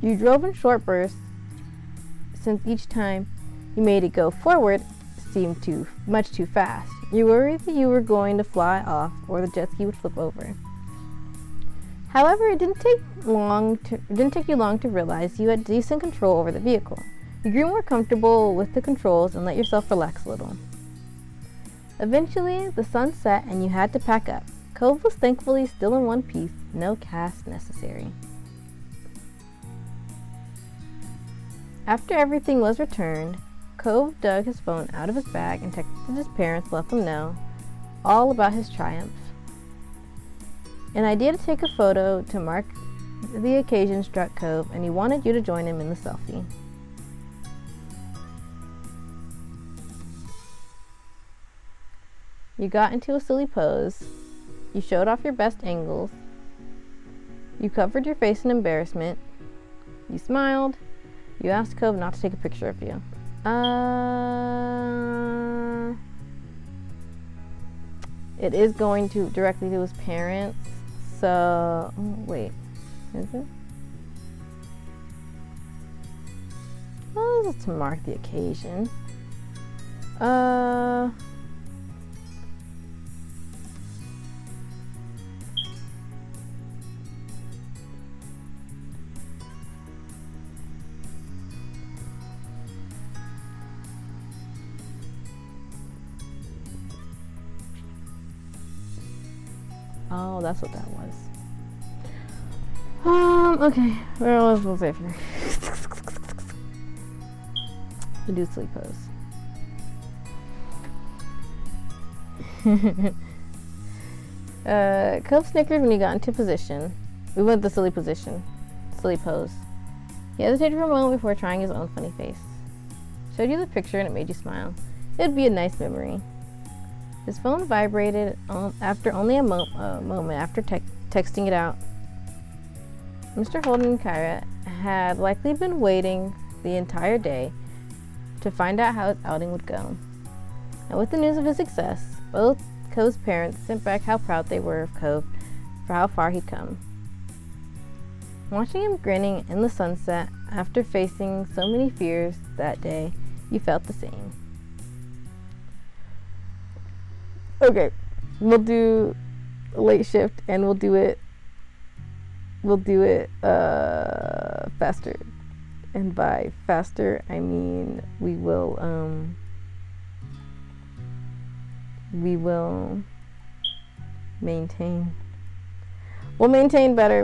Speaker 1: You drove in short bursts, since each time you made it go forward seemed much too fast. You worried that you were going to fly off or the jet ski would flip over. However, it didn't take you long to realize you had decent control over the vehicle. You grew more comfortable with the controls and let yourself relax a little. Eventually, the sun set and you had to pack up. Cove was thankfully still in one piece, no cast necessary. After everything was returned, Cove dug his phone out of his bag and texted his parents to let them know all about his triumph. An idea to take a photo to mark the occasion struck Cove, and he wanted you to join him in the selfie. You got into a silly pose. You showed off your best angles. You covered your face in embarrassment. You smiled. You asked Cove not to take a picture of you. It is going to directly to his parents. So, wait, is it? Oh, this is to mark the occasion. Oh, that's what that was. Okay. Where else was I here? To do sleep pose. Cove snickered when he got into position. We went the silly position. Silly pose. He hesitated for a moment before trying his own funny face. Showed you the picture and it made you smile. It'd be a nice memory. His phone vibrated after only a moment after texting it out. Mr. Holden and Kyra had likely been waiting the entire day to find out how his outing would go. And with the news of his success, both Cove's parents sent back how proud they were of Cove for how far he'd come. Watching him grinning in the sunset after facing so many fears that day, you felt the same. Okay, we'll do a late shift and we'll do it faster. And by faster, I mean we will maintain. We'll maintain better.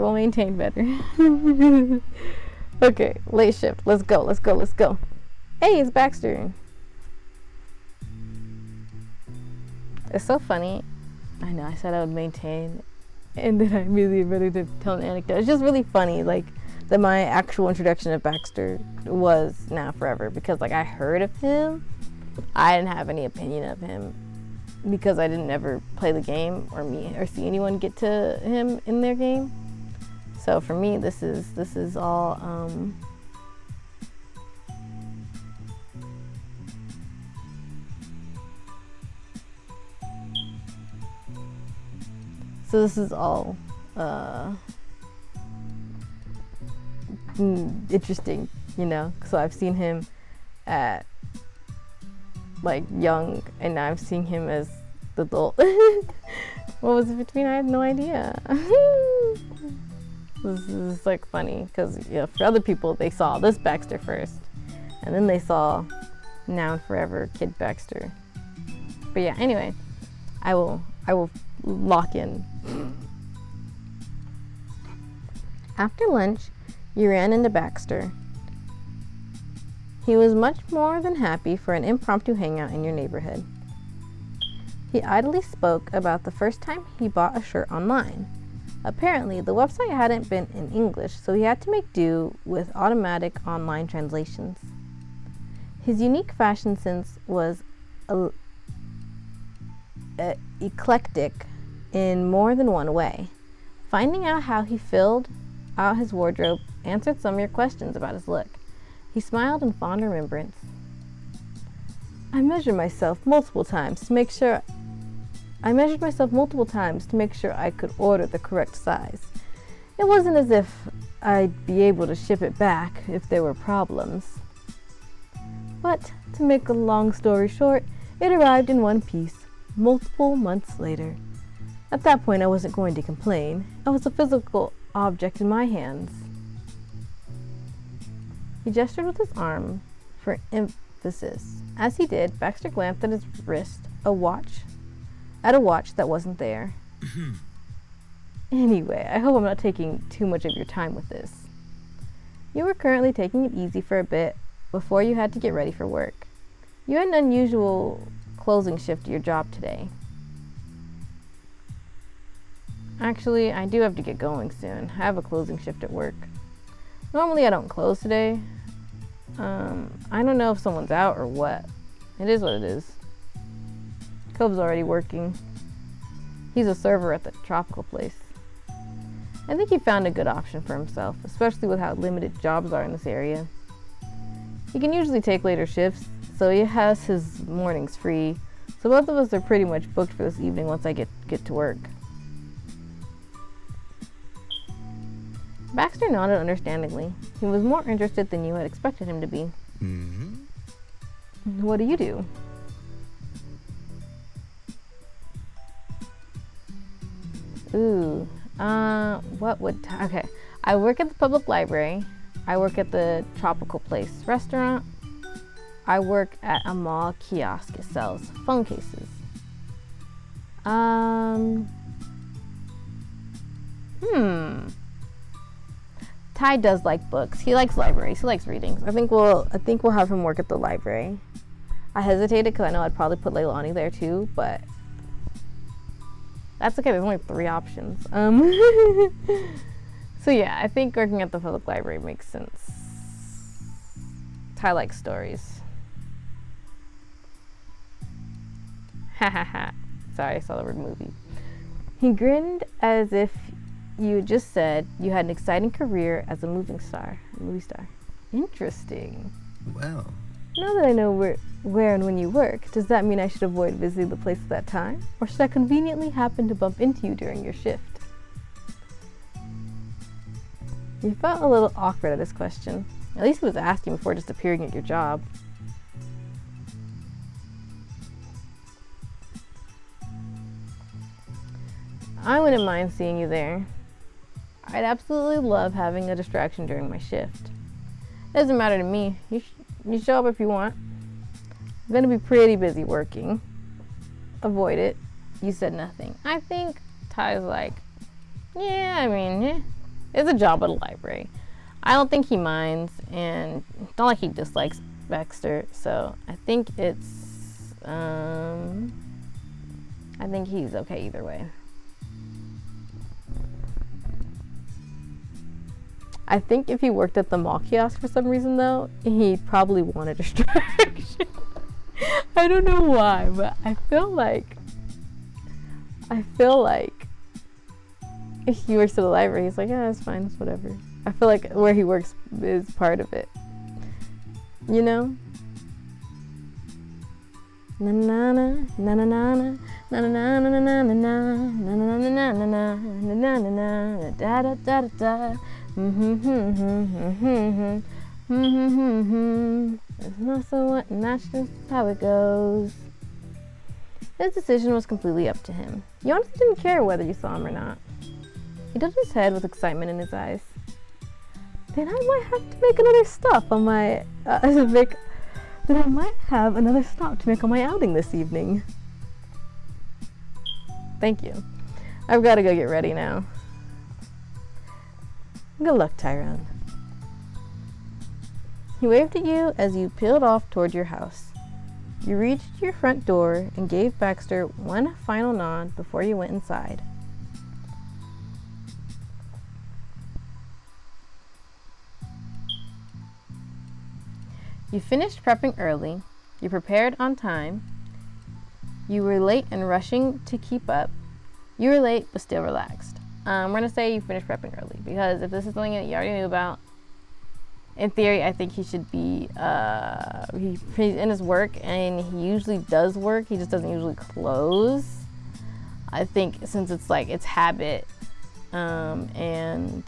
Speaker 1: Okay, late shift. Let's go. Hey, it's Baxter. It's so funny. I know I said I would maintain, and then I immediately ready to tell an anecdote. It's just really funny, like, that my actual introduction of Baxter was Now Forever, because, like, I heard of him. I didn't have any opinion of him because I didn't ever play the game or see anyone get to him in their game. So for me, this is all So this is all interesting, you know. So I've seen him at like young, and now I've seen him as the adult. What was it between? I had no idea. This is like funny because for other people they saw this Baxter first, and then they saw Now and Forever Kid Baxter. But yeah, anyway, I will lock in. After lunch, you ran into Baxter. He was much more than happy for an impromptu hangout in your neighborhood. He idly spoke about the first time he bought a shirt online. Apparently, the website hadn't been in English, so he had to make do with automatic online translations. His unique fashion sense was eclectic in more than one way. Finding out how he filled out his wardrobe answered some of your questions about his look. He smiled in fond remembrance. I measured myself multiple times to make sure I could order the correct size. It wasn't as if I'd be able to ship it back if there were problems. But to make a long story short, it arrived in one piece, multiple months later. At that point, I wasn't going to complain. It was a physical object in my hands. He gestured with his arm for emphasis. As he did, Baxter glanced at his wrist, at a watch that wasn't there. Anyway, I hope I'm not taking too much of your time with this. You were currently taking it easy for a bit before you had to get ready for work. You had an unusual closing shift to your job today. Actually, I do have to get going soon. I have a closing shift at work. Normally I don't close today. I don't know if someone's out or what. It is what it is. Cobb's already working. He's a server at the tropical place. I think he found a good option for himself, especially with how limited jobs are in this area. He can usually take later shifts, so he has his mornings free, so both of us are pretty much booked for this evening once I get to work. Baxter nodded understandingly. He was more interested than you had expected him to be. What do you do? Ooh, okay. I work at the public library. I work at the Tropical Place restaurant. I work at a mall kiosk. It sells phone cases. Ty does like books. He likes libraries. He likes readings. I think we'll have him work at the library. I hesitated because I know I'd probably put Leilani there too, but that's okay. There's only 3 options. So yeah, I think working at the public library makes sense. Ty likes stories. Ha ha ha. Sorry, I saw the word movie. He grinned as if you just said you had an exciting career as a movie star. Interesting.
Speaker 2: Well.
Speaker 1: Now that I know where and when you work, does that mean I should avoid visiting the place at that time? Or should I conveniently happen to bump into you during your shift? You felt a little awkward at his question. At least he was asking before just appearing at your job. I wouldn't mind seeing you there. I'd absolutely love having a distraction during my shift. It doesn't matter to me. You show up if you want. I'm gonna be pretty busy working. Avoid it. You said nothing. I think Ty's like, yeah, it's a job at a library. I don't think he minds, and it's not like he dislikes Baxter, so I think he's okay either way. I think if he worked at the mall kiosk for some reason, though, he'd probably want a distraction. I don't know why, but I feel like if he works at the library, he's like, yeah, it's fine, it's whatever. I feel like where he works is part of it. You know? Na na na na na na na na na na na na na na na na na da da da da. It's not so what, and that's just how it goes. His decision was completely up to him. He honestly didn't care whether you saw him or not. He tilted his head with excitement in his eyes. Then I might have to make another stop on my then I might have another stop to make on my outing this evening. Thank you. I've got to go get ready now. Good luck, Tyrone. He waved at you as you peeled off toward your house. You reached your front door and gave Baxter one final nod before you went inside. You finished prepping early. You prepared on time. You were late and rushing to keep up. You were late but still relaxed. I'm going to say you finished prepping early because if this is something that you already knew about, in theory, I think he should be, he's in his work and he usually does work. He just doesn't usually close. I think since it's like, it's habit, and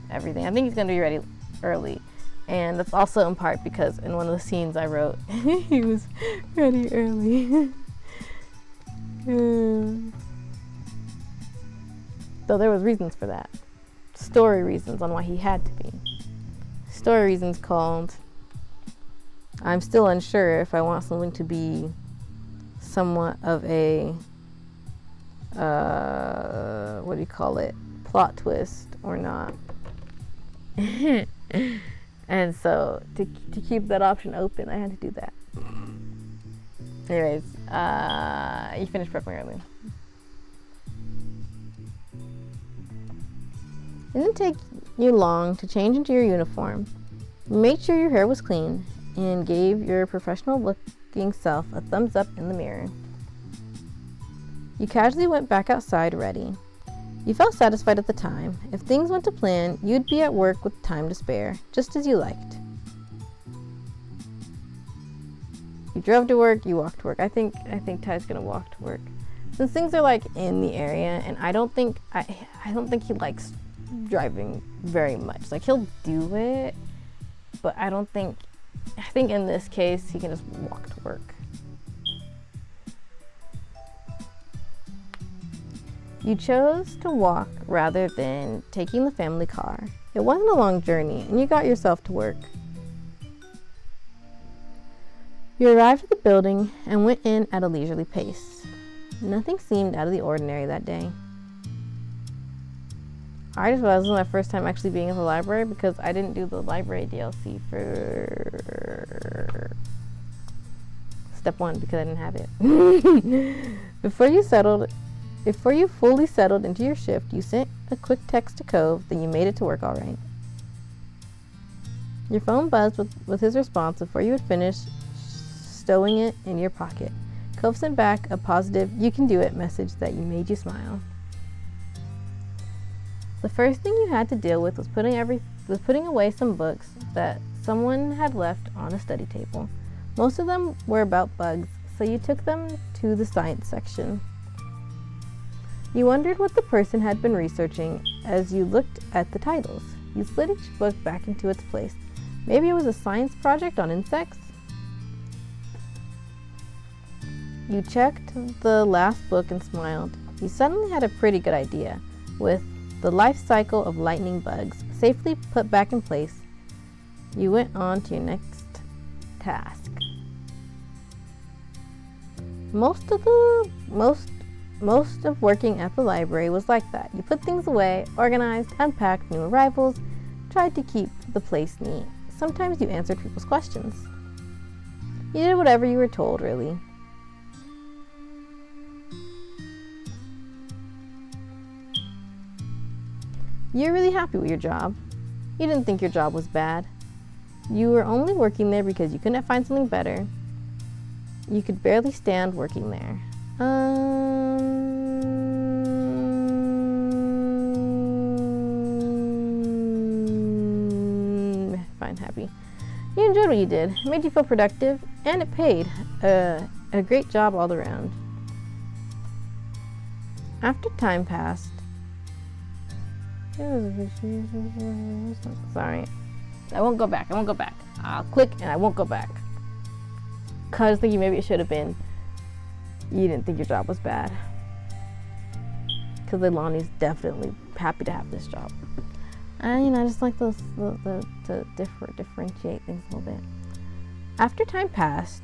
Speaker 1: everything. I think he's going to be ready early. And that's also in part because in one of the scenes I wrote, he was ready early. So there was reasons for that. Story reasons on why he had to be. Story reasons called, I'm still unsure if I want something to be somewhat of a, what do you call it, plot twist or not. And so to keep that option open, I had to do that. Anyways, you finished prepping early. It didn't take you long to change into your uniform. You made sure your hair was clean and gave your professional-looking self a thumbs up in the mirror. You casually went back outside ready. You felt satisfied at the time. If things went to plan, you'd be at work with time to spare, just as you liked. You drove to work, you walked to work. I think Ty's gonna walk to work. Since things are like in the area, and I don't think he likes driving very much. Like he'll do it, but I think in this case he can just walk to work. You chose to walk rather than taking the family car. It wasn't a long journey, and you got yourself to work. You arrived at the building and went in at a leisurely pace. Nothing seemed out of the ordinary that day. I just realized this was my first time actually being in the library because I didn't do the library DLC for step 1 because I didn't have it. Before you fully settled into your shift, you sent a quick text to Cove that you made it to work all right. Your phone buzzed with his response before you had finished stowing it in your pocket. Cove sent back a positive, you can do it message that made you smile. The first thing you had to deal with was putting away some books that someone had left on a study table. Most of them were about bugs, so you took them to the science section. You wondered what the person had been researching as you looked at the titles. You slid each book back into its place. Maybe it was a science project on insects? You checked the last book and smiled. You suddenly had a pretty good idea. With the life cycle of lightning bugs safely put back in place, you went on to your next task. Most of working at the library was like that. You put things away, organized, unpacked new arrivals, tried to keep the place neat. Sometimes you answered people's questions. You did whatever you were told, really. You're really happy with your job. You didn't think your job was bad. You were only working there because you couldn't find something better. You could barely stand working there. Fine, happy. You enjoyed what you did. It made you feel productive, and it paid. A great job all around. After time passed, sorry, I won't go back. I'll click and I won't go back. Cause I was thinking maybe it should have been, you didn't think your job was bad. Cause Leilani's definitely happy to have this job. And I just like those to differentiate things a little bit. After time passed,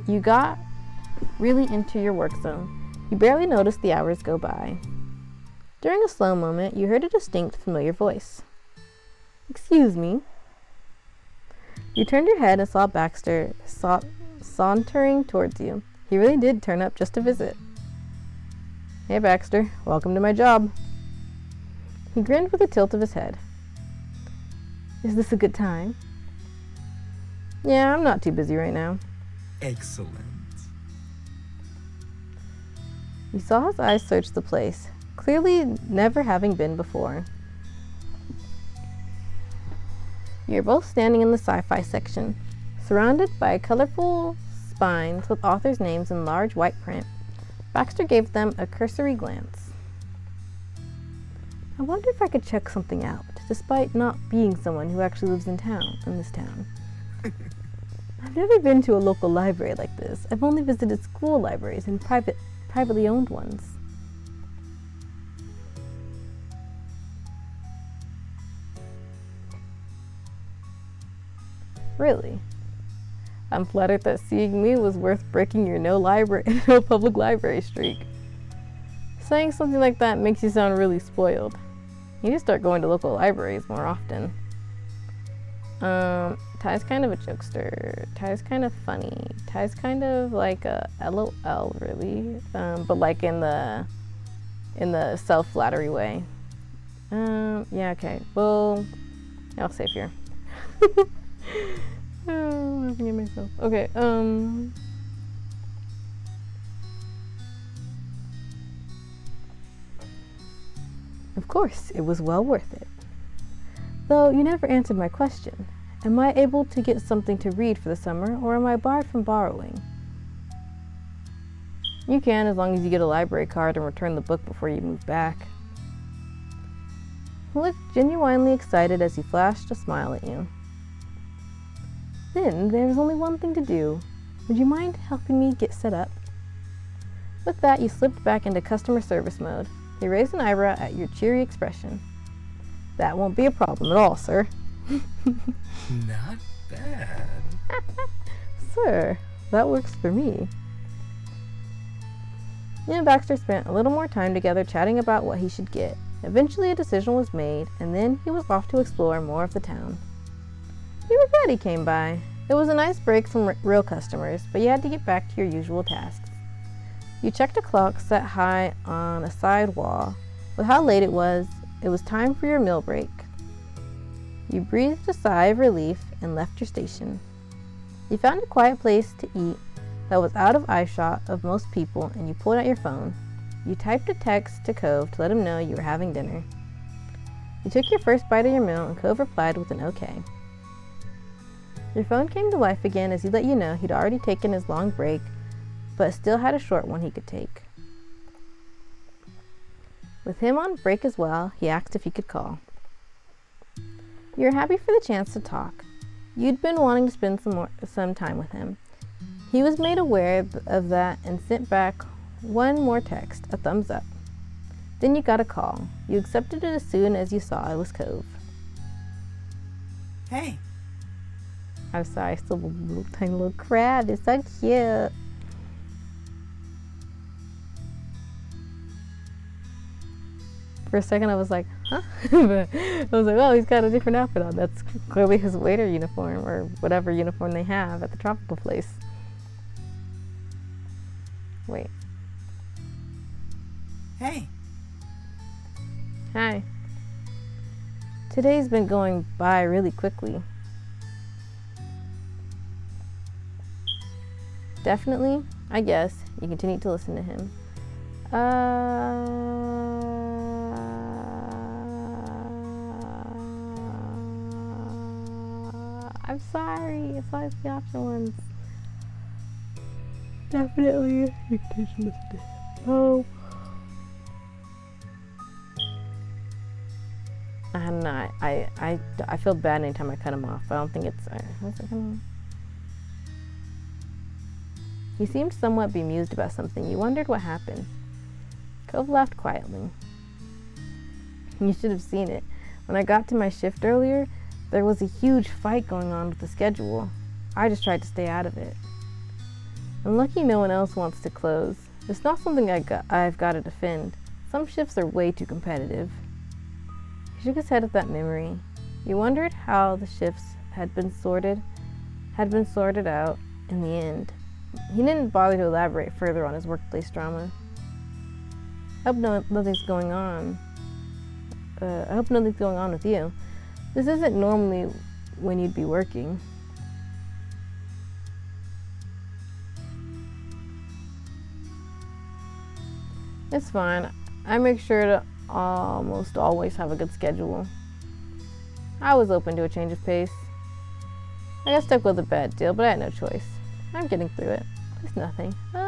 Speaker 1: you got really into your work zone. You barely noticed the hours go by. During a slow moment, you heard a distinct, familiar voice. Excuse me. You turned your head and saw Baxter sauntering towards you. He really did turn up just to visit. Hey Baxter, welcome to my job. He grinned with a tilt of his head. Is this a good time? Yeah, I'm not too busy right now.
Speaker 2: Excellent.
Speaker 1: You saw his eyes search the place, clearly never having been before. You're both standing in the sci-fi section, surrounded by colorful spines with authors' names in large white print. Baxter gave them a cursory glance. I wonder if I could check something out, despite not being someone who actually lives in this town. I've never been to a local library like this. I've only visited school libraries and privately owned ones. Really? I'm flattered that seeing me was worth breaking your no public library streak. Saying something like that makes you sound really spoiled. You need to start going to local libraries more often. Ty's kind of a jokester. Ty's kind of funny. Ty's kind of like a LOL, really, but like in the self-flattery way. Yeah, okay. Well, I'll save here. I'm laughing at myself. Okay. Of course, it was well worth it. Though you never answered my question. Am I able to get something to read for the summer, or am I barred from borrowing? You can, as long as you get a library card and return the book before you move back. He looked genuinely excited as he flashed a smile at you. Then there's only one thing to do. Would you mind helping me get set up? With that, you slipped back into customer service mode. He raised an eyebrow at your cheery expression. That won't be a problem at all, sir.
Speaker 2: Not bad.
Speaker 1: Sir, that works for me. You and Baxter spent a little more time together chatting about what he should get. Eventually a decision was made, and then he was off to explore more of the town. You were glad he came by. It was a nice break from real customers, but you had to get back to your usual tasks. You checked a clock set high on a side wall. With how late it was time for your meal break. You breathed a sigh of relief and left your station. You found a quiet place to eat that was out of eyeshot of most people, and you pulled out your phone. You typed a text to Cove to let him know you were having dinner. You took your first bite of your meal, and Cove replied with an okay. Your phone came to life again as he let you know he'd already taken his long break, but still had a short one he could take. With him on break as well, he asked if he could call. You were happy for the chance to talk. You'd been wanting to spend some time with him. He was made aware of that and sent back one more text, a thumbs up. Then you got a call. You accepted it as soon as you saw it was Cove.
Speaker 4: Hey.
Speaker 1: I'm sorry, I still a little tiny little crab. It's so cute. For a second, I was like, huh? But I was like, oh, he's got a different outfit on. That's clearly his waiter uniform or whatever uniform they have at the tropical place. Wait.
Speaker 4: Hey.
Speaker 1: Hi. Today's been going by really quickly. Definitely, I guess. You continued to listen to him. I'm sorry. It's always the option ones. Definitely. You continue to listen to him. Oh. I don't know. I feel bad anytime I cut him off. I don't think it's. He seemed somewhat bemused about something. You wondered what happened. Cove laughed quietly. You should have seen it. When I got to my shift earlier, there was a huge fight going on with the schedule. I just tried to stay out of it. I'm lucky no one else wants to close. It's not something I've got to defend. Some shifts are way too competitive. He shook his head at that memory. You wondered how the shifts had been sorted out in the end. He didn't bother to elaborate further on his workplace drama. I hope nothing's going on. I hope nothing's going on with you. This isn't normally when you'd be working. It's fine. I make sure to almost always have a good schedule. I was open to a change of pace. I got stuck with a bad deal, but I had no choice. I'm getting through it. It's nothing. I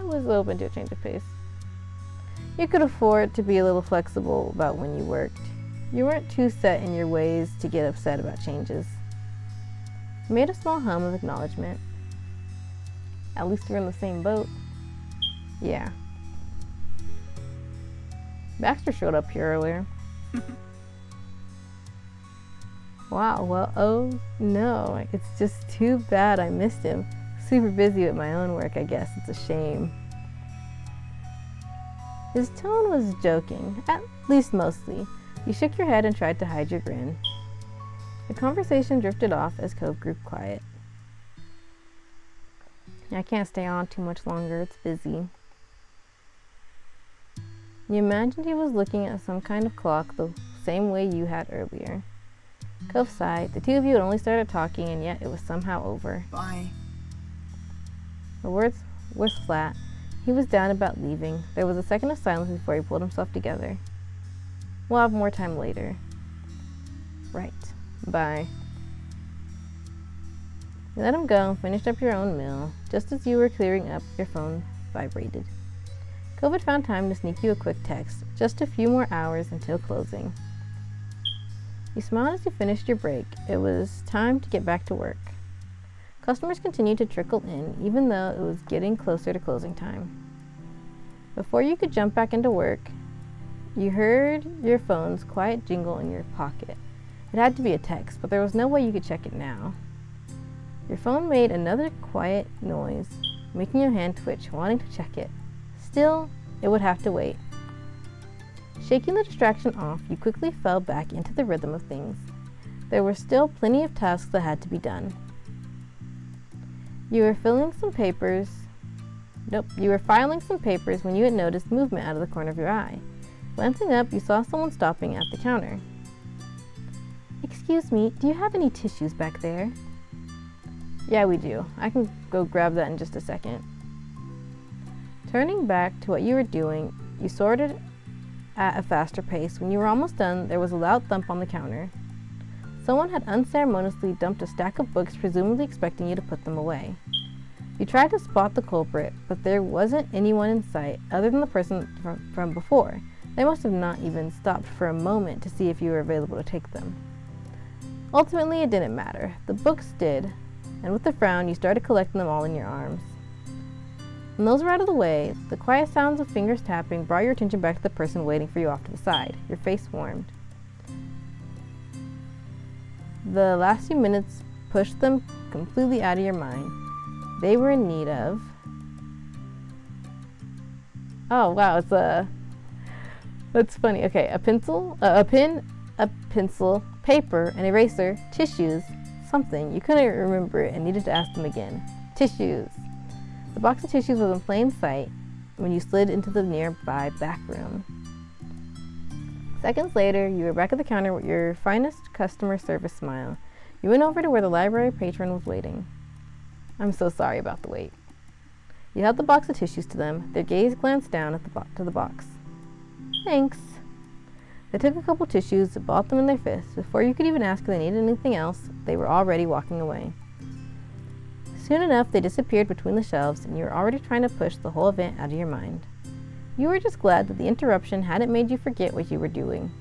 Speaker 1: was open to a change of pace. You could afford to be a little flexible about when you worked. You weren't too set in your ways to get upset about changes. You made a small hum of acknowledgement. At least we're in the same boat. Yeah. Baxter showed up here earlier. Wow, well, oh no, it's just too bad I missed him. Super busy with my own work, I guess. It's a shame. His tone was joking, at least mostly. You shook your head and tried to hide your grin. The conversation drifted off as Cove grew quiet. I can't stay on too much longer, it's busy. You imagined he was looking at some kind of clock the same way you had earlier. Cove sighed. The two of you had only started talking, and yet it was somehow over.
Speaker 4: Bye.
Speaker 1: The words were flat. He was down about leaving. There was a second of silence before he pulled himself together. We'll have more time later. Right. Bye. You let him go and finished up your own meal. Just as you were clearing up, your phone vibrated. Cove had found time to sneak you a quick text. Just a few more hours until closing. You smiled as you finished your break. It was time to get back to work. Customers continued to trickle in, even though it was getting closer to closing time. Before you could jump back into work, you heard your phone's quiet jingle in your pocket. It had to be a text, but there was no way you could check it now. Your phone made another quiet noise, making your hand twitch, wanting to check it. Still, it would have to wait. Shaking the distraction off, you quickly fell back into the rhythm of things. There were still plenty of tasks that had to be done. You were filing some papers when you had noticed movement out of the corner of your eye. Glancing up, you saw someone stopping at the counter. Excuse me, do you have any tissues back there? Yeah, we do. I can go grab that in just a second. Turning back to what you were doing, you sorted at a faster pace. When you were almost done, there was a loud thump on the counter. Someone had unceremoniously dumped a stack of books, presumably expecting you to put them away. You tried to spot the culprit, but there wasn't anyone in sight other than the person from before. They must have not even stopped for a moment to see if you were available to take them. Ultimately, it didn't matter. The books did, and with a frown, you started collecting them all in your arms. When those were out of the way, the quiet sounds of fingers tapping brought your attention back to the person waiting for you off to the side. Your face warmed. The last few minutes pushed them completely out of your mind. They were in need of... Oh, wow, that's funny. Okay, a pencil, a pen, a pencil, paper, an eraser, tissues, something. You couldn't remember it and needed to ask them again. Tissues. The box of tissues was in plain sight when you slid into the nearby back room. Seconds later, you were back at the counter with your finest customer service smile. You went over to where the library patron was waiting. I'm so sorry about the wait. You held the box of tissues to them. Their gaze glanced down at the box. Thanks. They took a couple tissues and balled them in their fists. Before you could even ask if they needed anything else, they were already walking away. Soon enough, they disappeared between the shelves, and you were already trying to push the whole event out of your mind. You were just glad that the interruption hadn't made you forget what you were doing.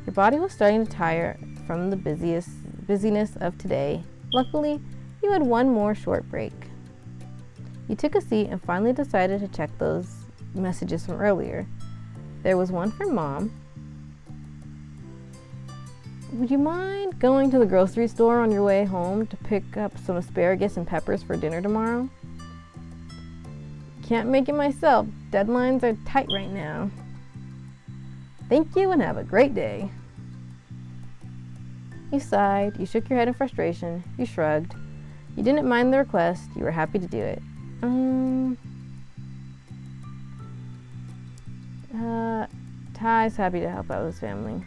Speaker 1: Your body was starting to tire from the busyness of today. Luckily, you had one more short break. You took a seat and finally decided to check those messages from earlier. There was one from Mom. Would you mind going to the grocery store on your way home to pick up some asparagus and peppers for dinner tomorrow? Can't make it myself. Deadlines are tight right now. Thank you and have a great day. You sighed. You shook your head in frustration. You shrugged. You didn't mind the request. You were happy to do it. Ty's happy to help out his family.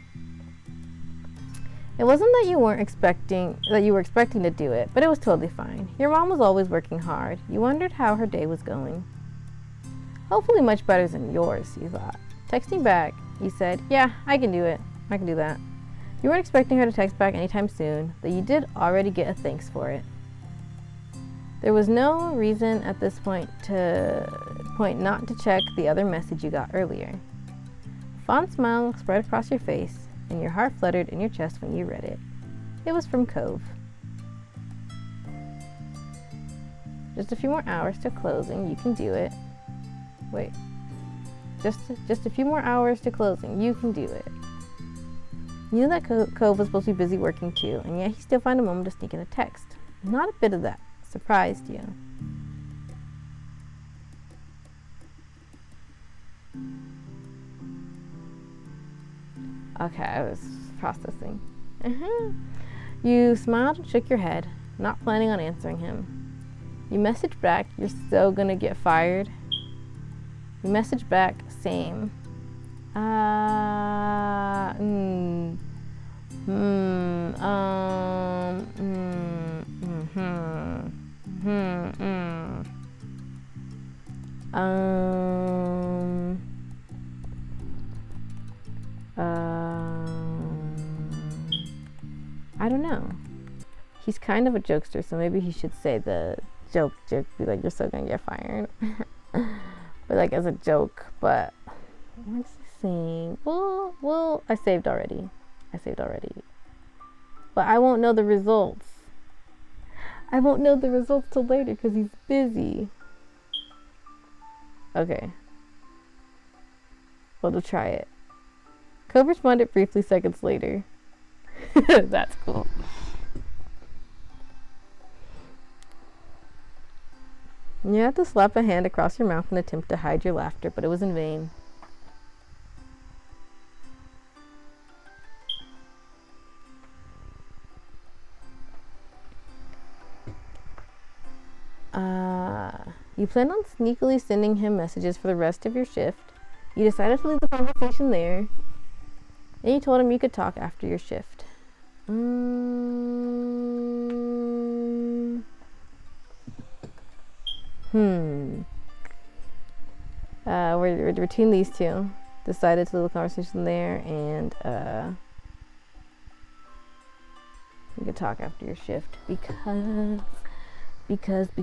Speaker 1: It wasn't that you were expecting to do it, but it was totally fine. Your mom was always working hard. You wondered how her day was going. Hopefully much better than yours, you thought. Texting back, you said, yeah, I can do it. I can do that. You weren't expecting her to text back anytime soon, though you did already get a thanks for it. There was no reason at this point not to check the other message you got earlier. A fond smile spread across your face, and your heart fluttered in your chest when you read it. It was from Cove. Just a few more hours to closing, you can do it. Wait. Just a few more hours to closing, you can do it. You knew that Cove was supposed to be busy working too, and yet he still found a moment to sneak in a text. Not a bit of that surprised you. Okay, I was processing. You smiled and shook your head, not planning on answering him. You messaged back, "You're so gonna get fired." You messaged back, "Same." I don't know. He's kind of a jokester, so maybe he should say the joke, be like, "You're so gonna get fired." But like as a joke, but what's he saying? Well, I saved already. But I won't know the results. I won't know the results till later because he's busy. Okay. Well, to try it. Cove responded briefly seconds later. That's cool. You had to slap a hand across your mouth in an attempt to hide your laughter, but it was in vain. You planned on sneakily sending him messages for the rest of your shift. You decided to leave the conversation there. And you told him you could talk after your shift. We're between these two. Decided to leave the conversation there, and you could talk after your shift because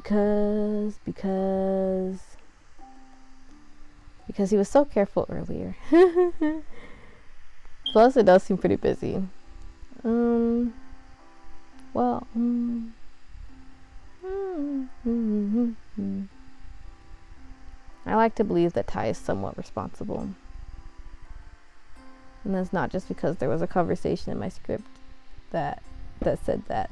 Speaker 1: he was so careful earlier. Plus, it does seem pretty busy. I like to believe that Ty is somewhat responsible. And that's not just because there was a conversation in my script that said that.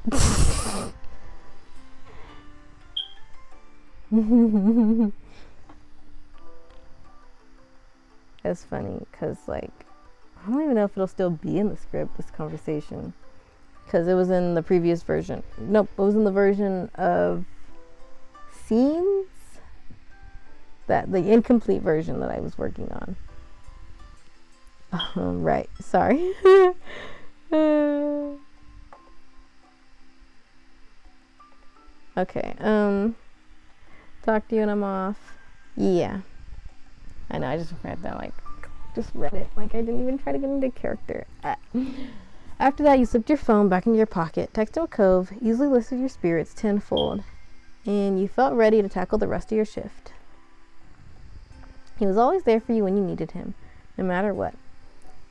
Speaker 1: It's funny because, like, I don't even know if it'll still be in the script, this conversation, because it was in the previous version. Nope, it was in the version of scenes, that the incomplete version that I was working on. Right, sorry. Okay, talk to you when I'm off. Yeah. I know, I just read that, just read it. I didn't even try to get into character. After that, you slipped your phone back into your pocket, texted a Cove, easily lifted your spirits tenfold, and you felt ready to tackle the rest of your shift. He was always there for you when you needed him, no matter what.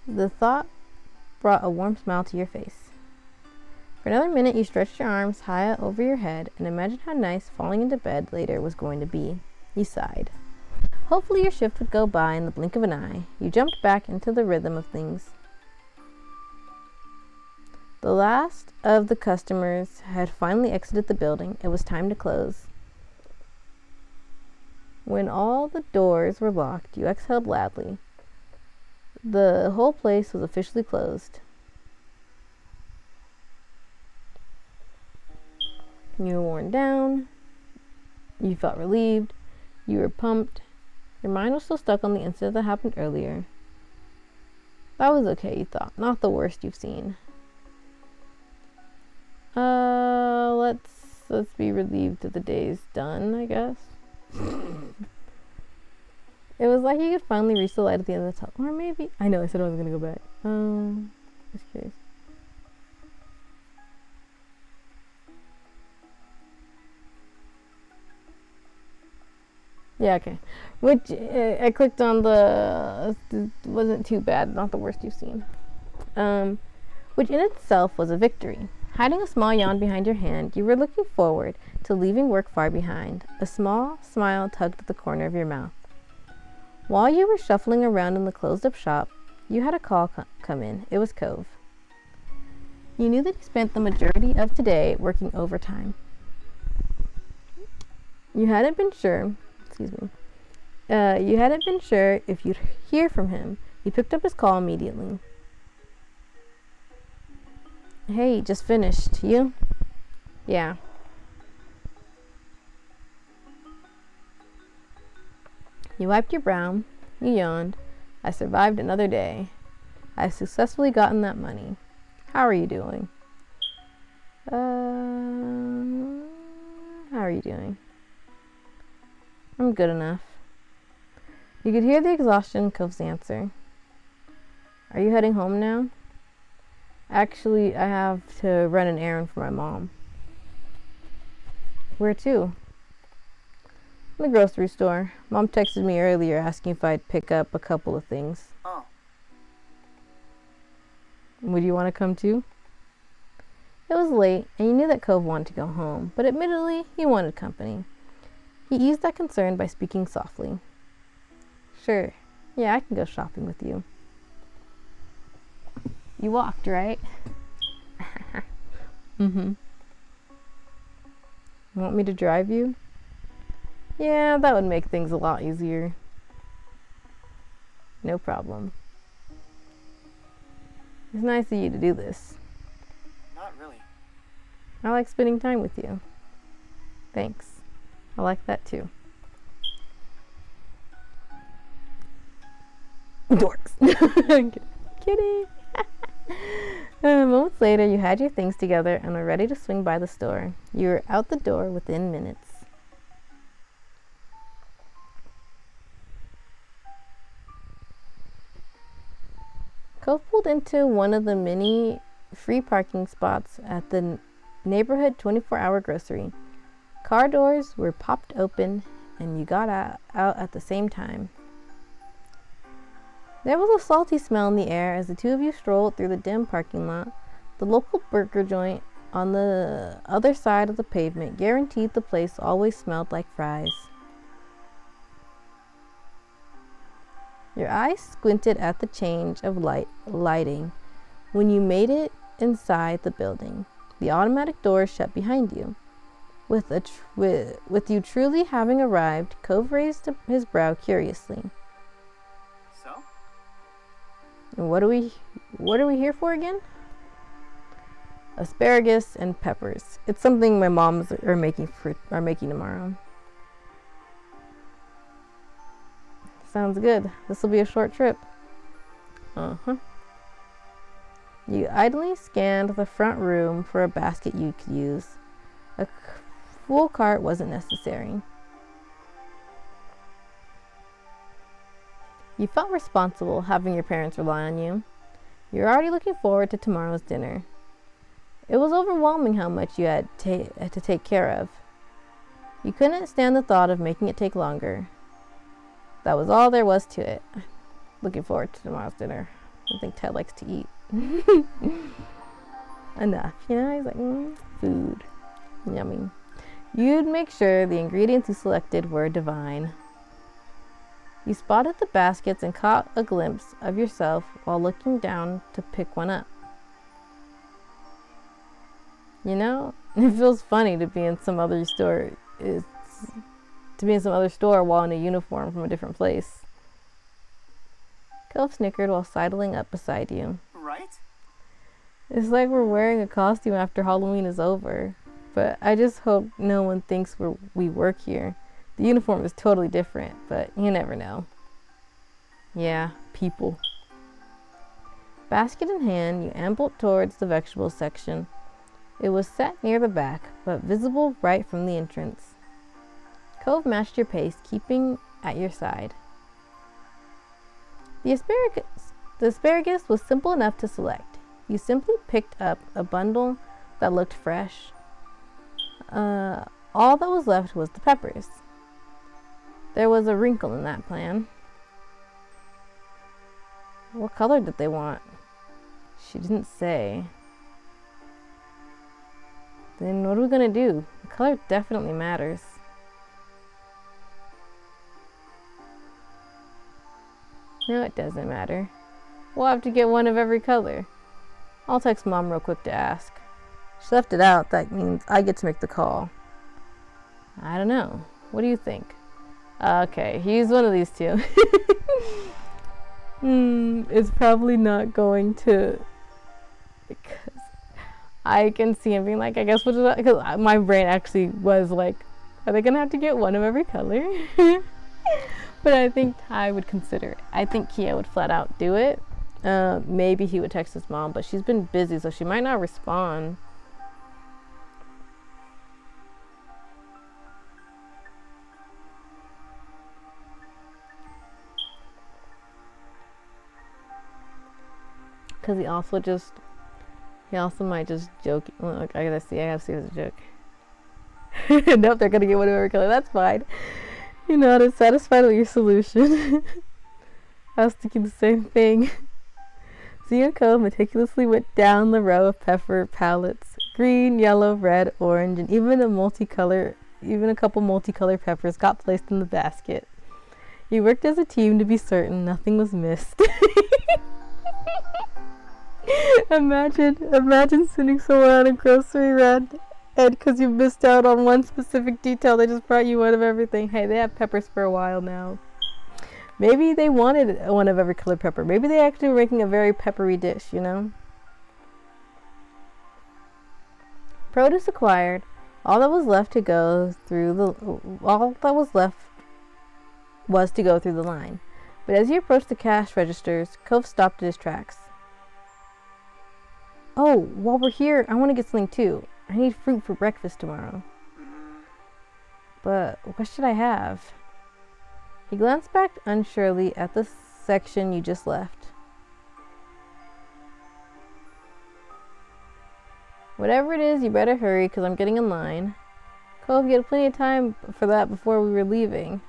Speaker 1: The thought brought a warm smile to your face. For another minute, you stretched your arms high over your head and imagined how nice falling into bed later was going to be. You sighed. Hopefully your shift would go by in the blink of an eye. You jumped back into the rhythm of things. The last of the customers had finally exited the building. It was time to close. When all the doors were locked, you exhaled loudly. The whole place was officially closed. You were worn down. You felt relieved. You were pumped. Your mind was still stuck on the incident that happened earlier. That was okay, you thought. Not the worst you've seen. Let's be relieved that the day's done, I guess. It was like you could finally reach the light at the end of the tunnel. Or maybe... I know, I said I wasn't gonna go back. Just curious. Yeah, okay. Which I clicked on the wasn't too bad, not the worst you've seen. Which in itself was a victory. Hiding a small yawn behind your hand, you were looking forward to leaving work far behind. A small smile tugged at the corner of your mouth. While you were shuffling around in the closed-up shop, you had a call come in. It was Cove. You knew that he spent the majority of today working overtime. You hadn't been sure if you'd hear from him. You picked up his call immediately. Hey, just finished. You? Yeah. You wiped your brow. You yawned. I survived another day. I've successfully gotten that money. How are you doing? How are you doing? I'm good enough. You could hear the exhaustion in Cove's answer. Are you heading home now? Actually, I have to run an errand for my mom. Where to? The grocery store. Mom texted me earlier asking if I'd pick up a couple of things.
Speaker 2: Oh.
Speaker 1: Would you want to come too? It was late, and you knew that Cove wanted to go home, but admittedly, he wanted company. He eased that concern by speaking softly. Sure. Yeah, I can go shopping with you. You walked, right? Mm-hmm. Want me to drive you? Yeah, that would make things a lot easier. No problem. It's nice of you to do this.
Speaker 2: Not really.
Speaker 1: I like spending time with you. Thanks. I like that too. Dorks. Kidding. Moments later, you had your things together and were ready to swing by the store. You were out the door within minutes. Cove pulled into one of the many free parking spots at the neighborhood 24-hour grocery. Car doors were popped open and you got out at the same time. There was a salty smell in the air as the two of you strolled through the dim parking lot. The local burger joint on the other side of the pavement guaranteed the place always smelled like fries. Your eyes squinted at the change of lighting when you made it inside the building. The automatic door shut behind you. With you truly having arrived, Cove raised his brow curiously.
Speaker 2: So?
Speaker 1: And what are we here for again? Asparagus and peppers. It's something my moms are making tomorrow. Sounds good. This will be a short trip. Uh-huh. You idly scanned the front room for a basket you could use. A full cart wasn't necessary. You felt responsible having your parents rely on you. You're already looking forward to tomorrow's dinner. It was overwhelming how much you had to take care of. You couldn't stand the thought of making it take longer. That was all there was to it. Looking forward to tomorrow's dinner. I think Ted likes to eat. Enough, you know? He's like, food. Yummy. You'd make sure the ingredients you selected were divine. You spotted the baskets and caught a glimpse of yourself while looking down to pick one up. You know, it feels funny to be in some other store. While in a uniform from a different place. Cove snickered while sidling up beside you.
Speaker 2: Right?
Speaker 1: It's like we're wearing a costume after Halloween is over. But I just hope no one thinks we work here. The uniform is totally different, but you never know. Yeah, people. Basket in hand, you ambled towards the vegetables section. It was set near the back, but visible right from the entrance. Cove matched your pace, keeping at your side. The asparagus was simple enough to select. You simply picked up a bundle that looked fresh. All that was left was the peppers. There was a wrinkle in that plan. What color did they want? She didn't say. Then what are we gonna do? The color definitely matters. No, it doesn't matter. We'll have to get one of every color. I'll text Mom real quick to ask. She left it out. That means I get to make the call. I don't know. What do you think? Okay, he's one of these two. It's probably not going to, because I can see him being like, I guess we'll do that, because my brain actually was like, are they gonna have to get one of every color? But I think Ty would consider it. I think Kia would flat out do it. Maybe he would text his mom, but she's been busy, so she might not respond. Because he also might just joke. Look, I gotta see it as a joke. Nope, they're gonna get whatever color. That's fine. You're not as satisfied with your solution. I was thinking the same thing. Z and Co meticulously went down the row of pepper palettes: green, yellow, red, orange, and even a couple multicolored peppers got placed in the basket. You worked as a team to be certain nothing was missed. Imagine sitting somewhere on a grocery run, and because you missed out on one specific detail, they just brought you one of everything. Hey, they have peppers for a while now. Maybe they wanted one of every color pepper. Maybe they actually were making a very peppery dish, you know? Produce acquired. All that was left was to go through the line. But as you approached the cash registers, Cove stopped in his tracks. Oh, while we're here, I want to get something too. I need fruit for breakfast tomorrow. But what should I have? He glanced back unsurely at the section you just left. Whatever it is, you better hurry, because I'm getting in line. Cove, you had plenty of time for that before we were leaving.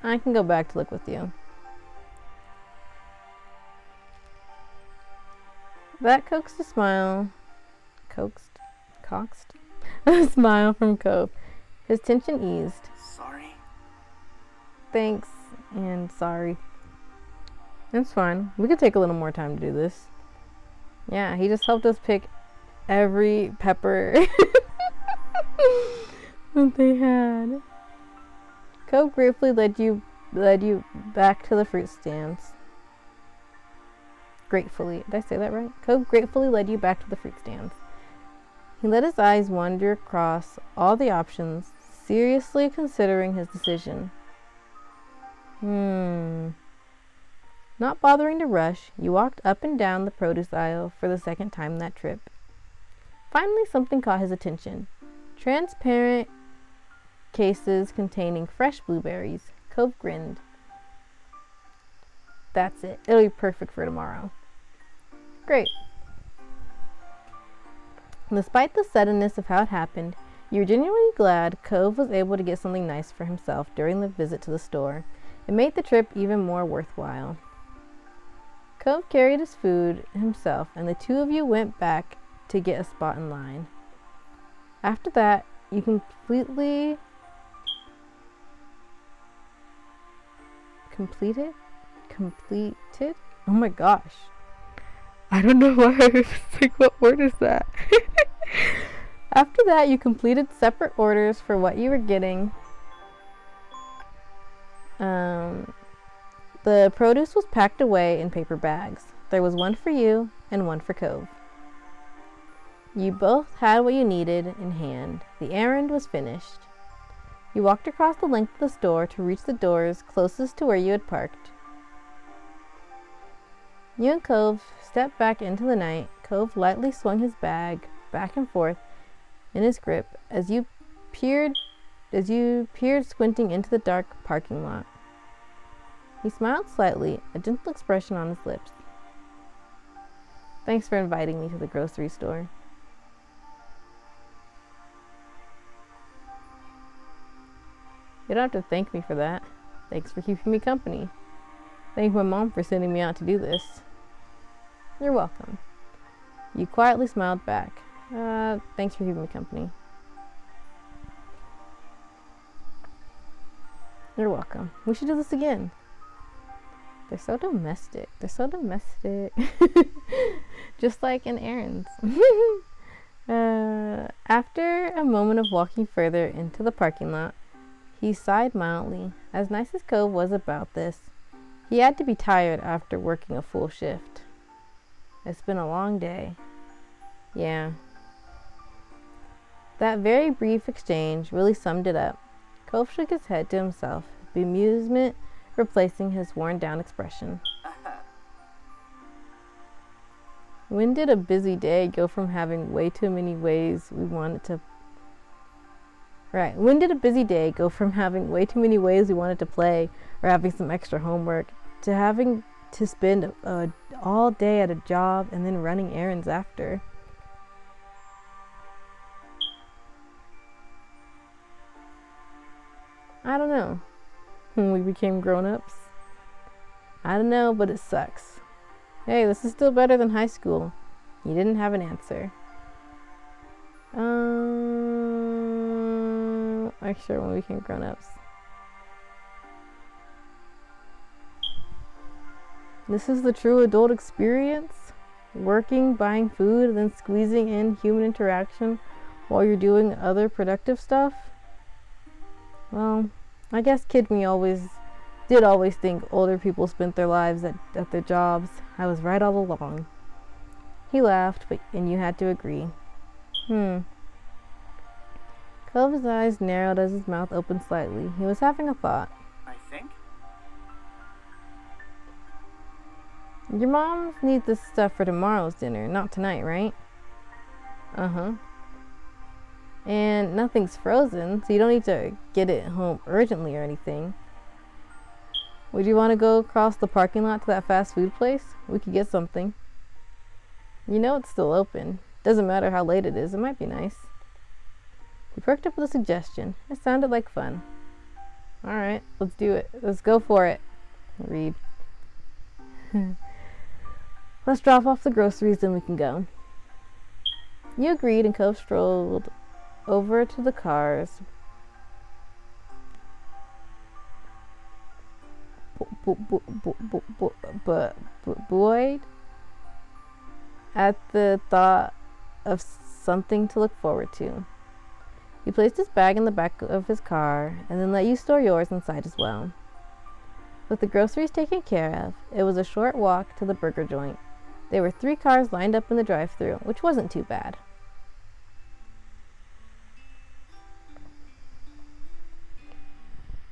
Speaker 1: I can go back to look with you. That coaxed a smile. Coaxed? A smile from Cove. His tension eased.
Speaker 2: Sorry.
Speaker 1: Thanks, and sorry. It's fine. We could take a little more time to do this. Yeah, he just helped us pick every pepper that they had. Cove gratefully led you back to the fruit stands. Gratefully. Did I say that right? Cove gratefully led you back to the fruit stands. He let his eyes wander across all the options, seriously considering his decision. Not bothering to rush, you walked up and down the produce aisle for the second time that trip. Finally, something caught his attention. Transparent cases containing fresh blueberries. Cove grinned. That's it. It'll be perfect for tomorrow. Great. Despite the suddenness of how it happened, you were genuinely glad Cove was able to get something nice for himself during the visit to the store. It made the trip even more worthwhile. Cove carried his food himself, and the two of you went back to get a spot in line. After that, you completed? Oh my gosh. I don't know why I was like, what word is that? After that, you completed separate orders for what you were getting. The produce was packed away in paper bags. There was one for you and one for Cove. You both had what you needed in hand. The errand was finished. You walked across the length of the store to reach the doors closest to where you had parked. You and Cove stepped back into the night. Cove lightly swung his bag back and forth in his grip as you peered squinting into the dark parking lot. He smiled slightly, a gentle expression on his lips. Thanks for inviting me to the grocery store. You don't have to thank me for that. Thanks for keeping me company. Thank my mom for sending me out to do this. You're welcome. You quietly smiled back. Thanks for keeping me company. You're welcome. We should do this again. They're so domestic. They're so domestic. Just like in errands. After a moment of walking further into the parking lot, he sighed mildly. As nice as Cove was about this, he had to be tired after working a full shift. It's been a long day. Yeah. That very brief exchange really summed it up. Cove shook his head to himself, bemusement replacing his worn-down expression. When did a busy day go from having way too many ways we wanted to... When did a busy day go from having way too many ways we wanted to play or having some extra homework to having to spend all day at a job and then running errands after? I don't know. When we became grown-ups? I don't know, but it sucks. Hey, this is still better than high school. You didn't have an answer. Actually, when we became grown-ups. This is the true adult experience? Working, buying food, and then squeezing in human interaction while you're doing other productive stuff? Well, I guess kid me did always think older people spent their lives at their jobs. I was right all along. He laughed, and you had to agree. Cove's eyes narrowed as his mouth opened slightly. He was having a thought.
Speaker 2: I think?
Speaker 1: Your moms need this stuff for tomorrow's dinner, not tonight, right? Uh-huh. And nothing's frozen, so you don't need to get it home urgently or anything. Would you want to go across the parking lot to that fast food place? We could get something. You know it's still open. Doesn't matter how late it is, it might be nice. He perked up with a suggestion. It sounded like fun. Alright, let's do it. Let's go for it. Read. Let's drop off the groceries, then we can go. You agreed, and Cove strolled over to the cars. Buoyed at the thought of something to look forward to. He placed his bag in the back of his car and then let you store yours inside as well. With the groceries taken care of, it was a short walk to the burger joint. There were 3 cars lined up in the drive-thru, which wasn't too bad.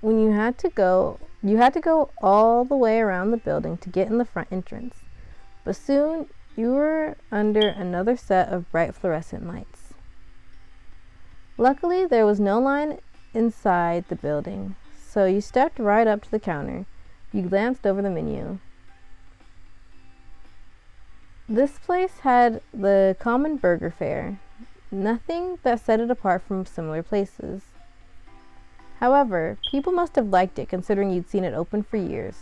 Speaker 1: When you had to go all the way around the building to get in the front entrance. But soon you were under another set of bright fluorescent lights. Luckily, there was no line inside the building, so you stepped right up to the counter. You glanced over the menu. This place had the common burger fare, nothing that set it apart from similar places. However, people must have liked it considering you'd seen it open for years.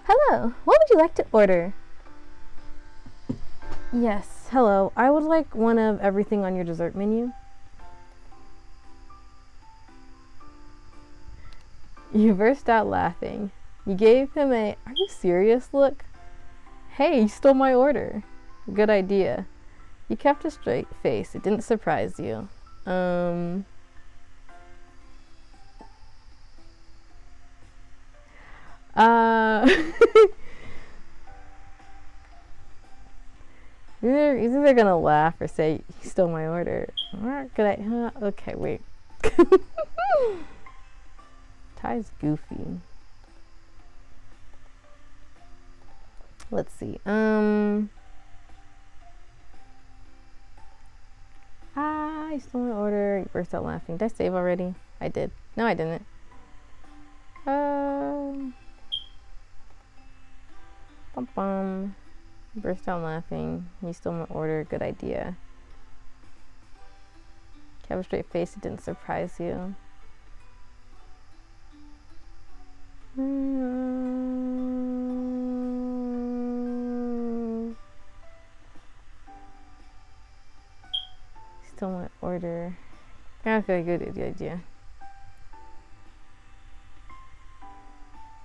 Speaker 1: Hello, what would you like to order? Yes, hello. I would like one of everything on your dessert menu. You burst out laughing. You gave him a, "Are you serious?" look. Hey, you stole my order. Good idea. You kept a straight face. It didn't surprise you. Either they're gonna laugh or say, "You stole my order." Okay, wait. Ty's goofy. Let's see. You stole my order. You burst out laughing. Did I save already? I did. No, I didn't. Bum. Burst out laughing. You stole my order. Good idea. You have a straight face, it didn't surprise you. Still want to order. I feel good with the idea.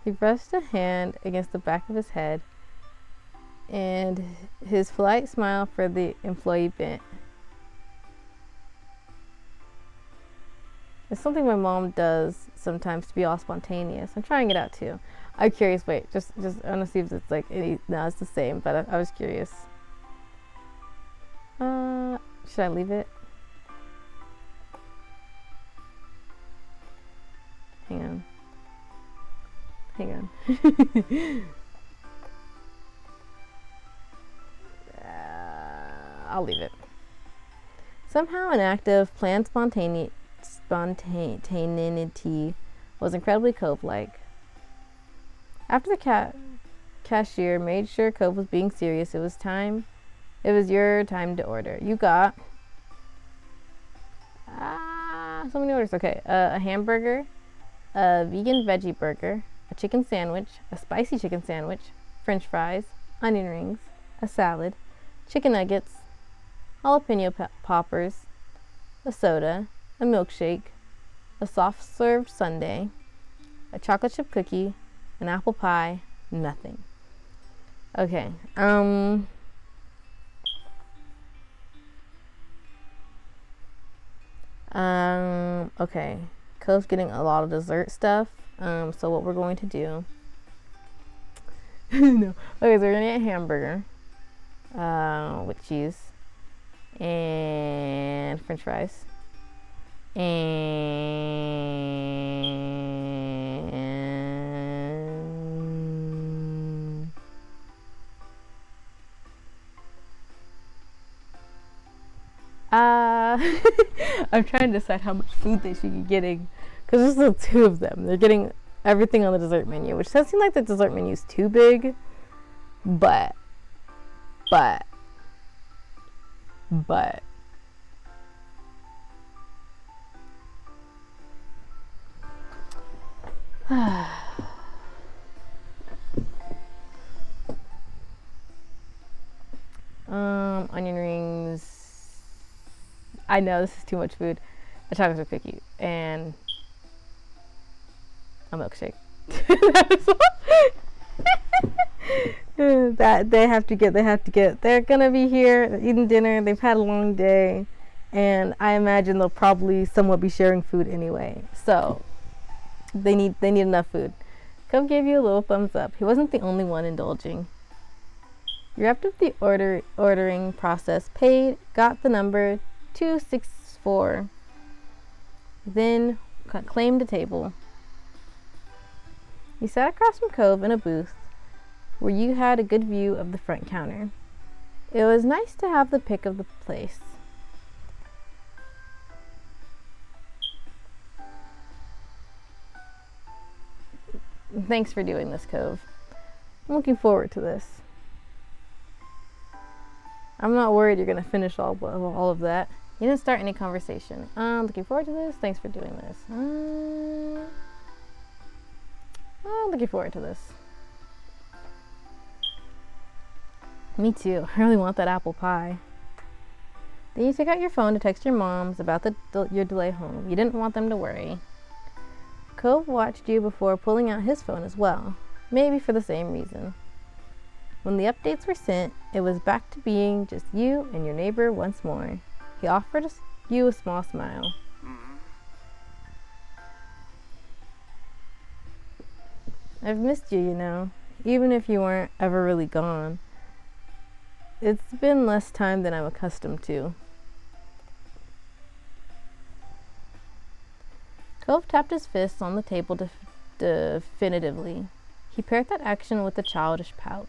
Speaker 1: He brushed a hand against the back of his head, and his polite smile for the employee bent. It's something my mom does sometimes to be all spontaneous. I'm trying it out too. I'm curious. Wait, just I want to see if it's like any. No, it's the same. But I was curious. Should I leave it? Hang on. I'll leave it. Somehow an act of planned spontaneity was incredibly Cove-like. After the cashier made sure Cove was being serious, it was your time to order. You got so many orders. Okay, a hamburger, a vegan veggie burger, a chicken sandwich, a spicy chicken sandwich, french fries, onion rings, a salad, chicken nuggets, jalapeno poppers, a soda, a milkshake, a soft serve sundae, a chocolate chip cookie, an apple pie, nothing. Okay, okay. Cove's getting a lot of dessert stuff. So what we're going to do no. Okay, so we're gonna get a hamburger with cheese and french fries and I'm trying to decide how much food they should be getting because there's still two of them. They're getting everything on the dessert menu, which does seem like the dessert menu is too big, but onion rings. I know this is too much food. A chocolate chip cookie and a milkshake. That they have to get. They're gonna be here eating dinner. They've had a long day, and I imagine they'll probably somewhat be sharing food anyway. So they need enough food. Cove gave you a little thumbs up. He wasn't the only one indulging. You wrapped up the ordering process, paid, got the number 264, then claimed a table. You sat across from Cove in a booth where you had a good view of the front counter. It was nice to have the pick of the place. Thanks for doing this, Cove. I'm looking forward to this. I'm not worried you're going to finish all of that. You didn't start any conversation. Looking forward to this. Thanks for doing this. I'm looking forward to this. Me too. I really want that apple pie. Then you took out your phone to text your moms about your delay home. You didn't want them to worry. Cove watched you before pulling out his phone as well, maybe for the same reason. When the updates were sent, it was back to being just you and your neighbor once more. He offered you a small smile. I've missed you, you know, even if you weren't ever really gone. It's been less time than I'm accustomed to. Cove tapped his fists on the table definitively. He paired that action with a childish pout.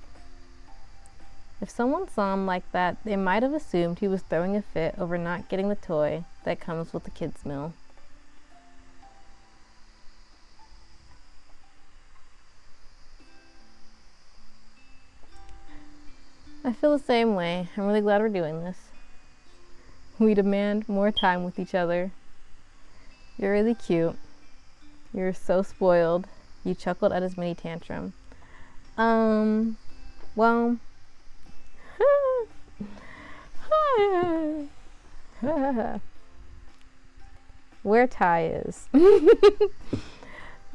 Speaker 1: If someone saw him like that, they might have assumed he was throwing a fit over not getting the toy that comes with the kids' meal. I feel the same way. I'm really glad we're doing this. We demand more time with each other. You're really cute. You're so spoiled. You chuckled at his mini tantrum. Well, where Ty is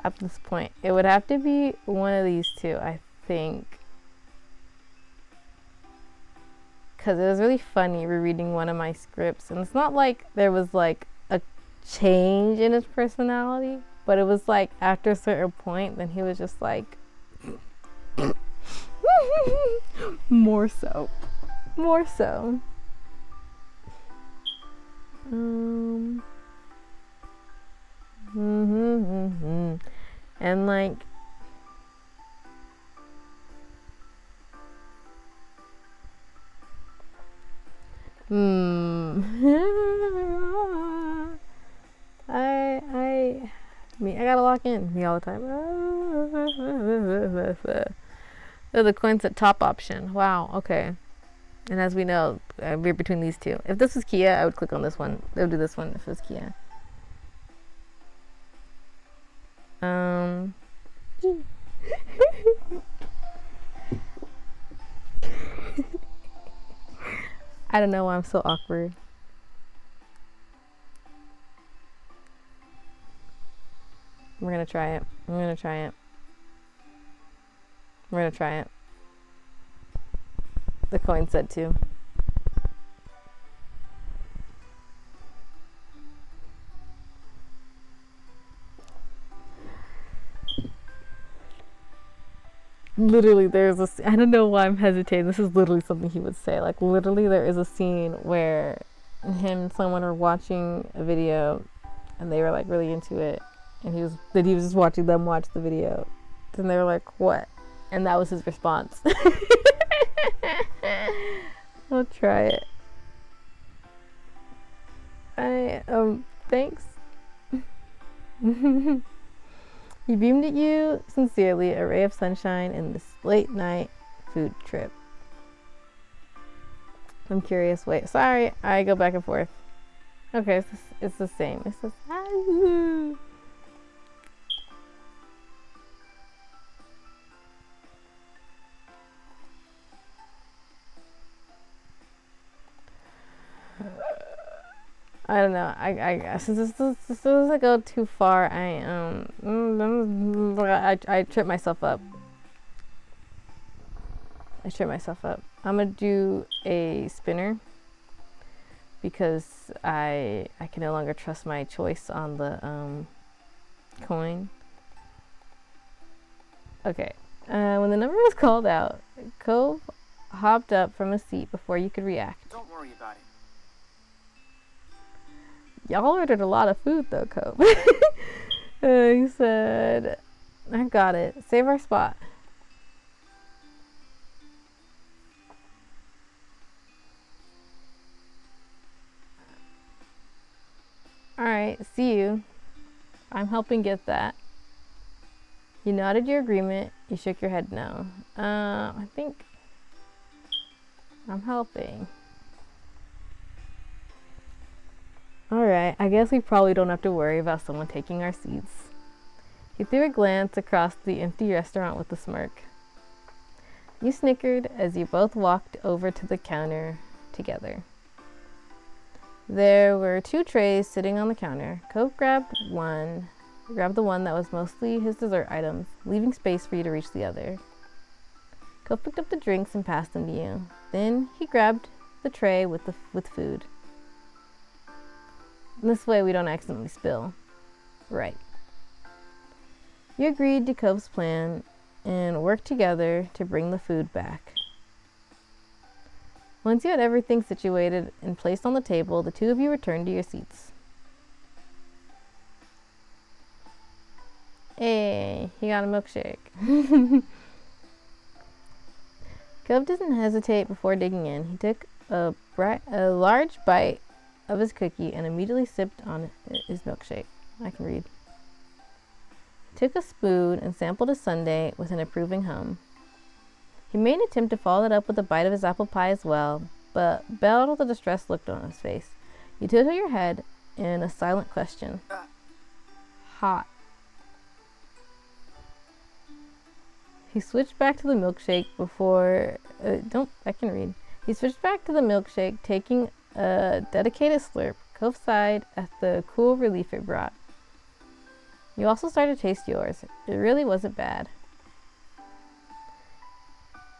Speaker 1: at this point. It would have to be one of these two, I think. Because it was really funny rereading one of my scripts. And it's not like there was like a change in his personality, but it was like after a certain point, then he was just like, more so. More so. And like, I gotta lock in me all the time. Oh, the coins at top option. Wow, okay. And as we know, we're between these two. If this was Kia, I would click on this one. I would do this one if it was Kia. I don't know why I'm so awkward. We're gonna try it. I'm gonna try it. We're gonna try it. The coin said too. Literally, there's a. I don't know why I'm hesitating. This is literally something he would say. Like, literally, there is a scene where him and someone were watching a video, and they were like really into it, and he was just watching them watch the video, and they were like, "What?" And that was his response. I'll try it. Thanks. He beamed at you sincerely, a ray of sunshine in this late night food trip. I'm curious. Wait, sorry, I go back and forth. Okay, it's the same. It says, I don't know. I since this doesn't go too far, I trip myself up. I'm gonna do a spinner because I can no longer trust my choice on the coin. Okay. When the number was called out, Cove hopped up from his seat before you could react.
Speaker 2: Don't worry about it.
Speaker 1: Y'all ordered a lot of food though, Cove. He said, I got it. Save our spot. Alright, see you. I'm helping get that. You nodded your agreement. You shook your head no. I think I'm helping. Alright, I guess we probably don't have to worry about someone taking our seats. He threw a glance across the empty restaurant with a smirk. You snickered as you both walked over to the counter together. There were 2 trays sitting on the counter. Cove grabbed the one that was mostly his dessert items, leaving space for you to reach the other. Cove picked up the drinks and passed them to you. Then he grabbed the tray with food. This way we don't accidentally spill. Right. You agreed to Cove's plan and worked together to bring the food back. Once you had everything situated and placed on the table, the 2 of you returned to your seats. Hey, he got a milkshake. Cove didn't hesitate before digging in. He took a large bite of his cookie and immediately sipped on his milkshake. I can read. He took a spoon and sampled his sundae with an approving hum. He made an attempt to follow it up with a bite of his apple pie as well, but battled with a distressed look on his face. You tilted your head in a silent question. Hot. He switched back to the milkshake before... I can read. He switched back to the milkshake, taking a dedicated slurp. Cove sighed at the cool relief it brought. You also started to taste yours. It really wasn't bad.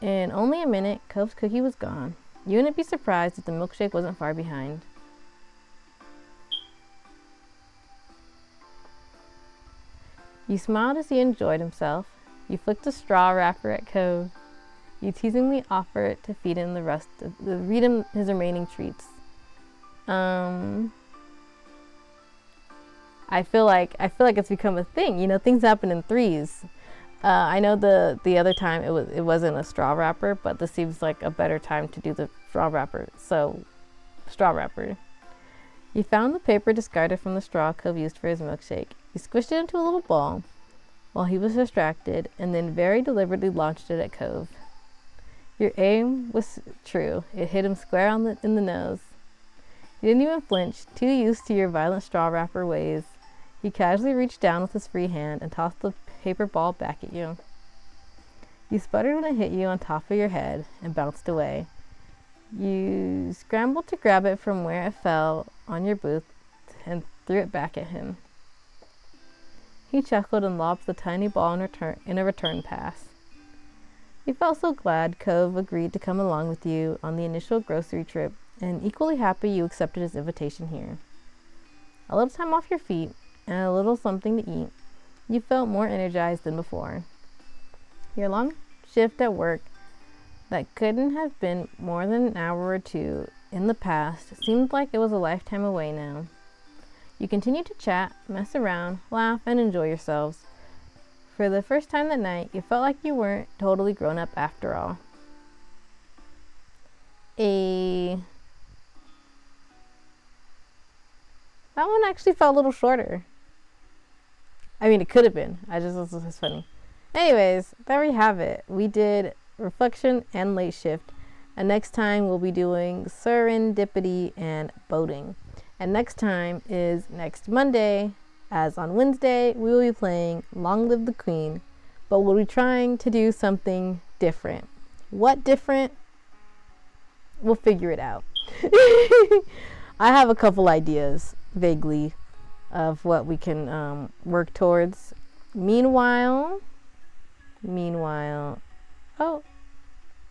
Speaker 1: In only a minute, Cove's cookie was gone. You wouldn't be surprised if the milkshake wasn't far behind. You smiled as he enjoyed himself. You flicked a straw wrapper at Cove. You teasingly offered to feed him read him his remaining treats. I feel like it's become a thing. You know, things happen in threes. I know the other time it wasn't a straw wrapper, but this seems like a better time to do the straw wrapper. So, straw wrapper. You found the paper discarded from the straw Cove used for his milkshake. You squished it into a little ball while he was distracted, and then very deliberately launched it at Cove. Your aim was true. It hit him square in the nose. He didn't even flinch, too used to your violent straw wrapper ways. He casually reached down with his free hand and tossed the paper ball back at you. You sputtered when it hit you on top of your head and bounced away. You scrambled to grab it from where it fell on your boot and threw it back at him. He chuckled and lobbed the tiny ball in a return pass. You felt so glad Cove agreed to come along with you on the initial grocery trip, and equally happy you accepted his invitation here. A little time off your feet and a little something to eat, you felt more energized than before. Your long shift at work that couldn't have been more than an hour or two in the past seemed like it was a lifetime away now. You continued to chat, mess around, laugh, and enjoy yourselves. For the first time that night, you felt like you weren't totally grown up after all. That one actually felt a little shorter. I mean, it could have been. This was funny. Anyways, there we have it. We did reflection and late shift. And next time we'll be doing serendipity and boating. And next time is next Monday, as on Wednesday we will be playing Long Live the Queen, but we'll be trying to do something different. What different? We'll figure it out. I have a couple ideas, vaguely, of what we can work towards. Meanwhile, oh,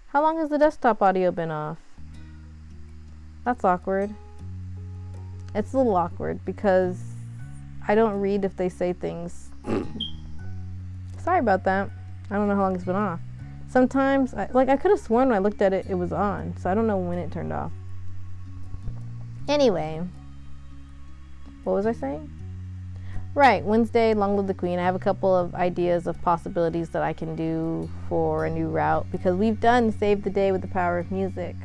Speaker 1: how long has the desktop audio been off? That's awkward. It's a little awkward because I don't read if they say things. Sorry about that. I don't know how long it's been off. Sometimes, I could have sworn when I looked at it, it was on. So I don't know when it turned off. Anyway, what was I saying? Right, Wednesday, Long Live the Queen. I have a couple of ideas of possibilities that I can do for a new route because we've done Save the Day with the Power of Music.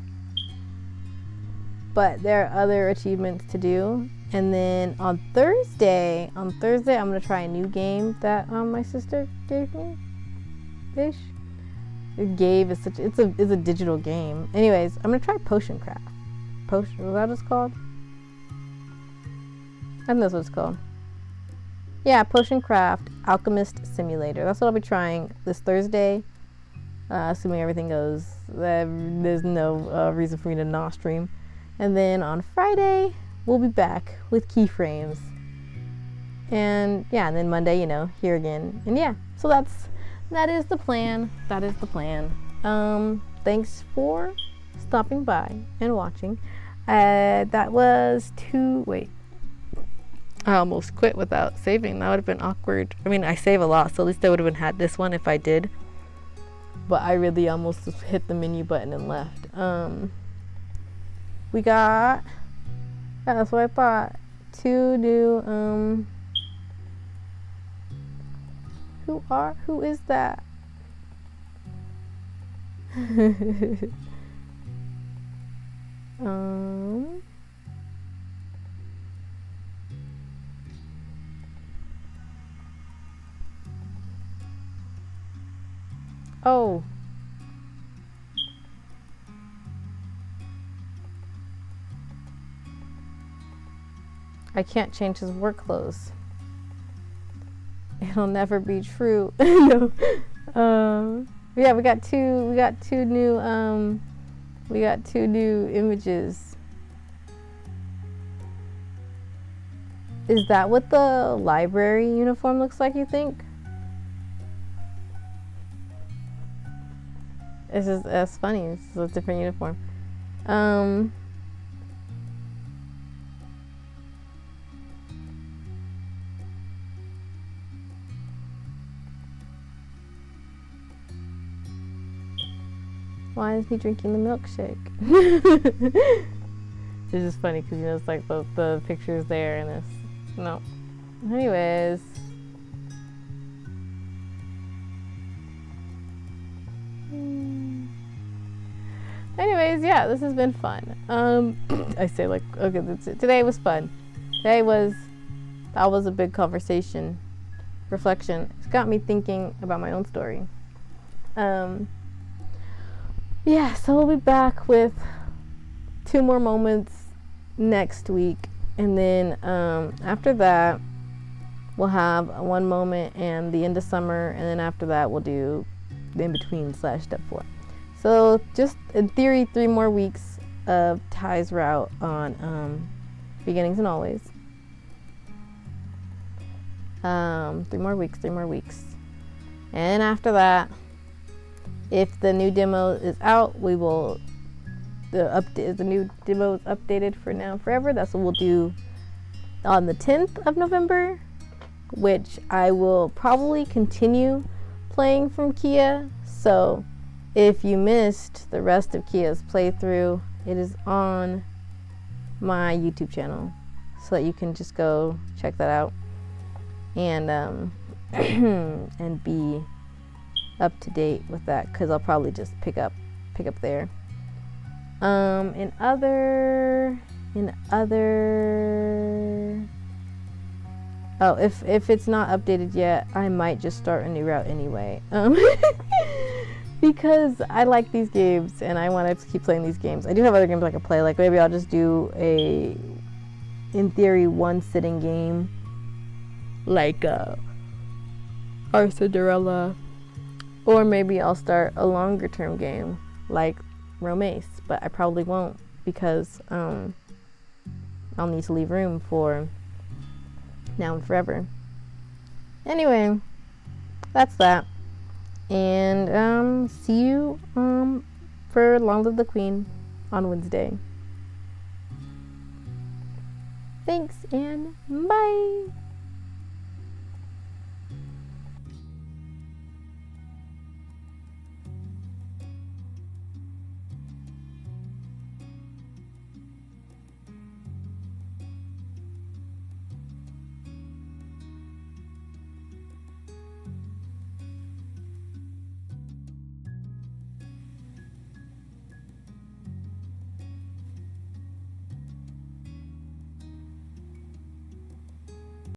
Speaker 1: But there are other achievements to do. And then on Thursday, I'm going to try a new game that my sister gave me. Ish. It's a digital game. Anyways, I'm going to try Potion Craft. Was that what it's called? I think that's what it's called. Yeah, Potion Craft Alchemist Simulator. That's what I'll be trying this Thursday. Assuming everything goes. There's no reason for me to not stream. And then on Friday, we'll be back with keyframes. And yeah, and then Monday, here again. And yeah, so that is the plan. Thanks for stopping by and watching. That was I almost quit without saving. That would have been awkward. I mean, I save a lot, so at least I would have had this one if I did. But I really almost just hit the menu button and left. We got, that's what I thought, 2 new, who is that? Oh. I can't change his work clothes. It'll never be true. No. Yeah, we got two new images. Is that what the library uniform looks like, you think? That's funny. It's a different uniform. Why is he drinking the milkshake? It's just funny because, you know, it's like the picture's there and it's, no. Anyways. Anyways, yeah, this has been fun. I say like, okay, that's it. Today was fun. That was a big conversation, reflection. It's got me thinking about my own story. Yeah, so we'll be back with 2 more moments next week, and then after that we'll have 1 moment and the end of summer, and then after that we'll do the in-between / step 4. So just in theory 3 more weeks of Ty's route on beginnings and always. 3 more weeks. And after that, if the new demo is out, we will the new demo is updated for now and forever. That's what we'll do on the 10th of November, which I will probably continue playing from Kia. So if you missed the rest of Kia's playthrough, it is on my YouTube channel, so that you can just go check that out and and be up to date with that, because I'll probably just pick up there. In other oh, if it's not updated yet, I might just start a new route anyway. Because I like these games and I want to keep playing these games. I do have other games I can play, like maybe I'll just do in theory 1 sitting game, like our Cinderella, or maybe I'll start a longer term game like Romace, but I probably won't, because I'll need to leave room for Now and Forever. Anyway, that's that. And see you for Long Live the Queen on Wednesday. Thanks and bye.